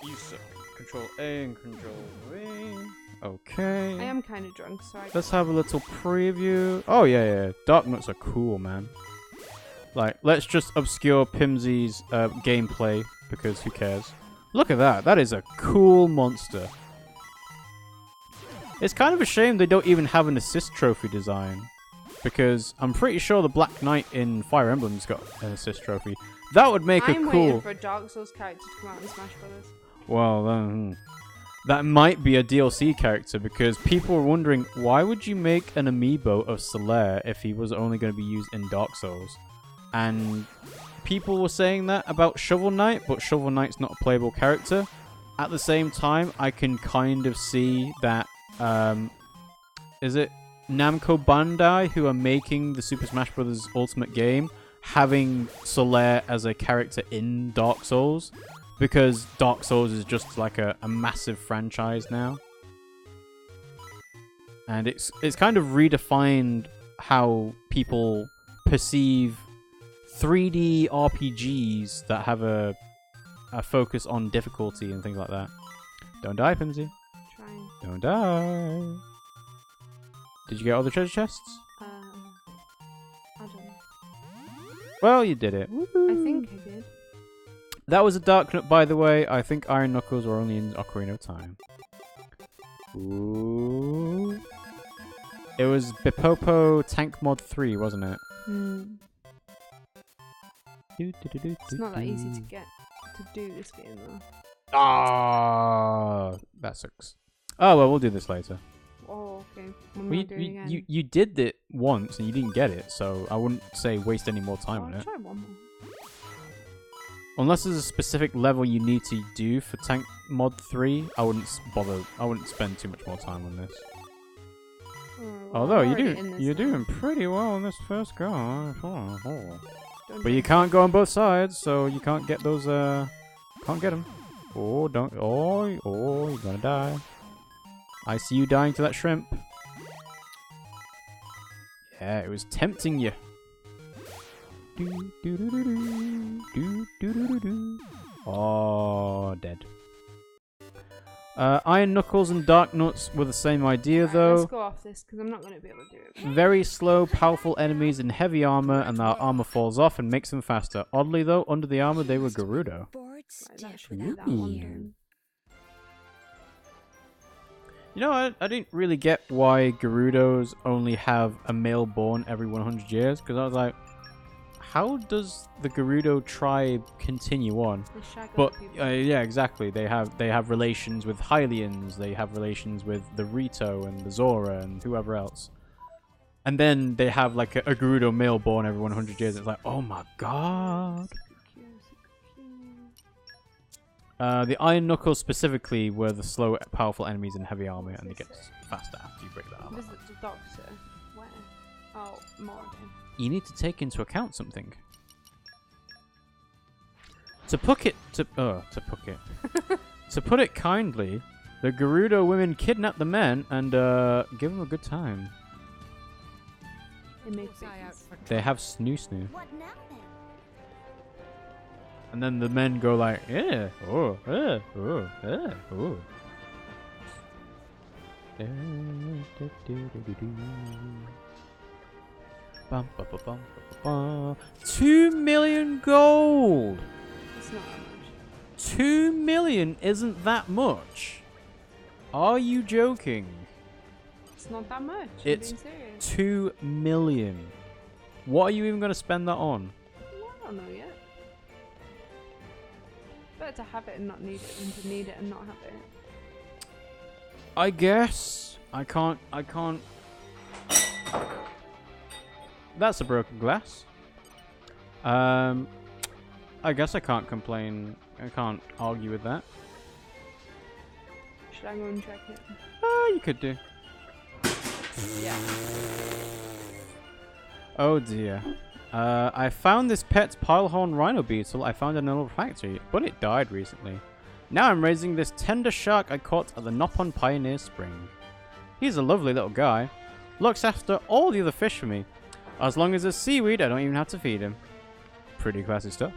You suck. Control A and Control V. Okay. I am kind of drunk, so Let's have a little preview. Oh, yeah. Dark Nuts are cool, man. Like, let's just obscure Pimmsy's gameplay, because who cares? Look at that. That is a cool monster. It's kind of a shame they don't even have an assist trophy design. Because I'm pretty sure the Black Knight in Fire Emblem's got an assist trophy. That would make I'm a cool... waiting for a Dark Souls character to come out in Smash Brothers. Well, that might be a DLC character, because people were wondering, why would you make an amiibo of Solaire if he was only going to be used in Dark Souls? And people were saying that about Shovel Knight, but Shovel Knight's not a playable character. At the same time, I can kind of see that, is it Namco Bandai, who are making the Super Smash Bros. Ultimate game, having Solaire as a character in Dark Souls? Because Dark Souls is just like a massive franchise now. And it's kind of redefined how people perceive 3D RPGs that have a focus on difficulty and things like that. Don't die, Pimmsy. Trying. Don't die. Did you get all the treasure chests? I don't know. Well, you did it. Woo-hoo. I think I did. That was a Dark Nut, by the way. I think Iron Knuckles were only in Ocarina of Time. Ooh. It was Bipopo Tank Mod 3, wasn't it? It's not that easy to get to do this game though. Ah, that sucks. Oh well, we'll do this later. Oh, okay. When will I do it again? You did it once and you didn't get it, so I wouldn't say waste any more time on I'll it. try one more. Unless there's a specific level you need to do for Tank Mod 3, I wouldn't bother. I wouldn't spend too much more time on this. Well, Although I'm you're already in this now. doing pretty well on this first go. Don't But you can't go on both sides, so you can't get those. Can't get them. Oh, don't. Oh, you're gonna die. I see you dying to that shrimp. Yeah, it was tempting you. Oh, dead. Iron Knuckles and Dark Nuts were the same idea, Right, though. let's go off this because I'm not going to be able to do it. Very slow, powerful enemies in heavy armor, and their armor falls off and makes them faster. Oddly, though, under the armor, they were Gerudo. Right, that should be that one done. You know, I didn't really get why Gerudos only have a male born every 100 years, because I was like, how does the Gerudo tribe continue on? They shag But other people. yeah, exactly. They have relations with Hylians. They have relations with the Rito and the Zora and whoever else. And then they have like a Gerudo male born every 100 years. It's like, oh my god. The Iron Knuckles specifically were the slow, powerful enemies in heavy armor, and they get faster after you break that armor. Visit the doctor. Where? Oh, Morgan. You need to take into account something. To put it kindly, the Gerudo women kidnap the men and give them a good time. They make babies. They have snoo snoo. What now then? And then the men go like, yeah, oh, oh, oh. Bum, ba, ba, bum, ba, ba, ba. 2 million gold. It's not that much. 2 million isn't that much. Are you joking? It's not that much. It's I'm being serious. 2 million. What are you even going to spend that on? Well, I don't know yet. Better to have it and not need it than to need it and not have it. I guess. I can't. That's a broken glass. I guess I can't complain. I can't argue with that. Should I go and check it? You could do. Yeah. Oh dear. I found this pet's pilehorn rhino beetle I found in an old factory, but it died recently. Now I'm raising this tender shark I caught at the Nopon Pioneer Spring. He's a lovely little guy. Looks after all the other fish for me. As long as there's seaweed, I don't even have to feed him. Pretty classy stuff.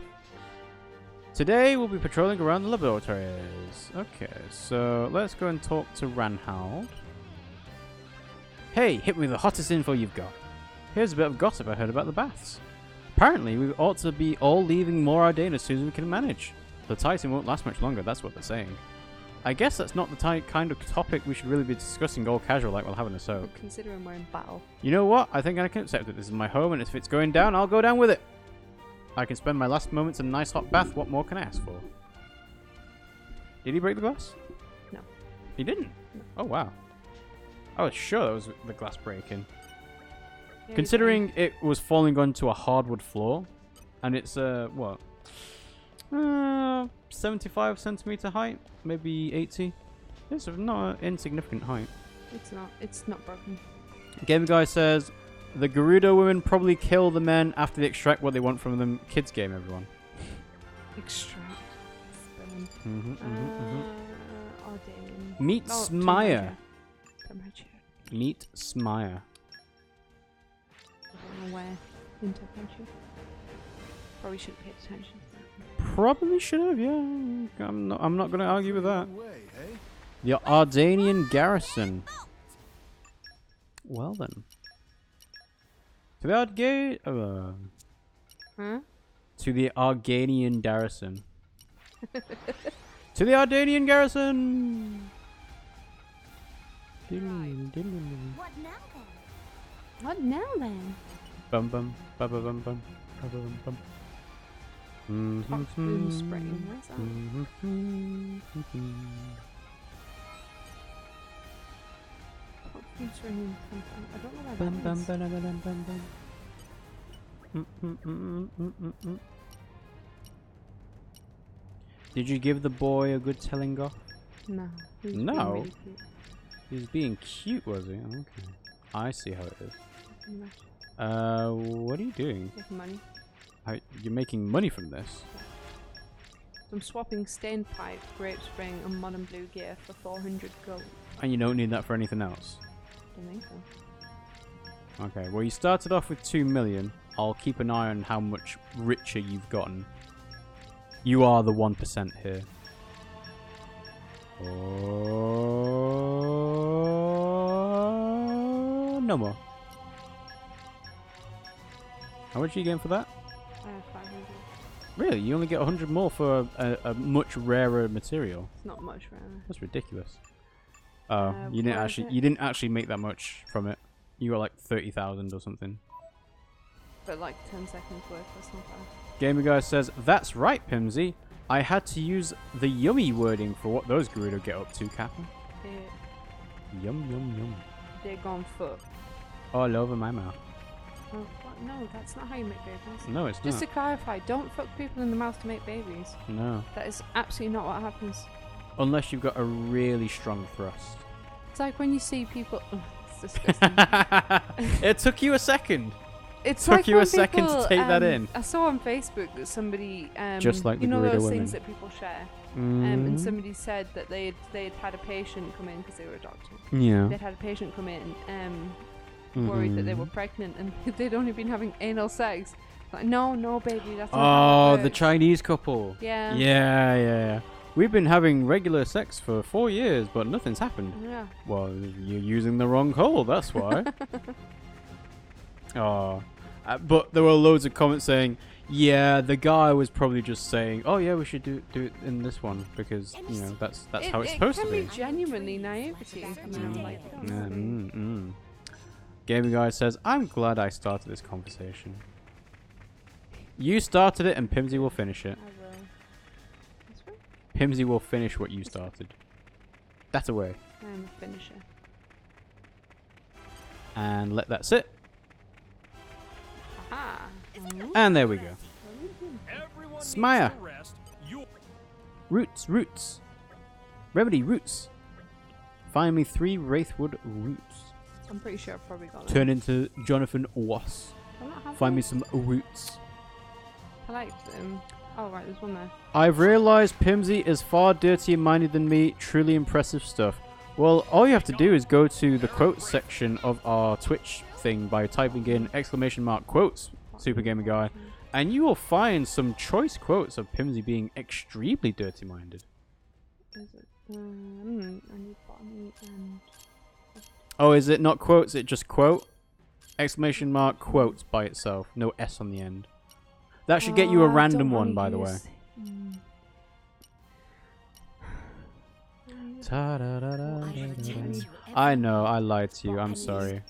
Today we'll be patrolling around the laboratories. Okay, so let's go and talk to Ranhald. Hey, hit me with the hottest info you've got. Here's a bit of gossip I heard about the baths. Apparently, we ought to be all leaving More Ardain as soon as we can manage. The Titan won't last much longer, that's what they're saying. I guess that's not the kind of topic we should really be discussing all casual like while having a soak. Considering we're in battle. You know what? I think I can accept it. This is my home, and if it's going down, I'll go down with it. I can spend my last moments in a nice hot bath. What more can I ask for? Did he break the glass? No. He didn't? No. Oh, wow. I was sure that was the glass breaking. Yeah, Considering it was falling onto a hardwood floor, and it's, what? 75 centimeter height, maybe 80. It's not an insignificant height. It's not broken. Game Guy says the Gerudo women probably kill the men after they extract what they want from them. Kids game, everyone. Extract. Ardain. Meet Oh, Smire. Temperature. Meet Smire. I don't know where in temperature. Probably should have paid attention to that. Probably should have, yeah. I'm not going to argue with that. Way, eh? The Ardanian garrison. Well then. To the Huh? To the Arganian garrison. To the Ardanian garrison. What now then? What now then? Bum bum bum bum bum bum bum bum. Foxboom Spring. Where's that? Foxboom Spring. I don't know where that is. Did you give the boy a good telling off? No. He was No? being really cute. He was being cute, was he? Okay. I see how it is. What are you doing? Making money. You're making money from this? I'm swapping stained pipe, grape spring, and modern blue gear for 400 gold. And you don't need that for anything else? Don't think so. Okay, well you started off with 2 million. I'll keep an eye on how much richer you've gotten. You are the 1% here. Oh, no more. How much are you getting for that? 500. Really? You only get 100 more for a much rarer material? It's not much rarer. That's ridiculous. Oh, you where is didn't it? you didn't actually make that much from it. You got like 30,000 or something. But like 10 seconds worth, that's not bad. Gamer Guy says, "That's right, Pimmsy. I had to use the yummy wording for what those Gerudo get up to, Captain. Yum yum yum. They're gone foot. All over my mouth. Oh, what? No, that's not how you make babies. No, it's Just not. to clarify, don't fuck people in the mouth to make babies. No. That is absolutely not what happens. Unless you've got a really strong thrust. It's like when you see people... Oh, it's disgusting. It took you a second. It's Took like you a when second to people, take that in. I saw on Facebook that somebody... Just like you the know Gerudo those women. things that people share? Mm. And somebody said that they'd had a patient come in, because they were a doctor. Yeah. They'd had a patient come in worried that they were pregnant and they'd only been having anal sex. Like, no, baby, that's not Oh, how it the works. Chinese couple. Yeah. Yeah. We've been having regular sex for 4 years, but nothing's happened. Yeah. Well, you're using the wrong hole, that's why. Oh. But there were loads of comments saying, yeah, the guy was probably just saying, oh yeah, we should do it in this one because, you know, that's how it's supposed to be. It can be genuinely naivety. Gaming Guy says, I'm glad I started this conversation. You started it and Pimmsy will finish it. I will. That's right. Pimmsy will finish what you started. That's a way. I'm a finisher. And let that sit. Aha. And there we go. Smire. Roots. Remedy roots. Find me 3 Wraithwood roots. I'm pretty sure I've probably got Turn into Jonathan Was. Find me some roots. I like them. Oh, right, there's one there. I've realized Pimmsy is far dirtier minded than me. Truly impressive stuff. Well, all you have to do is go to the quotes section of our Twitch thing by typing in !quotes, Super Gamer Guy, and you will find some choice quotes of Pimmsy being extremely dirty minded. Is it? I need botany and... Oh, is it not quotes? It just quote? !quotes by itself. No S on the end. That should get you a random one, by the way. I know, I lied to you. I'm sorry.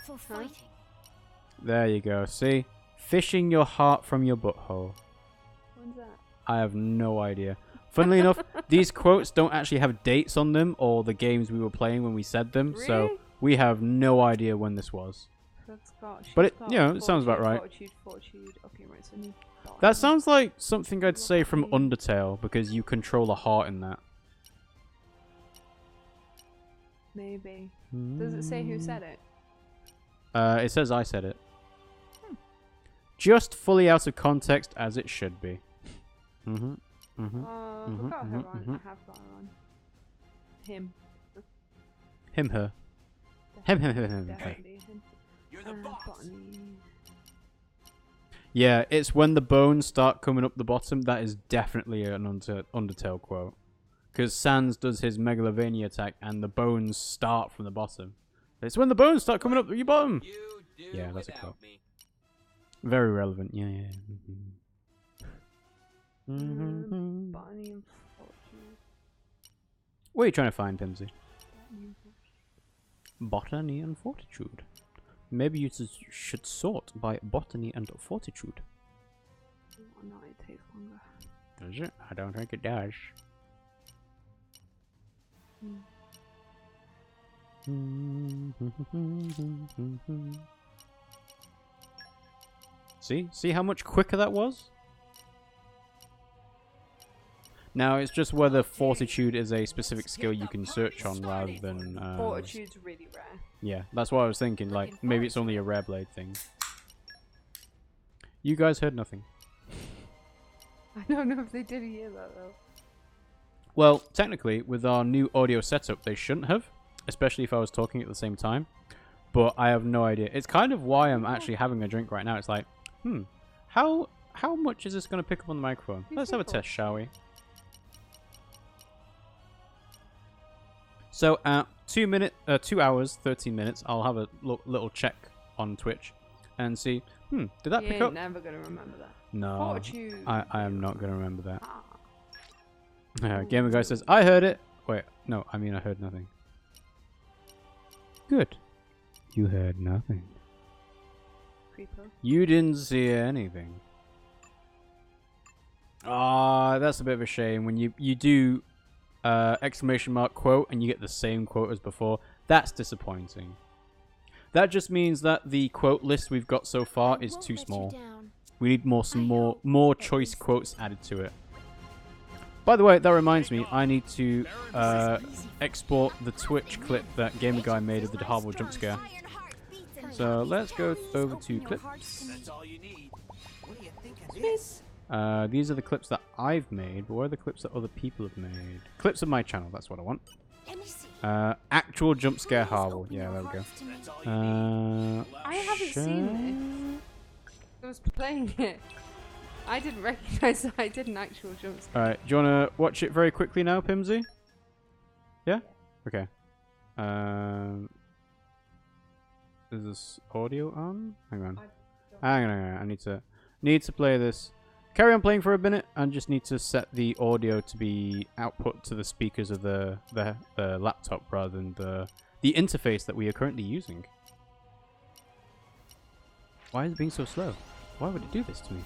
There you go. See? Fishing your heart from your butthole. When's that? I have no idea. Funnily enough, these quotes don't actually have dates on them or the games we were playing when we said them. Really? So we have no idea when this was. But it, you know, it sounds about right. Fortitude. Okay, right, so I need botany. That sounds like something I'd say from Undertale because you control a heart in that. Maybe. Does it say who said it? It says I said it. Just fully out of context as it should be. I've got her on. I have got her on. Him. Him, her. Him. Definitely him. You're the boss. Botany. Yeah, it's when the bones start coming up the bottom. That is definitely an Undertale quote. Because Sans does his Megalovania attack and the bones start from the bottom. It's when the bones start coming up your bottom. Yeah, that's a quote. Very relevant. Yeah. Botany and fortitude. What are you trying to find, Pimmsy? Botany and fortitude. Maybe you should sort by botany and fortitude. Oh, no, it takes longer. Does it? I don't think it does. See how much quicker that was? Now it's just whether fortitude is a specific skill you can search on rather than Fortitude's really rare. yeah, that's what I was thinking, like maybe it's only a rare blade thing. You guys heard nothing. I don't know if they did hear that though. Well, technically, with our new audio setup, they shouldn't have, especially if I was talking at the same time. But I have no idea. It's kind of why I'm actually having a drink right now. It's like, how much is this going to pick up on the microphone? Let's have a test, shall we? So at 2 hours, 13 minutes, I'll have a little check on Twitch and see, did that pick up? You're never going to remember that. No, Fortitude. I am not going to remember that. Ah. Gamer Guy says, I heard it. Wait, no, I mean I heard nothing. Good. You heard nothing. Creeper. You didn't see anything. Ah, that's a bit of a shame. When you do !quote and you get the same quote as before, that's disappointing. That just means that the quote list we've got so far is too small. We need more choice quotes added to it. By the way, that reminds me, I need to export the Twitch clip that Gamer Guy made of the horrible jump scare. So let's go over to clips. That's all you need. What do you think of this? These are the clips that I've made, but what are the clips that other people have made? Clips of my channel, that's what I want. Let me see. Actual jump scare Harville. Yeah, there we go. I haven't seen this. I was playing it. I didn't recognize that I did an actual jump scare. Alright, do you want to watch it very quickly now, Pimmsy? Yeah? Okay. Is this audio on? Hang on. Hang on. I need to play this. Carry on playing for a minute. I just need to set the audio to be output to the speakers of the laptop rather than the interface that we are currently using. Why is it being so slow? Why would it do this to me?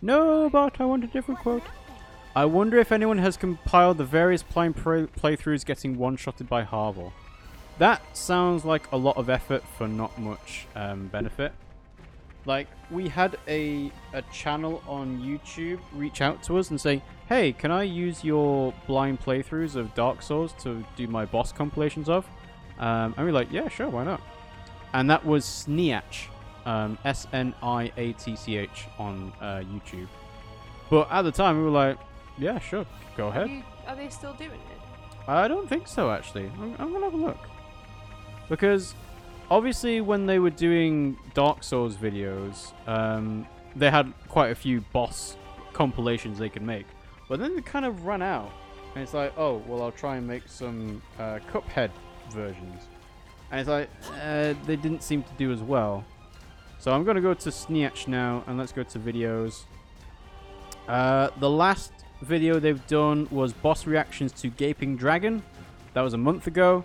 No, but I want a different quote. I wonder if anyone has compiled the various blind playthroughs getting one-shotted by Harville. That sounds like a lot of effort for not much benefit. Like, we had a channel on YouTube reach out to us and say, hey, can I use your blind playthroughs of Dark Souls to do my boss compilations of? And we're like, yeah, sure, why not? And that was Sniatch, S-N-I-A-T-C-H on YouTube. But at the time, we were like, yeah, sure, go ahead. Are they still doing it? I don't think so, actually. I'm going to have a look. Because obviously when they were doing Dark Souls videos, they had quite a few boss compilations they could make. But then they kind of ran out. And it's like, oh, well, I'll try and make some Cuphead versions. And it's like, they didn't seem to do as well. So I'm going to go to Sniatch now, and let's go to videos. The last video they've done was boss reactions to Gaping Dragon. That was a month ago.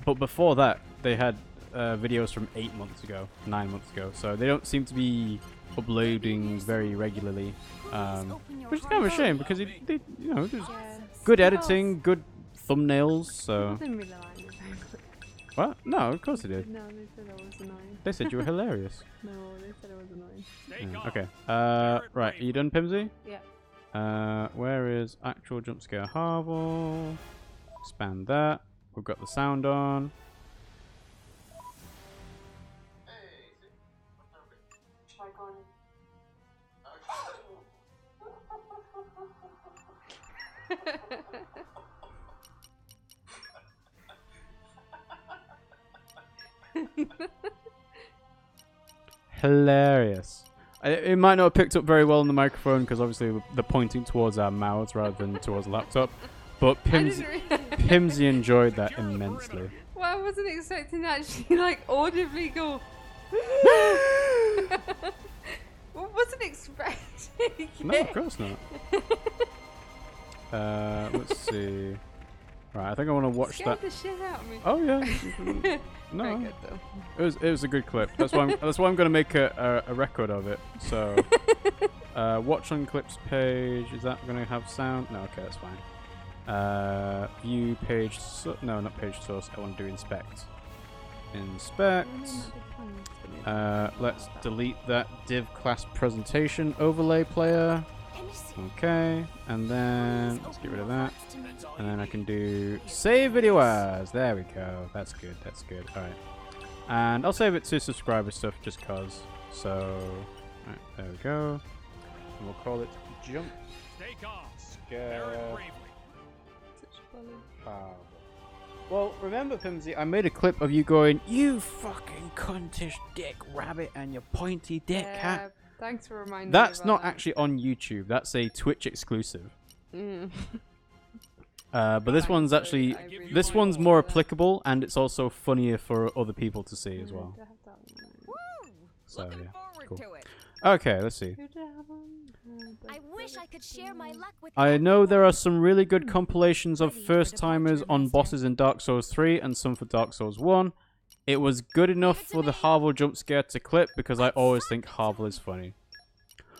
But before that, they had videos from 8 months ago, 9 months ago. So they don't seem to be uploading very regularly, which is kind of a shame because they you know, there's good editing, good thumbnails. So what? No, of course they did. No, they said I was annoying. They said you were hilarious. No, they said I was annoying. Yeah, okay. Right. Are you done, Pimmsy? Yeah. Where is actual jump scare Harville? Expand that. We've got the sound on. Hilarious. It might not have picked up very well on the microphone because obviously they're pointing towards our mouths rather than towards the laptop. But Pimmsy enjoyed that immensely. Well, I wasn't expecting to actually like audibly go. Wasn't expecting. No, of course not. Let's see. Right, I think I want to watch Scared that. the shit out of me. Oh yeah. No, Very good, though. it was a good clip. That's why I'm going to make a record of it. So, watch on clips page. Is that going to have sound? No, okay, that's fine. View page. No, not page source. I want to do inspect. Inspect. Let's delete that div class presentation overlay player. Okay, and then let's get rid of that. And then I can do save video as. There we go. That's good. That's good. All right. And I'll save it to subscriber stuff just cause. So, right, there we go. And we'll call it jump scare. Well, remember, Pimmsy, I made a clip of you going, "You fucking cuntish dick rabbit and your pointy dick cat." Thanks for reminding me. That's not actually on YouTube. That's a Twitch exclusive. But this one's actually, this one's more applicable, and it's also funnier for other people to see as well. So yeah, cool. Okay, let's see. I wish I could share my luck with I know there are some really good compilations of first-timers on bosses in Dark Souls 3 and some for Dark Souls 1. It was good enough for the Harville jump scare to clip because I always think Harville is funny.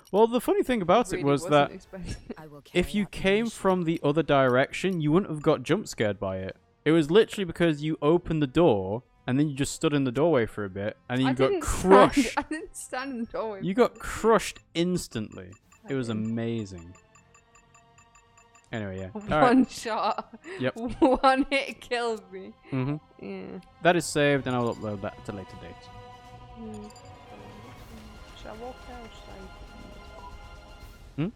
Well, the funny thing about it was that if you came from the other direction, you wouldn't have got jump scared by it. It was literally because you opened the door and then you just stood in the doorway for a bit and then you got crushed. I didn't stand in the doorway. You got crushed instantly. It was amazing. Anyway, yeah. One shot. Yep. One hit killed me. Mm-hmm. Yeah. That is saved, and I'll upload that at a later date. Should I walk out? Hmm?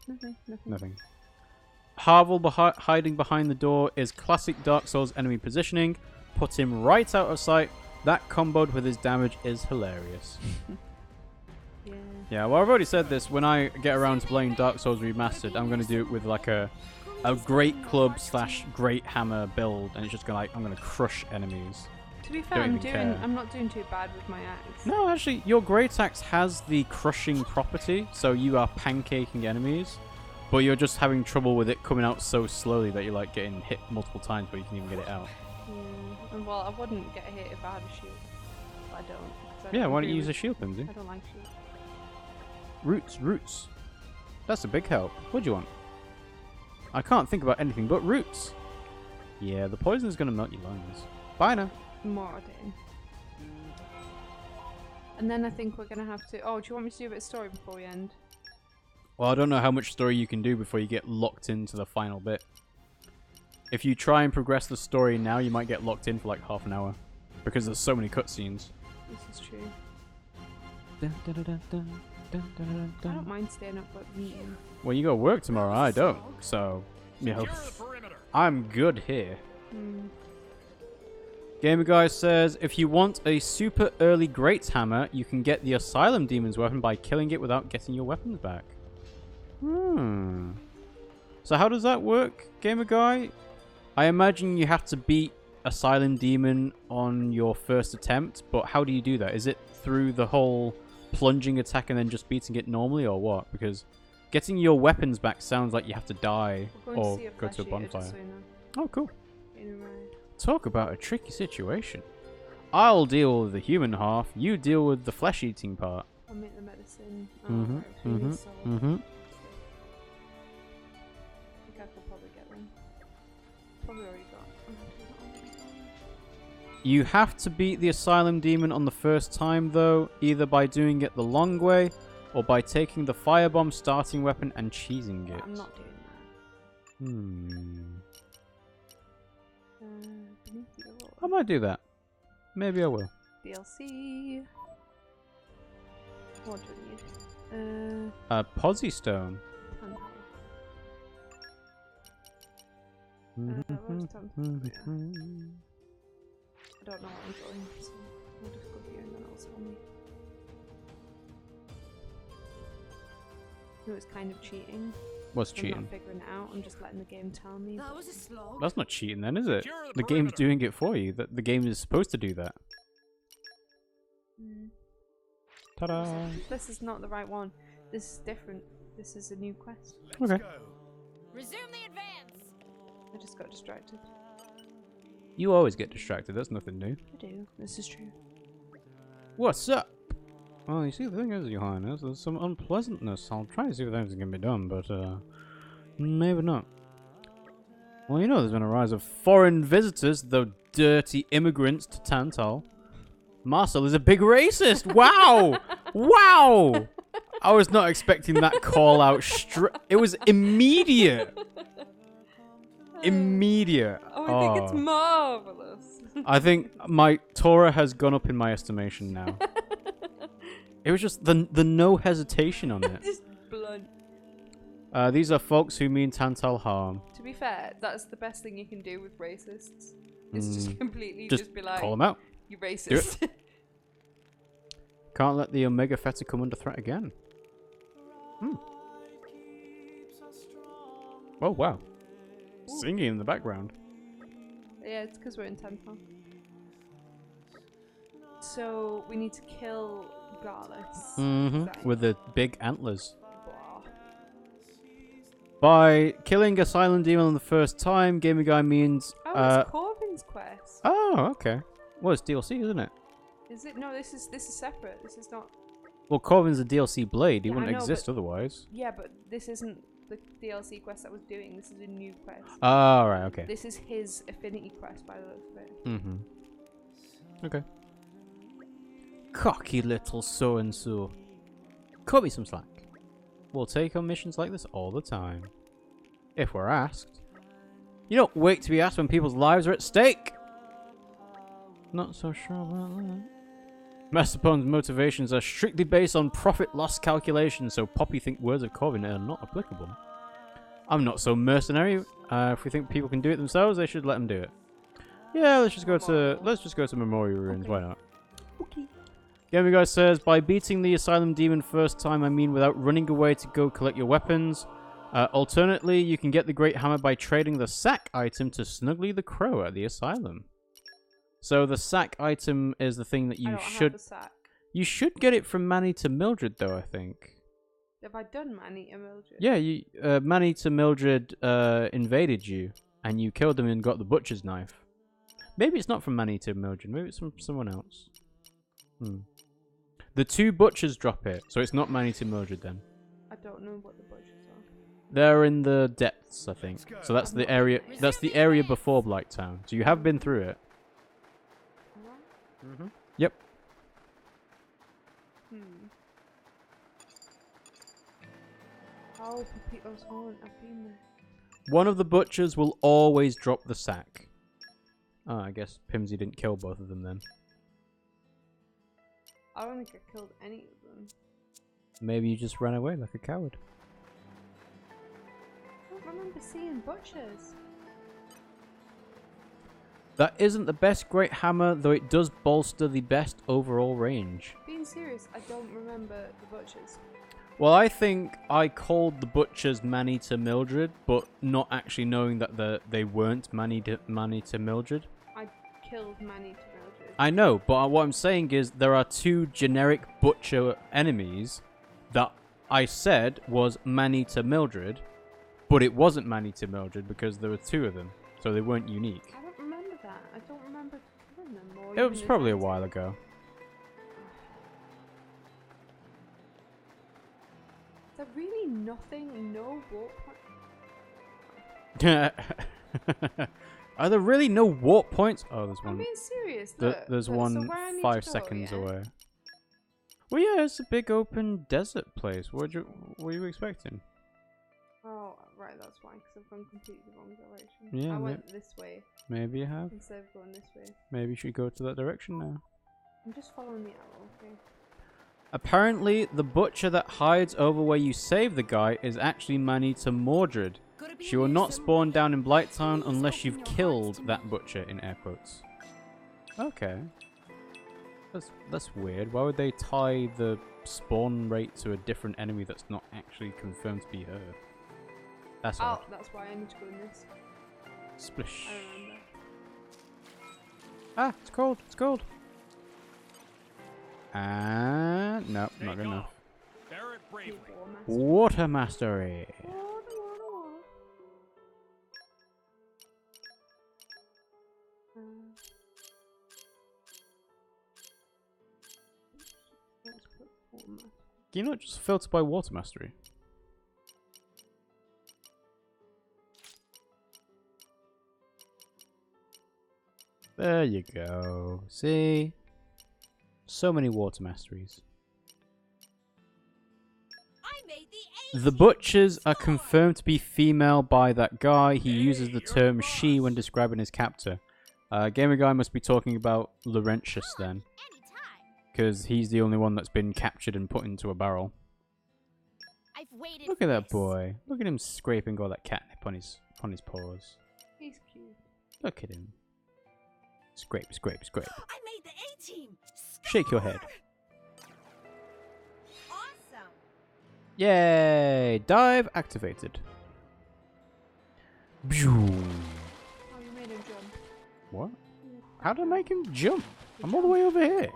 Nothing. Nothing. Harvel hiding behind the door is classic Dark Souls enemy positioning. Put him right out of sight. That comboed with his damage is hilarious. Yeah, well, I've already said this. When I get around to playing Dark Souls Remastered, I'm going to do it with like a great club / great hammer build, and it's just gonna I'm going to crush enemies. To be fair, I'm not doing too bad with my axe. No, actually, your great axe has the crushing property, so you are pancaking enemies, but you're just having trouble with it coming out so slowly that you're like getting hit multiple times before you can even get it out. Yeah. Well, I wouldn't get hit if I had a shield, but I don't. Yeah, why don't you use a shield, Pimmsy? I don't like shield. Roots. That's a big help. What do you want? I can't think about anything but roots. Yeah, the poison is going to melt your lungs. Bye now. More day. And then I think we're going to have to... Oh, do you want me to do a bit of story before we end? Well, I don't know how much story you can do before you get locked into the final bit. If you try and progress the story now, you might get locked in for like half an hour. Because there's so many cutscenes. This is true. I don't mind staying up but meeting. Well, you got work tomorrow. I don't. So, you know, I'm good here. Gamer Guy says, if you want a super early Great Hammer, you can get the Asylum Demon's weapon by killing it without getting your weapons back. So how does that work, Gamer Guy? I imagine you have to beat Asylum Demon on your first attempt, but how do you do that? Is it through the whole plunging attack and then just beating it normally, or what? Because getting your weapons back sounds like you have to die or go to a bonfire. So oh, cool. Talk about a tricky situation. I'll deal with the human half, you deal with the flesh-eating part. I'll make the medicine. I think I could probably get them. Probably already got. You have to beat the Asylum Demon on the first time, though, either by doing it the long way or by taking the Firebomb starting weapon and cheesing it. I'm not doing that. I might do that. Maybe I will. DLC. What do we need? Posy Stone. I don't know what I'm doing, so I'll just go here and then it'll tell me. No, it's kind of cheating. What's I'm cheating? not figuring it out. I'm just letting the game tell me. That was a slog. That's not cheating then, is it? The game's doing it for you. The game is supposed to do that. Ta-da! This is not the right one. This is different. This is a new quest. Okay. Resume the advance. I just got distracted. You always get distracted. That's nothing new. I do. This is true. What's up? Well, you see, the thing is, Your Highness, there's some unpleasantness. I'll try to see if anything can be done, but, maybe not. Well, you know there's been a rise of foreign visitors, though dirty immigrants, to Tantal. Marcel is a big racist! Wow! Wow! I was not expecting that call out it was immediate! Immediate. Oh, I think it's marvelous. I think my Torah has gone up in my estimation now. It was just the no hesitation on it. Just blunt. These are folks who mean Tantal harm. To be fair, that's the best thing you can do with racists. Is just completely just be like, call them out. You racist. Can't let the Omega Feta come under threat again. Oh wow. Ooh. Singing in the background. Yeah, it's because we're in Tantal. So we need to kill Garlus. With the big antlers. By killing a silent demon on the first time, Gaming Guy means... Oh, it's Corvin's quest. Oh, okay. Well, it's DLC, isn't it? Is it? No, this is separate. This is not... Well, Corvin's a DLC blade. He Yeah, wouldn't I know, exist but- otherwise. Yeah, but this isn't the DLC quest that was doing. This is a new quest. Oh, right, okay. This is his affinity quest, by the looks of it. Okay. Cocky little so-and-so. Cut me some slack. We'll take on missions like this all the time. If we're asked. You don't wait to be asked when people's lives are at stake. Not so sure about that. Master Poem's motivations are strictly based on profit-loss calculations, so Poppy think words of Corvin are not applicable. I'm not so mercenary. If we think people can do it themselves, they should let them do it. Yeah, let's just go to Memorial Ruins. Why not? Okay. Gaming Guy says, by beating the Asylum Demon first time, I mean without running away to go collect your weapons. Alternately, you can get the Great Hammer by trading the sack item to Snuggly the Crow at the Asylum. So the sack item is the thing that you should... have a sack. You should get it from Manny to Mildred, though, I think. Have I done Manny and Mildred? Yeah, Manny to Mildred invaded you, and you killed them and got the butcher's knife. Maybe it's not from Manny to Mildred. Maybe it's from someone else. The 2 butchers drop it, so it's not Manny to Mildred then. I don't know what the butchers are. They're in the depths, I think. So that's the area. That's the area before Blighttown. So you have been through it. Yep. Oh, Papito's Horn. I've been there. One of the butchers will always drop the sack. Oh, I guess Pimmsy didn't kill both of them then. I don't think I killed any of them. Maybe you just ran away like a coward. I don't remember seeing butchers. That isn't the best Great Hammer, though it does bolster the best overall range. Being serious, I don't remember the butchers. Well, I think I called the butchers Manny to Mildred, but not actually knowing that they weren't Manny to Mildred. I killed Manny to Mildred. I know, but what I'm saying is there are 2 generic butcher enemies that I said was Manny to Mildred, but it wasn't Manny to Mildred because there were 2 of them, so they weren't unique. I don't remember that. I don't remember killing them. Or It was probably a while ago. Is there really nothing, no warp point? Are there really no warp points? Oh, there's one. I'm being serious. There's one so where I need 5 to go, seconds yeah? away. Well, yeah, it's a big open desert place. What were you expecting? Oh, right, that's why, because I've gone completely the wrong direction. Yeah, I went this way maybe you have. instead of going this way. Maybe you should go to that direction now. I'm just following the arrow, okay? Apparently, the butcher that hides over where you save the guy is actually Manny to Mordred. She will not spawn down in Blighttown unless you've killed that butcher, in air quotes. Okay. That's weird. Why would they tie the spawn rate to a different enemy that's not actually confirmed to be her? That's odd. Oh, that's why I need to go in this. Splish. I remember. Ah, it's cold. It's cold. And no, not good enough. Water mastery. Can you not just filter by water mastery? There you go. See? So many water masteries. The butchers are confirmed to be female by that guy. He uses the term she when describing his captor. Gamer Guy must be talking about Laurentius then. Because he's the only one that's been captured and put into a barrel. Look at that boy. Look at him scraping all that catnip on his paws. He's cute. Look at him. Scrape, scrape, scrape. I made the A-team. Shake your head. Awesome. Yay! Dive activated. Pew. Oh, you made him jump. What? How did I make him jump? I'm all the way over here.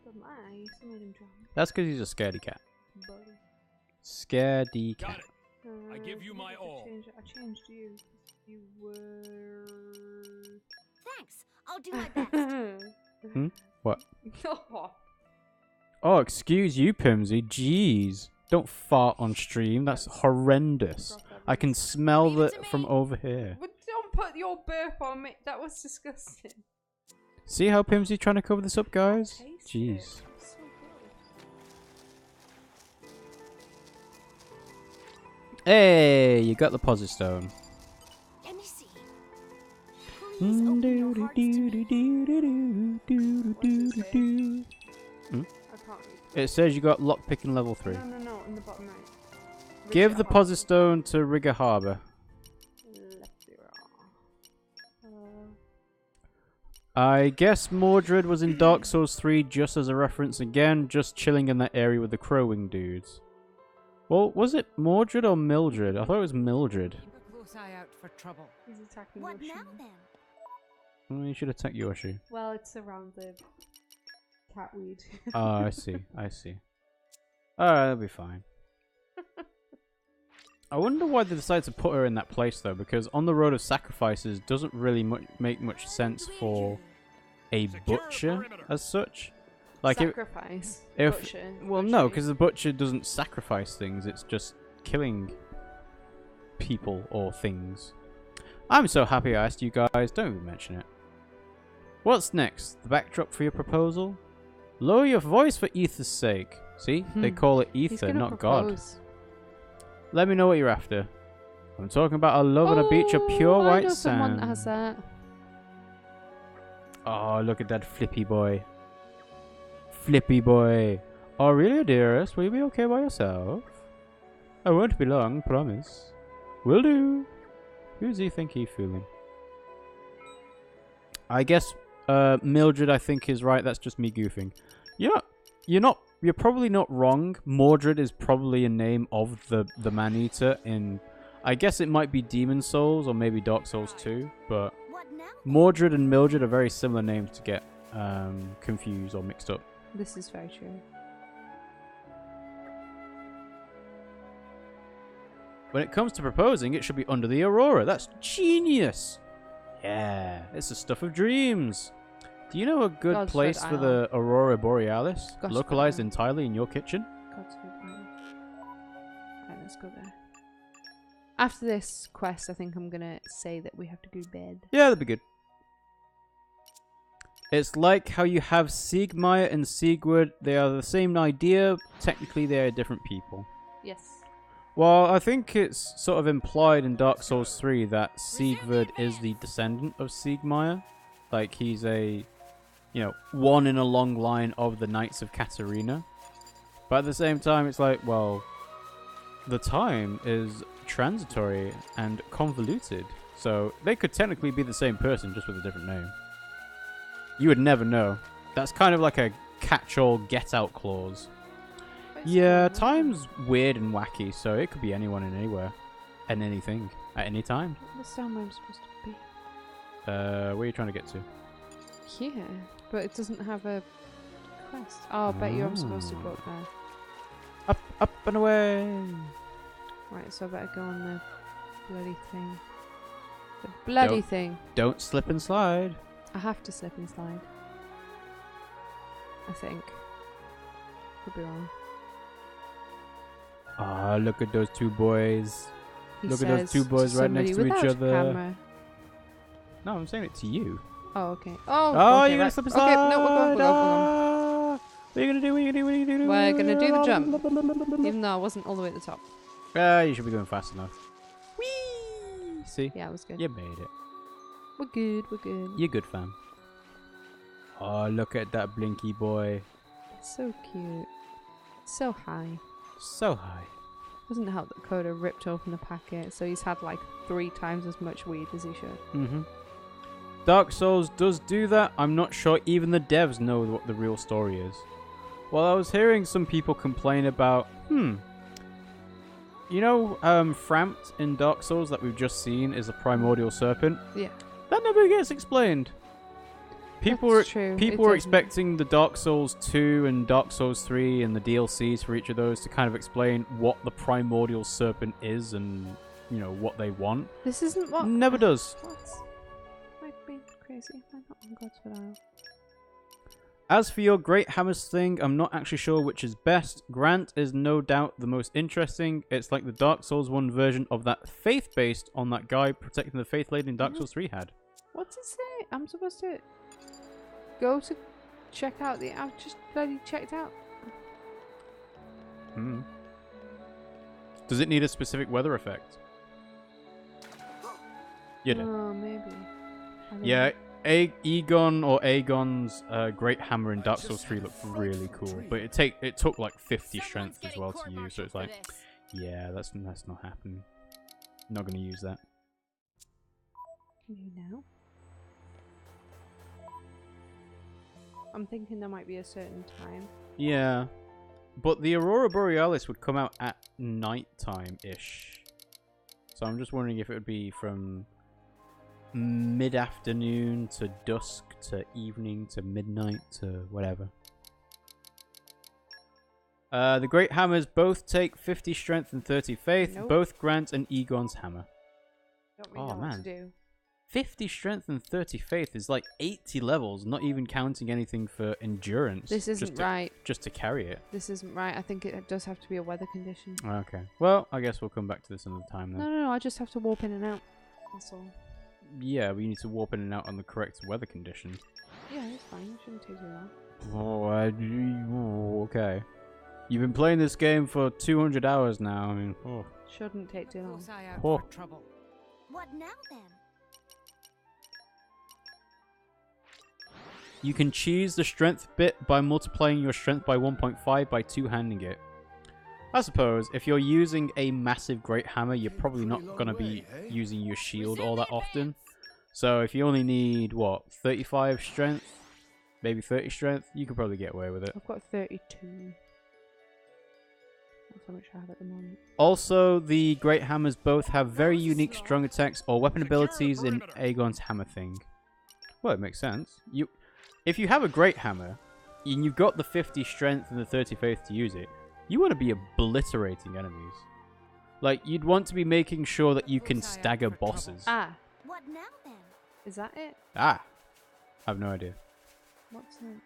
Doesn't matter, you still made him jump. That's because he's a scaredy cat. Buddy. Scaredy cat. I give you my all. I changed you. You were... Thanks. I'll do my best. What? Oh. Oh, excuse you, Pimmsy. Jeez. Don't fart on stream. That's horrendous. I can smell that from over here. But don't put your burp on me. That was disgusting. See how Pimmsy trying to cover this up, guys? Jeez. So good. Hey, you got the posit stone. Let me see. Please open your hearts to me. I can't read. It says you got lockpicking level 3. No, in the bottom right. Give the Posistone to Rigger Harbour. I guess Mordred was in Dark Souls 3 just as a reference again, just chilling in that area with the crowing dudes. Well, was it Mordred or Mildred? I thought it was Mildred. Keep a close eye out for trouble. He's attacking What Yoshi. now then? Well, you should attack Yoshi. Well, it's around the catweed. Oh, I see. I see. Alright, that'll be fine. I wonder why they decided to put her in that place, though, because on the Road of Sacrifices doesn't really make much sense for a butcher as such. Like Sacrifice. if Butcher. well, no, because the butcher doesn't sacrifice things; it's just killing people or things. I'm so happy I asked you guys. Don't even mention it. What's next? The backdrop for your proposal? Lower your voice for Ether's sake. See, they call it Ether, not God. Let me know what you're after. I'm talking about a love on a beach of pure white I know someone sand. that has that. Oh, look at that flippy boy. Flippy boy. Oh, really, dearest? Will you be okay by yourself? I won't be long, promise. Will do. Who does he think he's fooling? I guess Mildred, I think, is right. That's just me goofing. You're probably not wrong. Mordred is probably a name of the man-eater in... I guess it might be Demon Souls or maybe Dark Souls 2, but What now? Mordred and Mildred are very similar names to get confused or mixed up. This is very true. When it comes to proposing, it should be under the Aurora. That's genius! Yeah, it's the stuff of dreams. Do you know a good Gosford place for Island. the Aurora Borealis? Gosford Localized Island. entirely in your kitchen? Godspeed. Right, let's go there. After this quest, I think I'm gonna say that we have to go to bed. Yeah, that'd be good. It's like how you have Siegmeyer and Siegward. They are the same idea. Technically, they are different people. Yes. Well, I think it's sort of implied in Dark Souls 3 that Siegward is the descendant of Siegmeyer. Like, he's one in a long line of the Knights of Katarina. But at the same time, it's like, well, the time is transitory and convoluted. So they could technically be the same person, just with a different name. You would never know. That's kind of like a catch-all, get-out clause. Yeah, time's weird and wacky, so it could be anyone and anywhere. And anything. At any time. That's down where I'm supposed to be. Where are you trying to get to? Yeah, but it doesn't have a quest. Oh, I bet you I'm supposed to go up there. Up and away! Right, so I better go on the bloody thing. The bloody thing. Don't slip and slide. I have to slip and slide. I think. Could be wrong. Ah, look at those two boys. He Look at those says two boys to right next somebody to each without a other. camera. No, I'm saying it to you. Oh, okay. Oh, Oh, okay, you're gonna right. slip and Okay, slide. no, we're going. Ah, what are you gonna do? What are you gonna do? What are you gonna do? We're gonna do the jump. Even though I wasn't all the way at the top. You should be going fast enough. Whee! See? Yeah, it was good. You made it. We're good, we're good. You're good, fam. Oh, look at that blinky boy. It's so cute. So high. So high. Doesn't help that Coda ripped open the packet, so he's had like 3 times as much weed as he should. Mm-hmm. Dark Souls does do that. I'm not sure even the devs know what the real story is. Well, I was hearing some people complain about, you know, Frampt in Dark Souls that we've just seen is a primordial serpent? Yeah. That never gets explained. People That's true. People It were doesn't. expecting the Dark Souls 2 and Dark Souls 3 and the DLCs for each of those to kind of explain what the primordial serpent is and, you know, what they want. This isn't what... Never does. What? Might be crazy. Why not on Godsford Isle? As for your Great Hammers thing, I'm not actually sure which is best. Grant is no doubt the most interesting. It's like the Dark Souls 1 version of that faith based on that guy protecting the faith lady in Dark Souls 3 had. What's it say? I'm supposed to go to check out the... I've just bloody checked out. Does it need a specific weather effect? You do. Oh, maybe. I don't Yeah, know. Aegon's Great Hammer in Dark Souls 3 looked really cool, but it took like 50 strength as well to use, so it's like, Yeah, that's not happening. Not going to use that. You know? I'm thinking there might be a certain time. Yeah. But the Aurora Borealis would come out at nighttime-ish. So I'm just wondering if it would be from mid-afternoon to dusk to evening to midnight to whatever. The Great Hammers both take 50 strength and 30 faith. Nope. Both grant an Egon's hammer. Don't really know what to do. 50 strength and 30 faith is like 80 levels, not even counting anything for endurance. This isn't right. Just to carry it. This isn't right. I think it does have to be a weather condition. Okay. Well, I guess we'll come back to this another time then. No, I just have to warp in and out. That's all. Yeah, we need to warp in and out on the correct weather condition. Yeah, it's fine. It shouldn't take too long. Oh, okay. You've been playing this game for 200 hours now. I mean, Shouldn't take too long. Trouble. What now then? You can cheese the strength bit by multiplying your strength by 1.5 by two-handing it. I suppose if you're using a massive great hammer, you're probably not going to be using your shield all that often. So if you only need, what, 35 strength, maybe 30 strength, you could probably get away with it. I've got 32. That's how much I have at the moment. Also, the great hammers both have very unique strong attacks or weapon abilities in Aegon's hammer thing. Well, it makes sense. If you have a great hammer, and you've got the 50 strength and the 30 faith to use it, you want to be obliterating enemies. Like, you'd want to be making sure that you can stagger bosses. Ah. What now then? Is that it? Ah! I have no idea. What's that?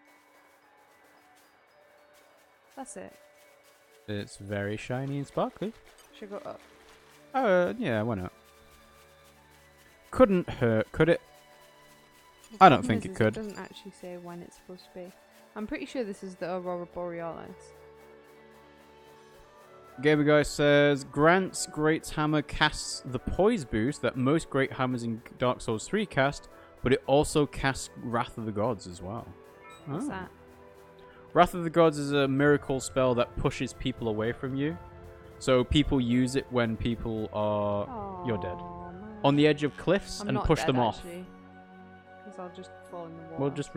That's it. It's very shiny and sparkly. Should I go up? Yeah, why not? Couldn't hurt, could it? I don't think it could. It doesn't actually say when it's supposed to be. I'm pretty sure this is the Aurora Borealis. Gamer Guy says, grants Great Hammer casts the poise boost that most Great Hammers in Dark Souls 3 cast, but it also casts Wrath of the Gods as well. What's that? Wrath of the Gods is a miracle spell that pushes people away from you. So people use it when people are... Aww, you're dead. Man. On the edge of cliffs I'm and not push dead, them off. Because I'll just fall in the water. Well, just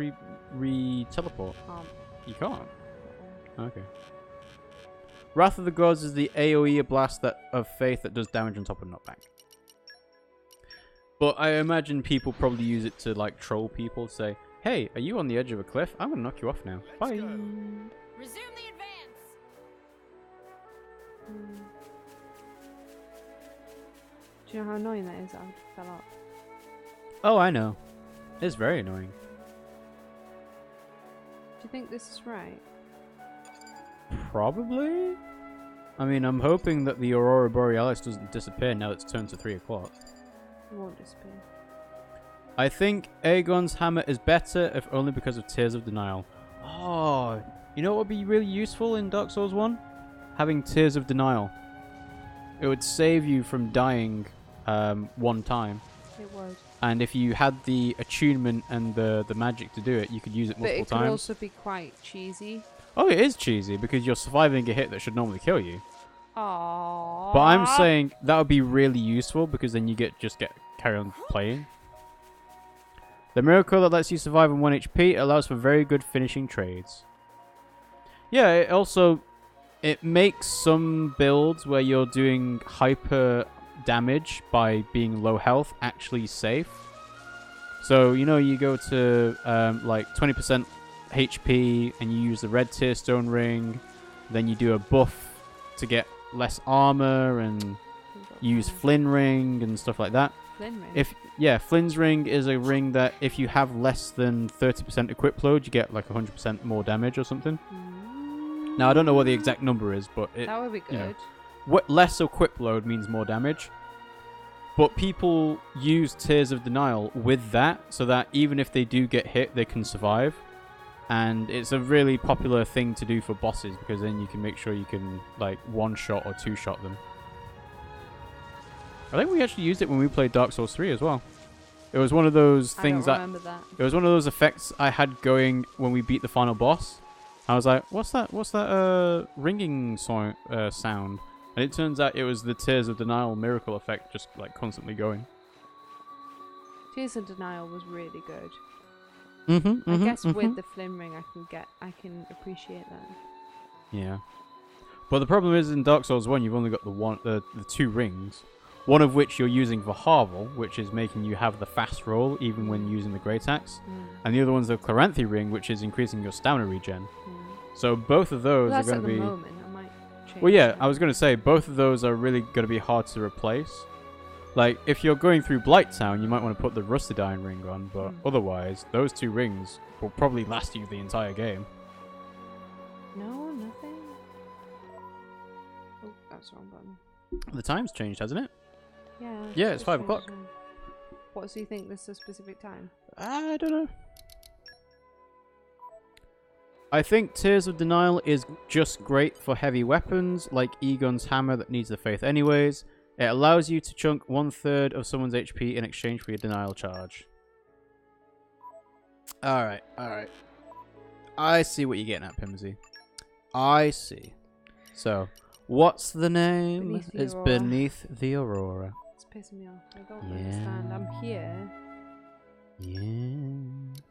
re-teleport. You can't? Okay. Wrath of the Gods is the AoE blast of faith that does damage on top of knockback. But I imagine people probably use it to like troll people, say, hey, are you on the edge of a cliff? I'm going to knock you off now. Bye. Resume the advance. Do you know how annoying that is? I fell off. Oh, I know. It's very annoying. Do you think this is right? Probably? I mean, I'm hoping that the Aurora Borealis doesn't disappear now it's turned to 3 o'clock. It won't disappear. I think Aegon's hammer is better, if only because of Tears of Denial. Oh, you know what would be really useful in Dark Souls 1? Having Tears of Denial. It would save you from dying one time. It would. And if you had the attunement and the magic to do it, you could use it multiple times. But it could also be quite cheesy. Oh, it is cheesy because you're surviving a hit that should normally kill you. Aww. But I'm saying that would be really useful because then you get carry on playing. The miracle that lets you survive on 1 HP allows for very good finishing trades. Yeah, it also makes some builds where you're doing hyper damage by being low health actually safe. So, you know, you go to like 20% HP and you use the red tear stone ring, then you do a buff to get less armor and use Flynn ring and stuff like that. Flynn ring? Flynn's ring is a ring that if you have less than 30% equip load, you get like 100% more damage or something. Now, I don't know what the exact number is, but that would be good. You know, what less equip load means more damage. But people use Tears of Denial with that, so that even if they do get hit, they can survive. And it's a really popular thing to do for bosses, because then you can make sure you can like one-shot or two-shot them. I think we actually used it when we played Dark Souls 3 as well. It was one of those things I don't remember that. It was one of those effects I had going when we beat the final boss. I was like, what's that ringing sound? And it turns out it was the Tears of Denial miracle effect just like constantly going. Tears of Denial was really good. Mm-hmm. I guess with the Flynn ring, I can appreciate that. Yeah. But the problem is in Dark Souls 1, you've only got the 2 rings. One of which you're using for Harvel, which is making you have the fast roll even when using the Great Axe. And the other one's the Chloranthy ring, which is increasing your stamina regen. So both of those are going to be... Moment. I might change well, yeah, that. I was going to say, both of those are really going to be hard to replace. Like, if you're going through Blighttown, you might want to put the Rusted Iron ring on, but otherwise, those 2 rings will probably last you the entire game. No, nothing. Oh, that's the wrong button. The time's changed, hasn't it? Yeah. Yeah, it's 5 o'clock. What, do you think this is a specific time? I don't know. I think Tears of Denial is just great for heavy weapons, like Egon's hammer that needs the faith anyways. It allows you to chunk 1/3 of someone's HP in exchange for your denial charge. Alright. I see what you're getting at, Pimmsy. I see. So, what's the name? It's Beneath the Aurora. It's pissing me off. I don't understand. I'm here. Yeah.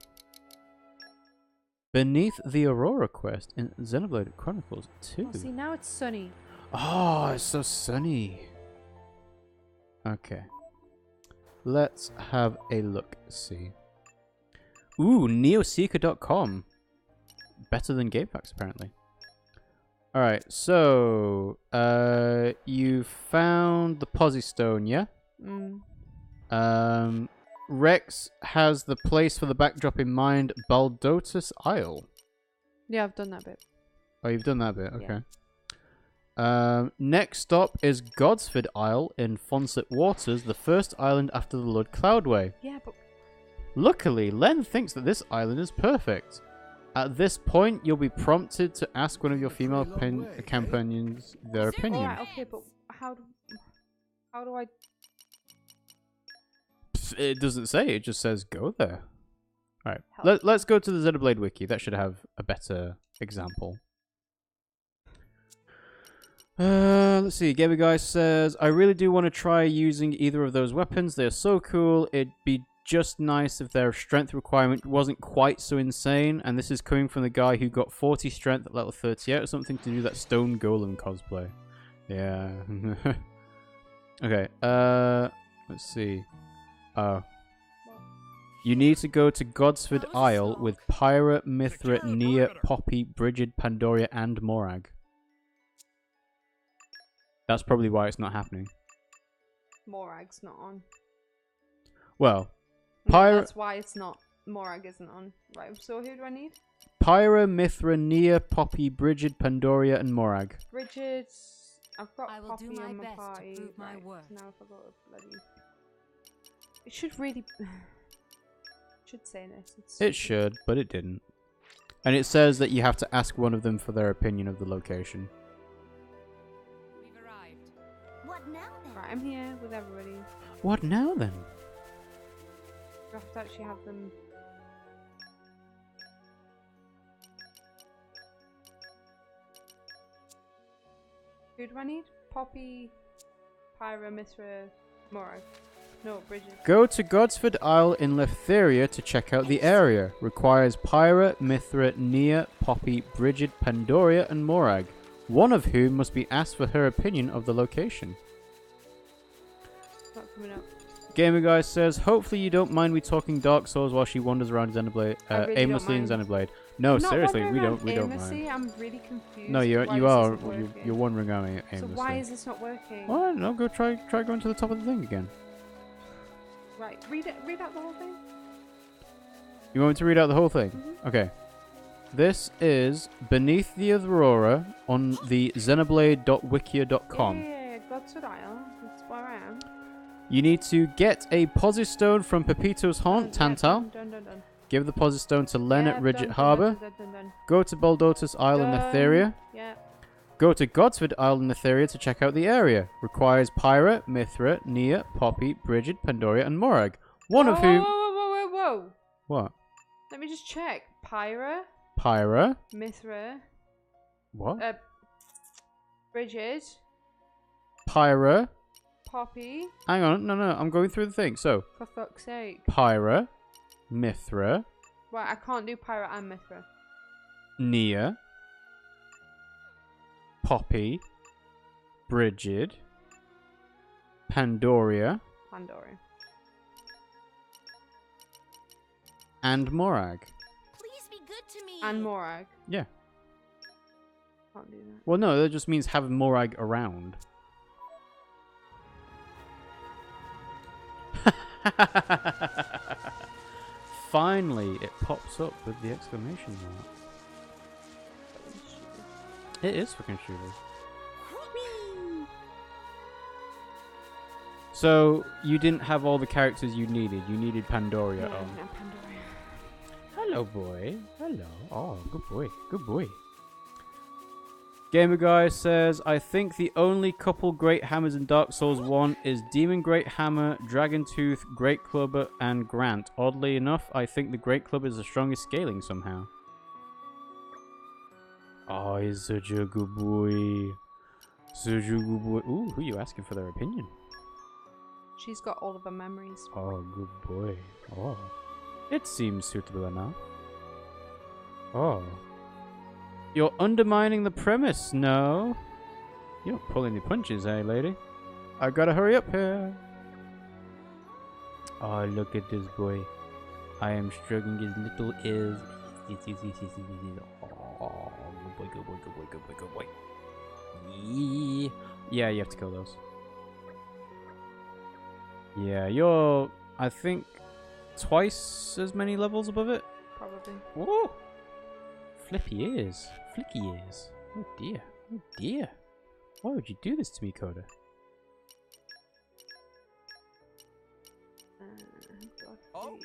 Beneath the Aurora quest in Xenoblade Chronicles 2. Oh, see, now it's sunny. Oh, it's so sunny. Okay. Let's have a look-see. Ooh, neoseeker.com. Better than Game Packs, apparently. Alright, so... you found the Posy Stone, yeah? Rex has the place for the backdrop in mind, Baldotus Isle. Yeah, I've done that bit. Oh, you've done that bit, okay. Yeah. Next stop is Godsford Isle in Fonsett Waters, the first island after the Lud Cloudway. Yeah, but... Luckily, Len thinks that this island is perfect. At this point, you'll be prompted to ask one of your female companions their opinion. Alright, okay, but how do I... It doesn't say, it just says go there. Alright, let's go to the Xenoblade Wiki. That should have a better example. Let's see. Gamer Guy says, I really do want to try using either of those weapons. They're so cool. It'd be just nice if their strength requirement wasn't quite so insane. And this is coming from the guy who got 40 strength at level 38 or something to do that Stone Golem cosplay. Yeah. Okay. Let's see. You need to go to Godsford Isle with Pyra, Mithra, Nia, Poppy, Brigid, Pandoria, and Morag. That's probably why it's not happening. Morag's not on. Well, No, that's why it's not. Morag isn't on. Right, so who do I need? Pyra, Mithra, Nia, Poppy, Brigid, Pandoria, and Morag. Brigid... I've got I will Poppy do my on my best to party. prove my Right, worth. so now if I go to bloody... It should really... should say this. It should, but it didn't. And it says that you have to ask one of them for their opinion of the location. We've arrived. What now then? Right, I'm here with everybody. What now then? You have to actually have them... Who do I need? Poppy, Pyra, Mithra, Morag. No, Brigid. Go to Godsford Isle in Letheria to check out the area. Requires Pyra, Mithra, Nia, Poppy, Brigid, Pandoria, and Morag. One of whom must be asked for her opinion of the location. It's not coming up. Gamer Guy says, hopefully you don't mind me talking Dark Souls while she wanders around Xenoblade, really aimlessly in don't mind. Xenoblade. No, I'm not seriously, wandering we don't around mind. aimlessly. I'm really confused. No, Why you is are. this not working? You're wandering around aimlessly. So why is this not working? Oh, no, go try going to the top of the thing again. Right, read out the whole thing. You want me to read out the whole thing? Mm-hmm. Okay. This is Beneath the Aurora on the xenoblade.wikia.com. Yeah, Godsford Isle. That's where I am. You need to get a Posistone from Pepito's Haunt, Tantal. Done. Give the Posistone to Len at Ridget done. Harbour. Go to Baldotus Isle in Letheria. Yeah. Go to Godsford Isle in Letheria to check out the area. Requires Pyra, Mithra, Nia, Poppy, Brigid, Pandoria, and Morag. One of whom... Whoa. What? Let me just check. Pyra. Mithra. What? Brigid. Pyra. Poppy. Hang on, no, I'm going through the thing. So, For fuck's sake. Pyra, Mithra, Right, I can't do Pyra and Mithra. Nia, Poppy, Brigid, Pandoria, and Morag. Please be good to me. And Morag. Yeah. Can't do that. Well, no, that just means having Morag around. Finally, it pops up with the exclamation mark. It is fucking stupid. So, you didn't have all the characters you needed. You needed Pandoria. Yeah, Oh. no, Pandoria. Hello, boy. Hello. Oh, good boy. Good boy. Gamer Guy says, I think the only couple great hammers in Dark Souls 1 is Demon Great Hammer, Dragon Tooth, Great Clubber, and Grant. Oddly enough, I think the Great Club is the strongest scaling somehow. Oh, he's such a good boy. Such a good boy. Ooh, who are you asking for their opinion? She's got all of her memories. Oh, good boy. Oh. It seems suitable enough. Oh. You're undermining the premise, no? You don't pull any punches, eh, lady? I gotta hurry up here. Oh, look at this boy. I am stroking his little ears. Oh, good boy, good boy, good boy, good boy, good boy. Yeah, you have to kill those. Yeah, you're, I think, twice as many levels above it. Probably. Whoa! Flippy ears. Flicky ears. Oh dear. Oh dear. Why would you do this to me, Coda? Oh,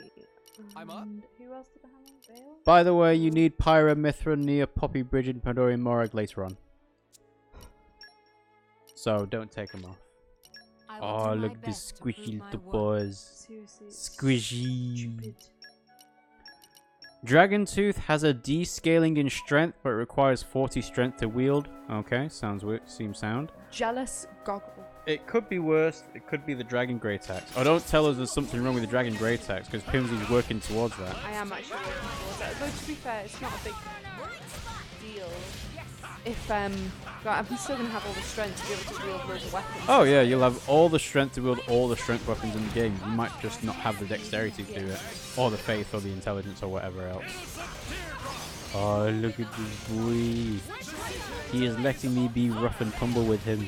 I'm up. Who else did I have on Vale? By the way, you need Pyra, Mithra, Nia, Poppy, Brigid, Pandora, and Morag later on. So don't take them off. Oh, look at this squishy little boys. Seriously. Squishy. Stupid. Dragon Tooth has a D-scaling in strength, but it requires 40 strength to wield. Okay, sounds weird. Seems sound. Jealous goggle. It could be worse. It could be the Dragon Great Axe. Oh, don't tell us there's something wrong with the Dragon Great Axe, because Pimmsy's working towards that. I am actually working towards that. Though to be fair, it's not a big deal. If I'm still gonna have all the strength to be able to wield loads of weapons. Oh yeah, you'll have all the strength to wield all the strength weapons in the game. You might just not have the dexterity to do it, or the faith, or the intelligence, or whatever else. Oh, look at this boy. He is letting me be rough and tumble with him.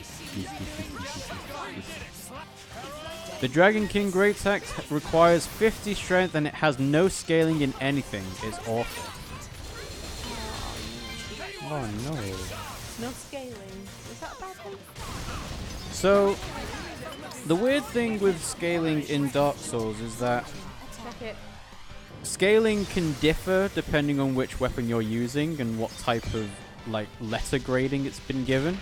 The Dragon King Great Axe requires 50 strength and it has no scaling in anything. It's awful. Oh no. No scaling. Is that a bad thing? So, the weird thing with scaling in Dark Souls is that Check it. scaling can differ depending on which weapon you're using and what type of like letter grading it's been given.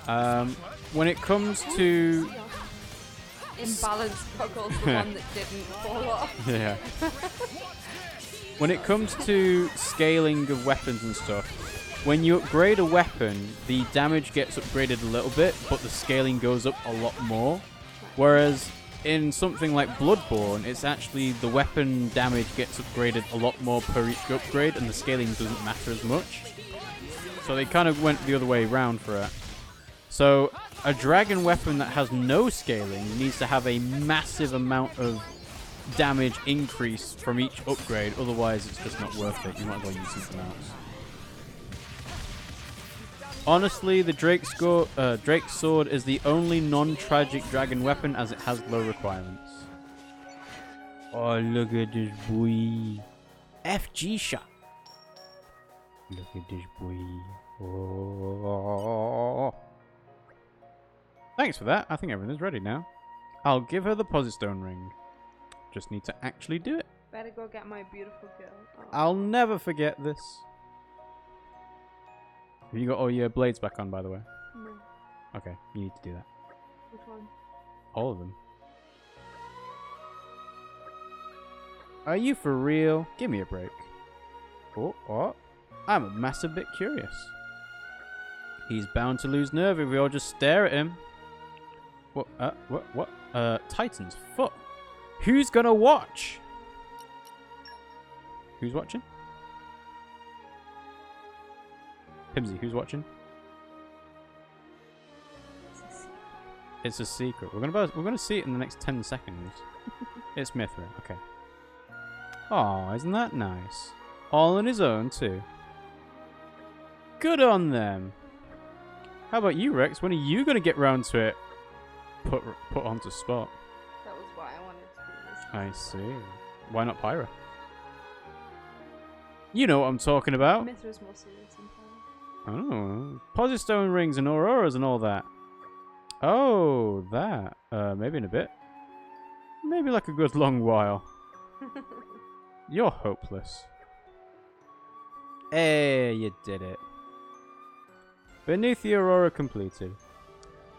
When it comes to Imbalanced Puggle's the one that didn't fall off. yeah. When it comes to scaling of weapons and stuff, when you upgrade a weapon, the damage gets upgraded a little bit, but the scaling goes up a lot more. Whereas in something like Bloodborne, it's actually the weapon damage gets upgraded a lot more per each upgrade, and the scaling doesn't matter as much. So they kind of went the other way around for it. So a dragon weapon that has no scaling needs to have a massive amount of damage increase from each upgrade, otherwise it's just not worth it. You might as well use something else. Honestly, the Drake's Sword is the only non-tragic dragon weapon as it has low requirements. Oh, look at this boy. FG shot. Look at this boy. Oh. Thanks for that. I think everything's ready now. I'll give her the Positstone ring. Just need to actually do it. Better go get my beautiful girl. Oh. I'll never forget this. Have you got all your blades back on, by the way? No. Okay, you need to do that. Which one? All of them. Are you for real? Give me a break. Oh, what? I'm a massive bit curious. He's bound to lose nerve if we all just stare at him. What? Titan's foot. Who's gonna watch? Who's watching? Pimmsy, who's watching? It's a secret. We're gonna see it in the next 10 seconds. It's Mithra. Okay. Oh, isn't that nice? All on his own too. Good on them. How about you, Rex? When are you gonna get round to it? Put onto Spot. That was why I wanted to do this. I see. Why not Pyra? You know what I'm talking about. Mithra's more serious than Pyra. Oh, Posistone rings and auroras and all that. Oh, that. Maybe in a bit. Maybe like a good long while. You're hopeless. Hey, you did it. Beneath the Aurora completed.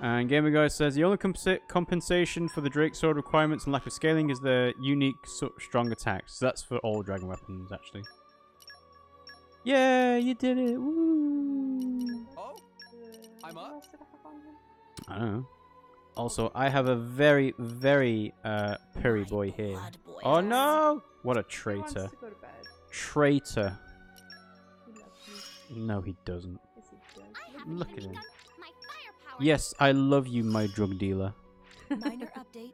And Gamer Guy says the only compensation for the Drake Sword requirements and lack of scaling is their unique strong attacks. So that's for all dragon weapons, actually. Yeah, you did it. Woo. Oh, I'm up. I don't know. Also, I have a very, very purry boy here. Oh no! What a traitor. Traitor. No, he doesn't. Look at him. Yes, I love you, my drug dealer. Minor update.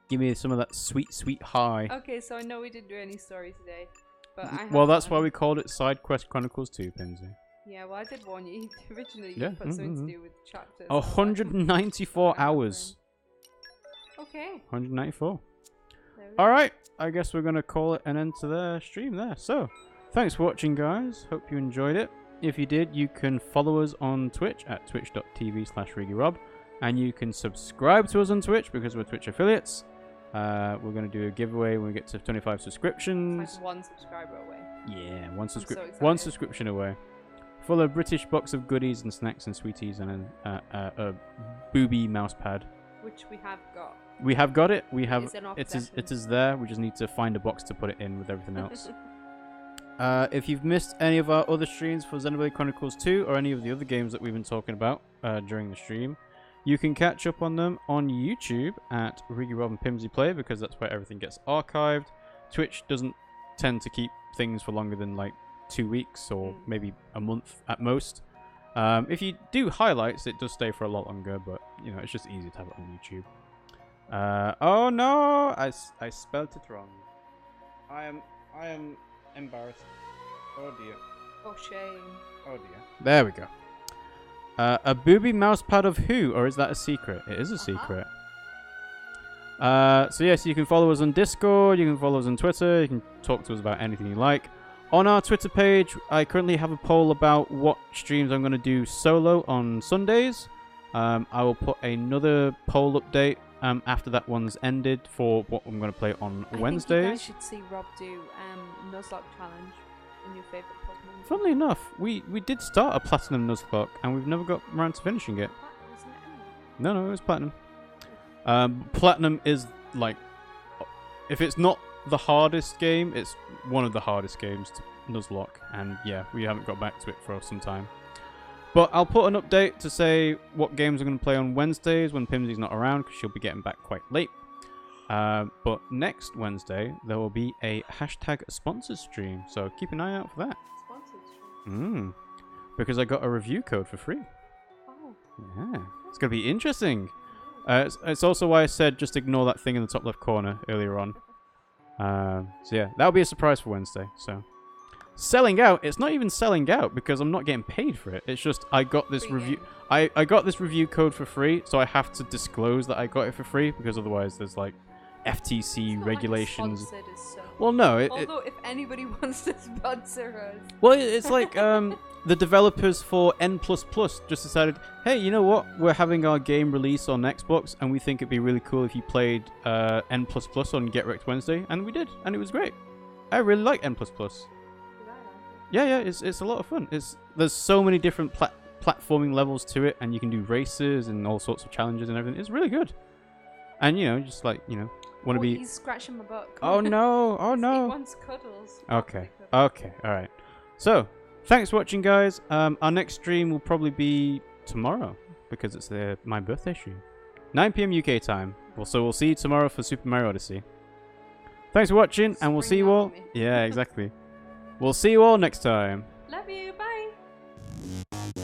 Give me some of that sweet, sweet high. Okay, so I know we didn't do any story today. But Well, that's why we called it Sidequest Chronicles 2, Pimmsy. Yeah, well, I did warn you. Originally, Yeah, you put something to do with chapters. 194 hours. Okay. 194. Alright, I guess we're going to call it an end to the stream there. So, thanks for watching, guys. Hope you enjoyed it. If you did, you can follow us on Twitch at twitch.tv/RiggyRob. And you can subscribe to us on Twitch because we're Twitch affiliates. We're going to do a giveaway when we get to 25 subscriptions. It's like one subscriber away. Yeah, one subscription away. Full of British box of goodies and snacks and sweeties and a booby mouse pad. Which we have got. We have got it. We have it is there. We just need to find a box to put it in with everything else. If you've missed any of our other streams for Xenoblade Chronicles 2 or any of the other games that we've been talking about during the stream, you can catch up on them on YouTube at RiggyRob and Pimmsy Play because that's where everything gets archived. Twitch doesn't tend to keep things for longer than like 2 weeks or maybe a month at most. If you do highlights, it does stay for a lot longer, but you know it's just easy to have it on YouTube. Oh no, I spelled it wrong. I am embarrassed. Oh dear. Oh shame. Oh dear. There we go. A booby mouse pad of who, or is that a secret? It is a secret. So yes, you can follow us on Discord, you can follow us on Twitter, you can talk to us about anything you like. On our Twitter page, I currently have a poll about what streams I'm going to do solo on Sundays. I will put another poll update after that one's ended for what I'm going to play on Wednesdays. I think you guys should see Rob do Nuzlocke Challenge in your favourite Pokemon. Funnily enough, we did start a Platinum Nuzlocke and we've never got around to finishing it. No, it was Platinum. Platinum is like, if it's not the hardest game, it's one of the hardest games to Nuzlocke, and yeah, we haven't got back to it for some time. But I'll put an update to say what games I'm going to play on Wednesdays when Pimmsy's not around, because she'll be getting back quite late. But next Wednesday, there will be a hashtag sponsored stream, so keep an eye out for that. Sponsored stream? Because I got a review code for free. Oh. Yeah, it's going to be interesting. It's also why I said just ignore that thing in the top left corner earlier on. So yeah, that'll be a surprise for Wednesday. So selling out, it's not even selling out because I'm not getting paid for it. It's just I got this review. I got this review code for free, so I have to disclose that I got it for free because otherwise there's like FTC regulations. Like well, no. Although if anybody wants to sponsor us. Well, it's like the developers for N++ just decided, hey, you know what? We're having our game release on Xbox, and we think it'd be really cool if you played N++ on Get Wrecked Wednesday, and we did, and it was great. I really like N++. Yeah, it's a lot of fun. There's so many different platforming levels to it, and you can do races and all sorts of challenges and everything. It's really good. And just like want to be. He's scratching my butt. Oh no! Oh no! He wants cuddles. Okay. All right. So. Thanks for watching, guys. Our next stream will probably be tomorrow. because it's my birthday stream. 9 p.m. UK time. So we'll see you tomorrow for Super Mario Odyssey. Thanks for watching, and we'll see you all. Yeah, exactly. We'll see you all next time. Love you. Bye. Bye.